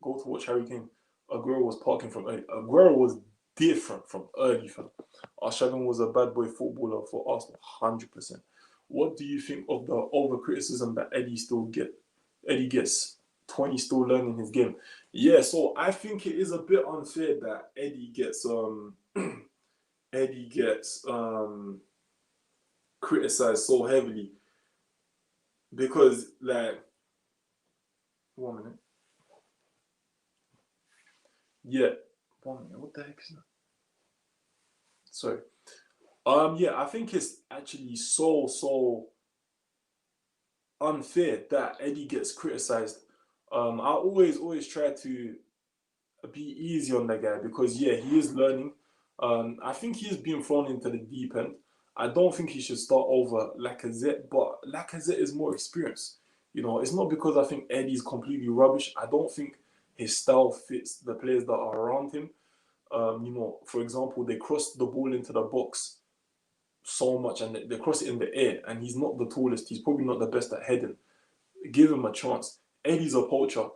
watch Harry Kane. Aguero was parking from early. Aguero was different from early, fam. Arshavin was a bad boy footballer for Arsenal, 100%. What do you think of the over criticism that Eddie gets 20 still learning his game? Yeah, so I think it is a bit unfair that Eddie gets criticized so heavily, because like 1 minute. Yeah. 1 minute. What the heck is that? Sorry. Yeah, I think it's actually so unfair that Eddie gets criticized. I always try to be easy on that guy, because yeah, he is learning. I think he's being thrown into the deep end. I don't think he should start over Lacazette, but Lacazette is more experienced. You know, it's not because I think Eddie's completely rubbish. I don't think his style fits the players that are around him. You know, for example, they cross the ball into the box so much and they cross it in the air, and he's not the tallest. He's probably not the best at heading. Give him a chance. Eddie's a poacher.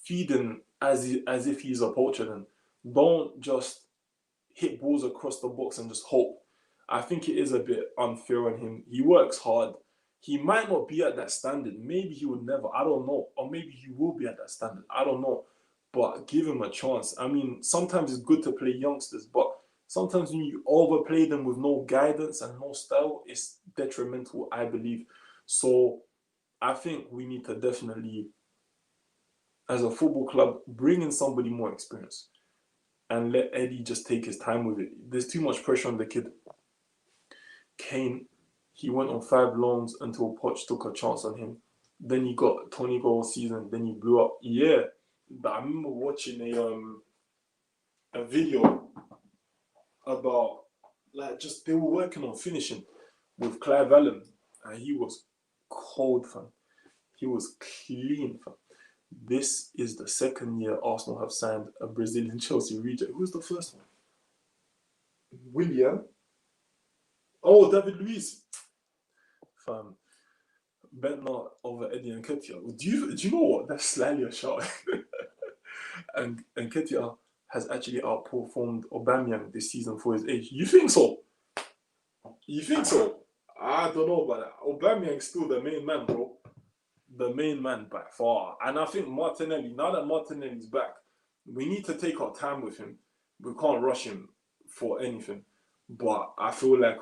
feeding as if he's a poacher. Then don't just hit balls across the box and just hope. I think it is a bit unfair on him. He works hard. He might not be at that standard. Maybe he would never. I don't know. Or maybe he will be at that standard. I don't know. But give him a chance. I mean, sometimes it's good to play youngsters, but sometimes when you overplay them with no guidance and no style, it's detrimental, I believe. So I think we need to definitely, as a football club, bring in somebody more experienced and let Eddie just take his time with it. There's too much pressure on the kid. Kane, he went on 5 loans until Poch took a chance on him. Then he got 20 goals season. Then he blew up. Yeah, but I remember watching a video about like just they were working on finishing with Clive Allen, and he was cold, fam. He was clean, fam. This is the second year Arsenal have signed a Brazilian Chelsea reject. Who's the first one? William. Oh, David Luiz. Fam. Bentner over Eddie and Ketia. Do you know what? That's slightly a shot. and Ketia has actually outperformed Aubameyang this season for his age. You think so? You think so? I don't know about that. Aubameyang's still the main man, bro. The main man by far. And I think Martinelli, now that Martinelli's back, we need to take our time with him. We can't rush him for anything. But I feel like,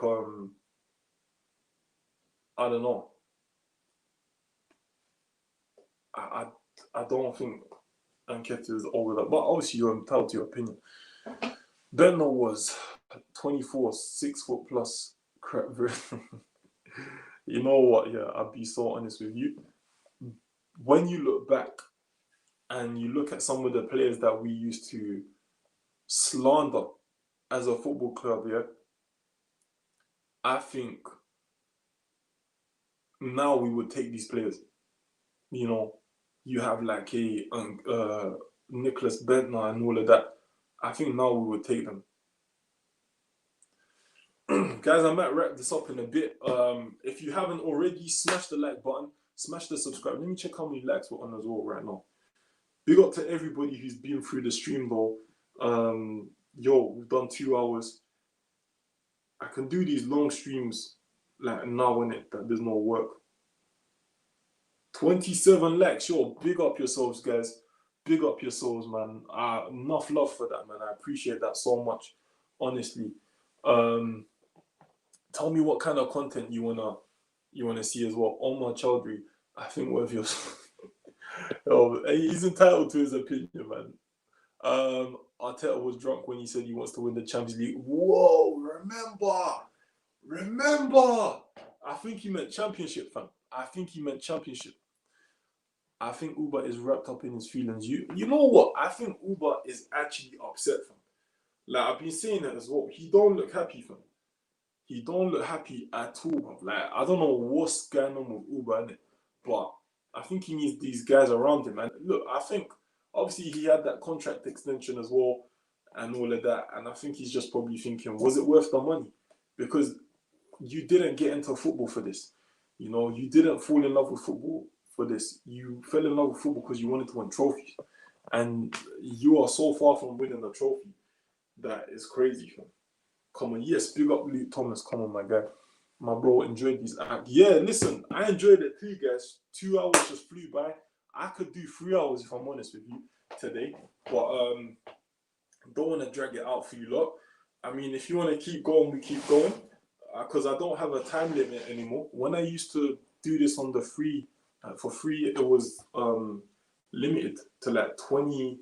I don't know. I don't think Nketiah is over that. But obviously, you're entitled to your opinion. Bentner was 24, 6 foot plus. Crap. You know what? Yeah, I'll be so honest with you. When you look back and you look at some of the players that we used to slander as a football club, yeah, I think now we would take these players. You know, you have like a Nicholas Bentner and all of that. I think now we would take them. Guys, I might wrap this up in a bit. If you haven't already, smash the like button, smash the subscribe. Let me check how many likes we're on as well right now. Big up to everybody who's been through the stream though. Yo, we've done 2 hours. I can do these long streams like now in it that there's no work. 27 likes. Yo, big up yourselves, guys. Big up yourselves, man. Enough love for that, man. I appreciate that so much, honestly. Tell me what kind of content you wanna see as well. Omar Chowdhury, I think one of your he's entitled to his opinion, man. Arteta was drunk when he said he wants to win the Champions League. Whoa, remember. I think he meant championship, fam. I think he meant championship. I think Uber is wrapped up in his feelings. You know what? I think Uber is actually upset, fam. Like I've been saying that as well. He don't look happy, fam. He don't look happy at all, bro. Like I don't know what's going on with Uber, innit? But I think he needs these guys around him. And look, I think obviously he had that contract extension as well and all of that. And I think he's just probably thinking, was it worth the money? Because you didn't get into football for this. You know, you didn't fall in love with football for this. You fell in love with football because you wanted to win trophies. And you are so far from winning a trophy. That is crazy, fam. Come on, yes, big up Luke Thomas. Come on, my guy. My bro enjoyed these acts. Yeah, listen, I enjoyed it too, guys. 2 hours just flew by. I could do 3 hours if I'm honest with you today. But don't want to drag it out for you lot. I mean, if you want to keep going, we keep going. Because I don't have a time limit anymore. When I used to do this on the free, for free, it was limited to like 20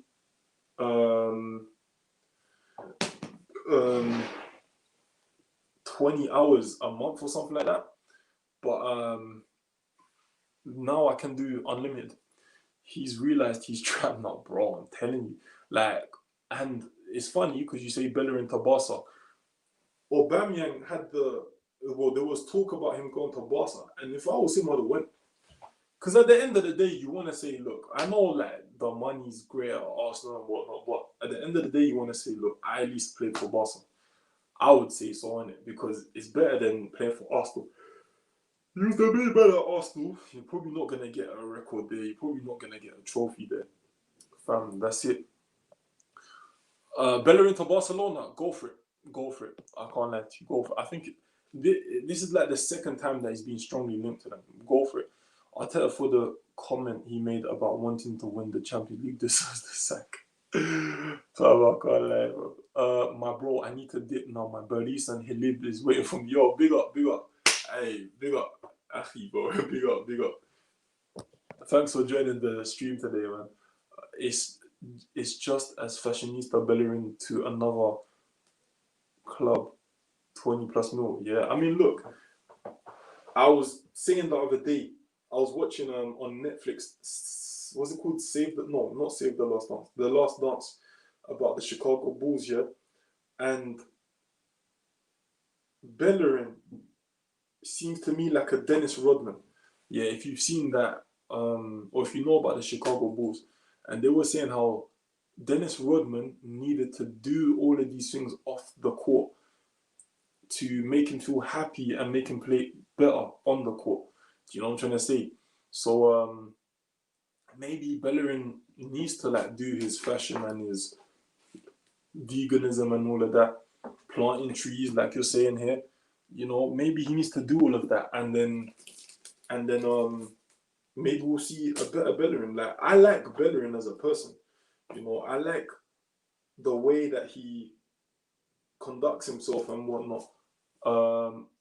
hours a month or something like that. But now I can do unlimited. He's realized he's trapped now, bro. I'm telling you. Like, and it's funny because you say Bellerin to Barca. Aubameyang had there was talk about him going to Barca. And if I was him, I'd have went. Because at the end of the day, you want to say, look, I know like the money's great at Arsenal and whatnot, but at the end of the day, you want to say, look, I at least played for Barca. I would say so, innit? Because it's better than playing for Arsenal. You're to be better at Arsenal, you're probably not going to get a record there. You're probably not going to get a trophy there. fam. That's it. Bellerin to Barcelona, go for it. Go for it. I can't let you go for it. I think this is like the second time that he's been strongly linked to them. Go for it. I'll tell you for the comment he made about wanting to win the Champions League deserves the sack. So I can't lie, bro. My bro, I need to dip now. My Berlis and Hilib is waiting for me. Yo, big up, big up. Hey, big up. Achi, bro. Big up, big up. Thanks for joining the stream today, man. It's just as fashionista Bellerin to another club, 20 plus mil. Yeah, I mean, look, I was saying the other day, I was watching on Netflix, what's it called? Not Save the Last Dance. The Last Dance, about the Chicago Bulls, yeah? And Bellerin seems to me like a Dennis Rodman. Yeah, if you've seen that, or if you know about the Chicago Bulls, and they were saying how Dennis Rodman needed to do all of these things off the court to make him feel happy and make him play better on the court. Do you know what I'm trying to say? So maybe Bellerin needs to like do his fashion and his veganism and all of that, planting trees like you're saying here. You know, maybe he needs to do all of that, and then maybe we'll see a better Bellerin. Like, I like Bellerin as a person. You know, I like the way that he conducts himself and whatnot.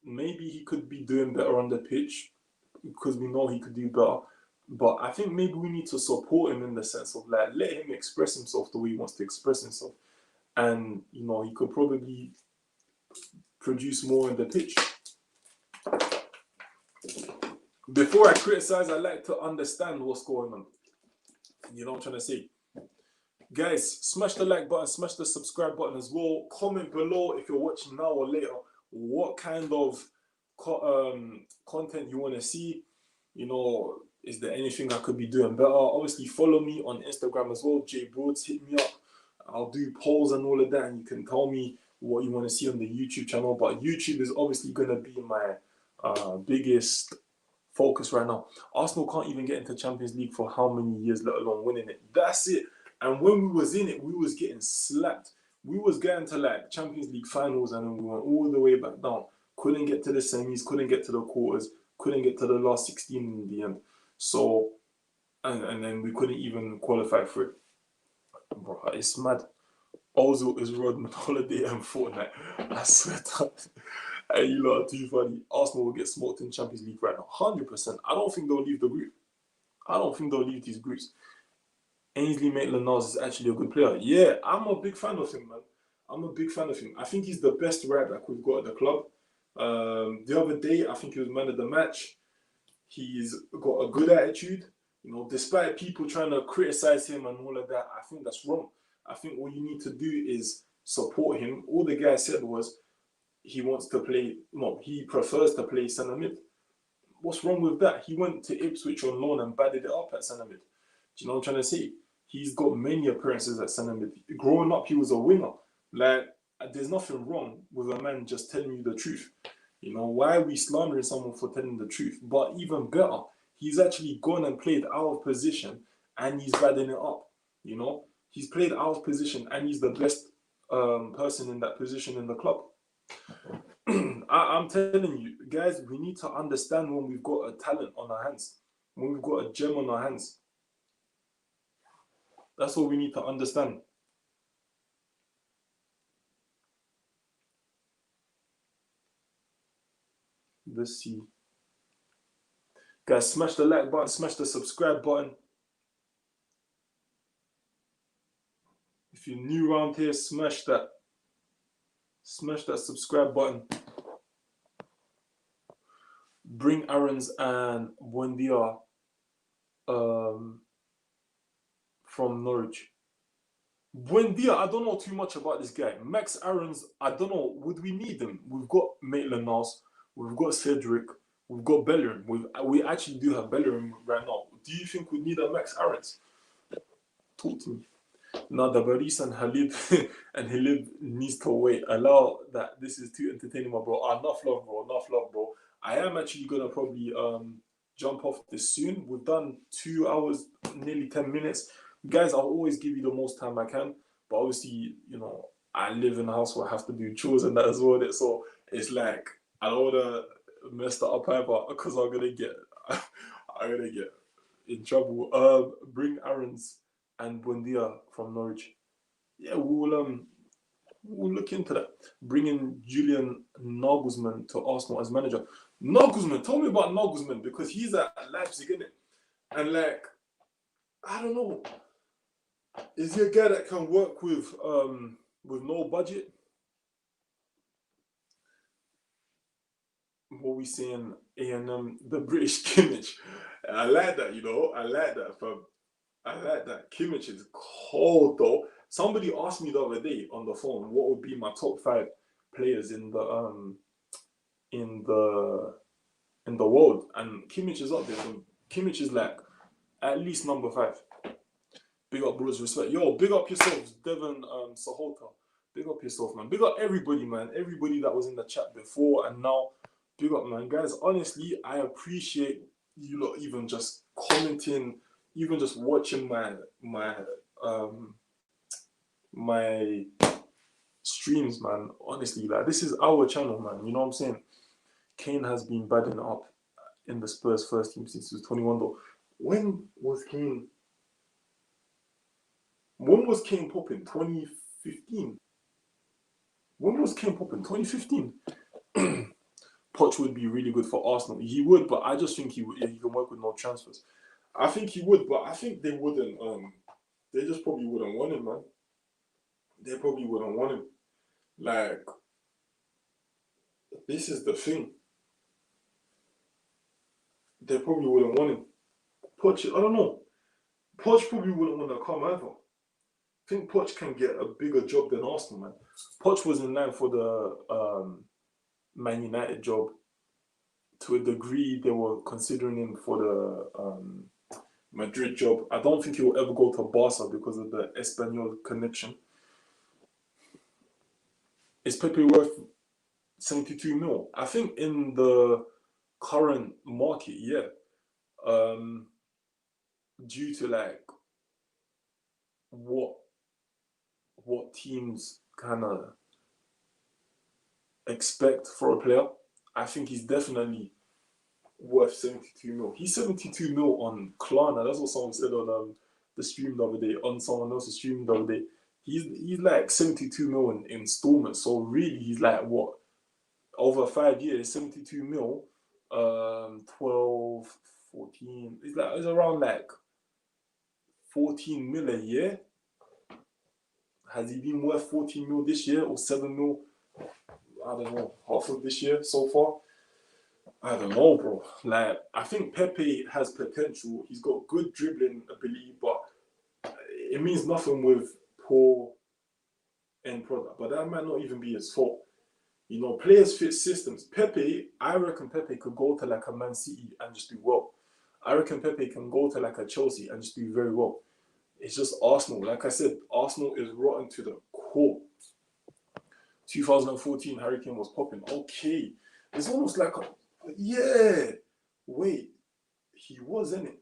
Maybe he could be doing better on the pitch because we know he could do better. But I think maybe we need to support him in the sense of like let him express himself the way he wants to express himself. And, you know, he could probably produce more in the pitch. Before I criticize, I like to understand what's going on. You know what I'm trying to say? Guys, smash the like button, smash the subscribe button as well. Comment below if you're watching now or later what kind of content you want to see. You know, is there anything I could be doing better? Obviously, follow me on Instagram as well. J Broads, hit me up. I'll do polls and all of that, and you can tell me what you want to see on the YouTube channel. But YouTube is obviously going to be my biggest focus right now. Arsenal can't even get into Champions League for how many years, let alone winning it. That's it. And when we was in it, we was getting slapped. We was getting to like Champions League finals, and then we went all the way back down. Couldn't get to the semis, couldn't get to the quarters, couldn't get to the last 16 in the end. So, and then we couldn't even qualify for it. Bro, it's mad. Ozil is Rodman, Holiday, and Fortnite. I swear to hey, you lot are too funny. Arsenal will get smoked in Champions League right now. 100%. I don't think they'll leave the group. I don't think they'll leave these groups. Ainsley Maitland-Niles is actually a good player. Yeah, I'm a big fan of him, man. I'm a big fan of him. I think he's the best right back we've got at the club. The other day, I think he was man of the match. He's got a good attitude. You know, despite people trying to criticize him and all of that, I think that's wrong. I think what you need to do is support him. All the guy said was he wants to play, no, he prefers to play centre mid. What's wrong with that? He went to Ipswich on loan and batted it up at centre mid. Do you know what I'm trying to say? He's got many appearances at centre mid. Growing up, he was a winger. Like, there's nothing wrong with a man just telling you the truth. You know, why are we slandering someone for telling the truth? But even better, he's actually gone and played out of position and he's batting it up. You know, he's played out of position and he's the best person in that position in the club. I'm telling you, guys, we need to understand when we've got a talent on our hands, when we've got a gem on our hands. That's what we need to understand. Let's see. Guys, smash the like button, smash the subscribe button. If you're new around here, smash that subscribe button. Bring Aaron's and Buendia from Norwich. Buendia, I don't know too much about this guy. Max Aaron's, I don't know, would we need him? We've got Maitland-Niles, we've got Cedric, we've got Bellerin. We actually do have Bellerin right now. Do you think we need a Max Aaron's? Talk to me. Now the Baris and Halib needs to wait. Allow that. This is too entertaining, my bro. Enough love, bro. Enough love, bro. I am actually gonna probably jump off this soon. We've done 2 hours, nearly 10 minutes. Guys, I'll always give you the most time I can, but obviously, I live in a house where I have to do chores and that as well. So it's like I don't wanna mess that up either because I'm gonna get in trouble. Bring Aaron's and Buendia from Norwich. Yeah, we'll look into that. Bringing Julian Nagelsmann to Arsenal as manager. Nagelsmann, tell me about Nagelsmann because he's at Leipzig, isn't it? And like, I don't know, is he a guy that can work with no budget? What we saying? A&M, the British Kimmich. I like that, I like that, fam. I like that. Kimmich is cold though. Somebody asked me the other day on the phone what would be my top 5 players in the in the world, and Kimmich is up there. So Kimmich is like at least number 5. Big up, bros. Respect. Yo, big up yourselves, Devon Sahota. Big up yourself, man. Big up everybody, man. Everybody that was in the chat before and now. Big up, man. Guys, honestly, I appreciate you lot even just commenting, even just watching my streams, man. Honestly, like this is our channel, man. You know what I'm saying? Kane has been badding up in the Spurs first team since he was 21 though. When was Kane popping? 2015. When was Kane popping? 2015. Poch would be really good for Arsenal. He would, but I just think he can work with no transfers. I think he would, but I think they wouldn't. They just probably wouldn't want him, man. They probably wouldn't want him. Like, this is the thing. They probably wouldn't want him. Poch, I don't know. Poch probably wouldn't want to come either. I think Poch can get a bigger job than Arsenal, man. Poch was in line for the Man United job. To a degree, they were considering him for the Madrid job. I don't think he will ever go to Barca because of the Espanyol connection. Is Pepe worth 72 mil? I think in the current market, yeah. Due to like what teams kind of expect for a player, I think he's definitely worth 72 mil. He's 72 mil on Klarna. That's what someone said on the stream the other day, on someone else's stream the other day. He's like 72 mil in installments. So really, he's like what? Over 5 years, 72 mil, 12, 14. It's around like 14 mil a year. Has he been worth 14 mil this year or 7 mil? I don't know, half of this year so far. I don't know, bro. Like, I think Pepe has potential. He's got good dribbling ability, but it means nothing with poor end product. But that might not even be his fault. Players fit systems. I reckon Pepe could go to like a Man City and just do well. I reckon Pepe can go to like a Chelsea and just do very well. It's just Arsenal. Like I said, Arsenal is rotten to the core. 2014, Harry Kane was popping. Okay. It's almost like, yeah. Wait. He was, innit?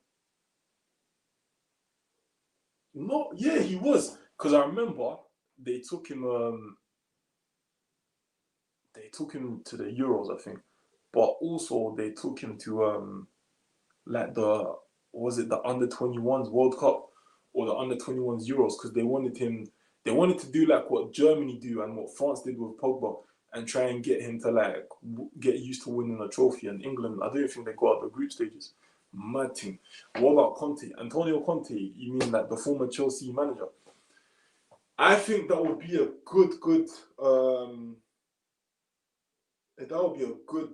No, yeah, he was. Because I remember they took him to the Euros, I think. But also they took him to like the under 21s World Cup or the under 21s Euros, because they wanted to do like what Germany do and what France did with Pogba and try and get him to like get used to winning a trophy. And England, I don't think they got out the group stages. Mad thing. What about Conte? Antonio Conte, you mean like the former Chelsea manager? I think that would be a good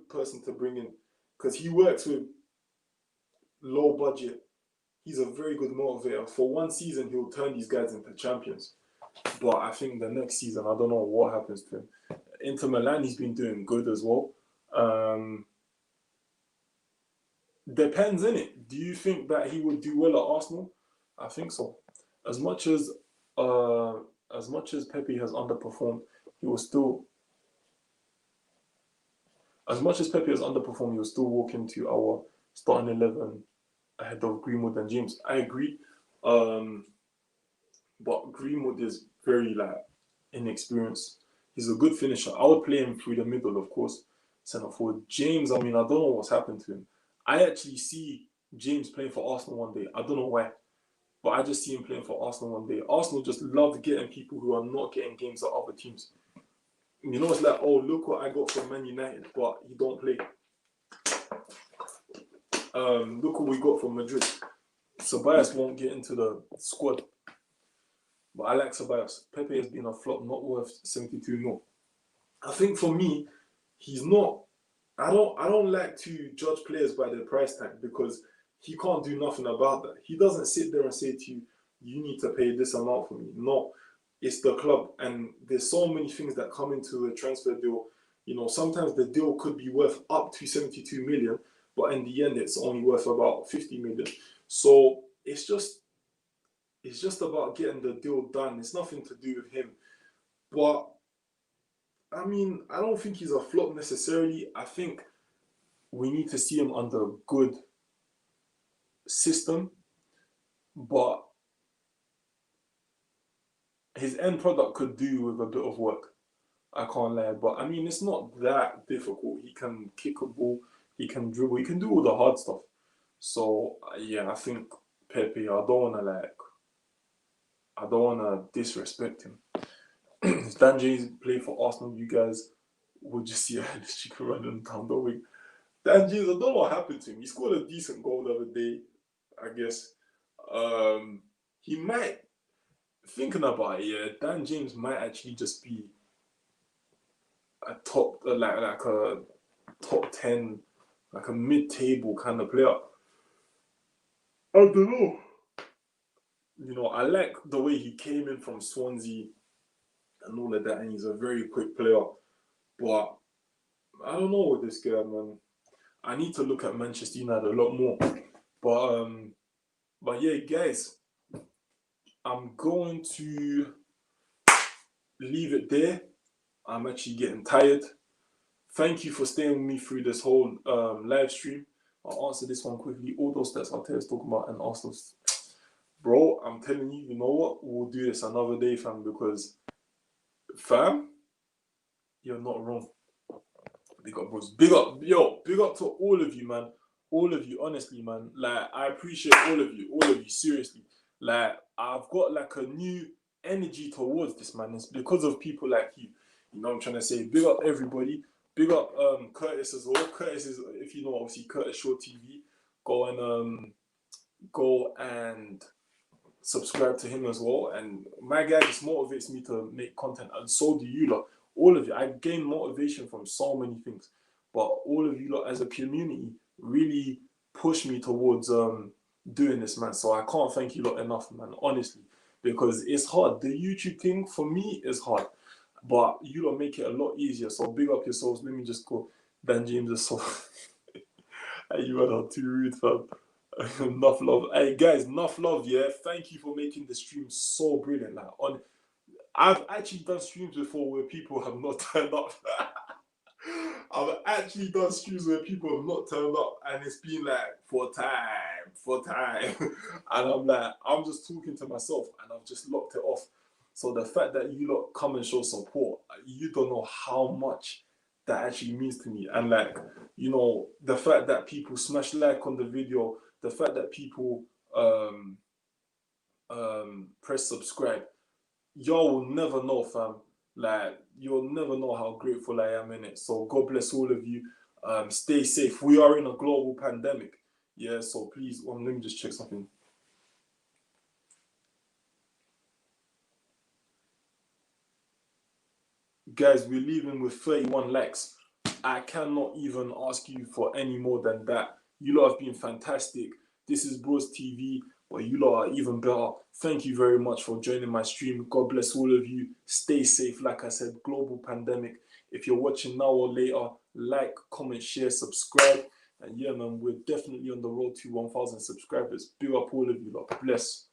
person to bring in, because he works with low budget. He's a very good motivator. For one season, he'll turn these guys into champions. But I think the next season, I don't know what happens to him. Inter Milan, he's been doing good as well. Depends, innit? Do you think that he would do well at Arsenal? I think so. As much as Pepe has underperformed, he will still. As much as Pepe has underperformed, he will still walk into our starting 11 ahead of Greenwood and James. I agree. but Greenwood is very like inexperienced. He's a good finisher. I would play him through the middle, of course. Centre forward. James, I mean, I don't know what's happened to him. I actually see James playing for Arsenal one day. I don't know why, but I just see him playing for Arsenal one day. Arsenal just love getting people who are not getting games at other teams. You know, it's like, oh, look what I got from Man United, but he don't play. Look what we got from Madrid. Ceballos won't get into the squad. But I like Ceballos. Pepe has been a flop, not worth 72 mil. I think for me, he's not. I don't like to judge players by their price tag because he can't do nothing about that. He doesn't sit there and say to you, you need to pay this amount for me. No, it's the club. And there's so many things that come into a transfer deal. You know, sometimes the deal could be worth up to 72 million, but in the end, it's only worth about 50 million. So it's just about getting the deal done. It's nothing to do with him. But I mean, I don't think he's a flop necessarily. I think we need to see him under a good system, but his end product could do with a bit of work. I can't lie, but I mean, it's not that difficult. He can kick a ball, he can dribble, he can do all the hard stuff. So yeah, I think Pepe. I don't wanna disrespect him. If Dan James played for Arsenal, you guys would just see a chicken running down the wing. Dan James, I don't know what happened to him. He scored a decent goal the other day, I guess. He might, thinking about it, yeah, Dan James might actually just be a top, like a top 10, like a mid-table kind of player. I don't know. You know, I like the way he came in from Swansea and all of that, and he's a very quick player. But I don't know with this guy, man. I need to look at Manchester United a lot more. But yeah, guys, I'm going to leave it there. I'm actually getting tired. Thank you for staying with me through this whole live stream. I'll answer this one quickly. All those stats Arteta's talking about and Arsenal. Bro, I'm telling you, you know what? We'll do this another day, fam, because, fam, you're not wrong. Big up, bros. Big up, yo, big up to all of you, man. All of you, honestly, man. Like, I appreciate all of you, seriously. Like, I've got like a new energy towards this, man. It's because of people like you. You know what I'm trying to say? Big up everybody. Big up Curtis as well. Curtis is, if you know, obviously Curtis Shaw TV. Go and subscribe to him as well. And my guy just motivates me to make content, and so do you lot. All of you. I gain motivation from so many things, but all of you lot as a community really push me towards doing this, man. So I can't thank you lot enough, man, honestly, because it's hard. The YouTube thing for me is hard, but you lot make it a lot easier. So big up yourselves. Let me just go. Dan James is so you are too rude, fam. Enough love. Hey guys, enough love, yeah. Thank you for making the stream so brilliant. Like, I've actually done streams before where people have not turned up. I've actually done streams where people have not turned up, and it's been like for time. And I'm like, I'm just talking to myself, and I've just locked it off. So the fact that you lot come and show support, you don't know how much that actually means to me. And like, you know, the fact that people smash like on the video, the fact that people press subscribe, y'all will never know, fam. Like, you'll never know how grateful I am in it. So God bless all of you. Stay safe. We are in a global pandemic. Yeah, so please, let me just check something. Guys, we're leaving with 31 likes. I cannot even ask you for any more than that. You lot have been fantastic. This is Bros TV, but you lot are even better. Thank you very much for joining my stream. God bless all of you. Stay safe. Like I said, global pandemic. If you're watching now or later, like, comment, share, subscribe. And yeah, man, we're definitely on the road to 1,000 subscribers. Big up all of you lot. Bless.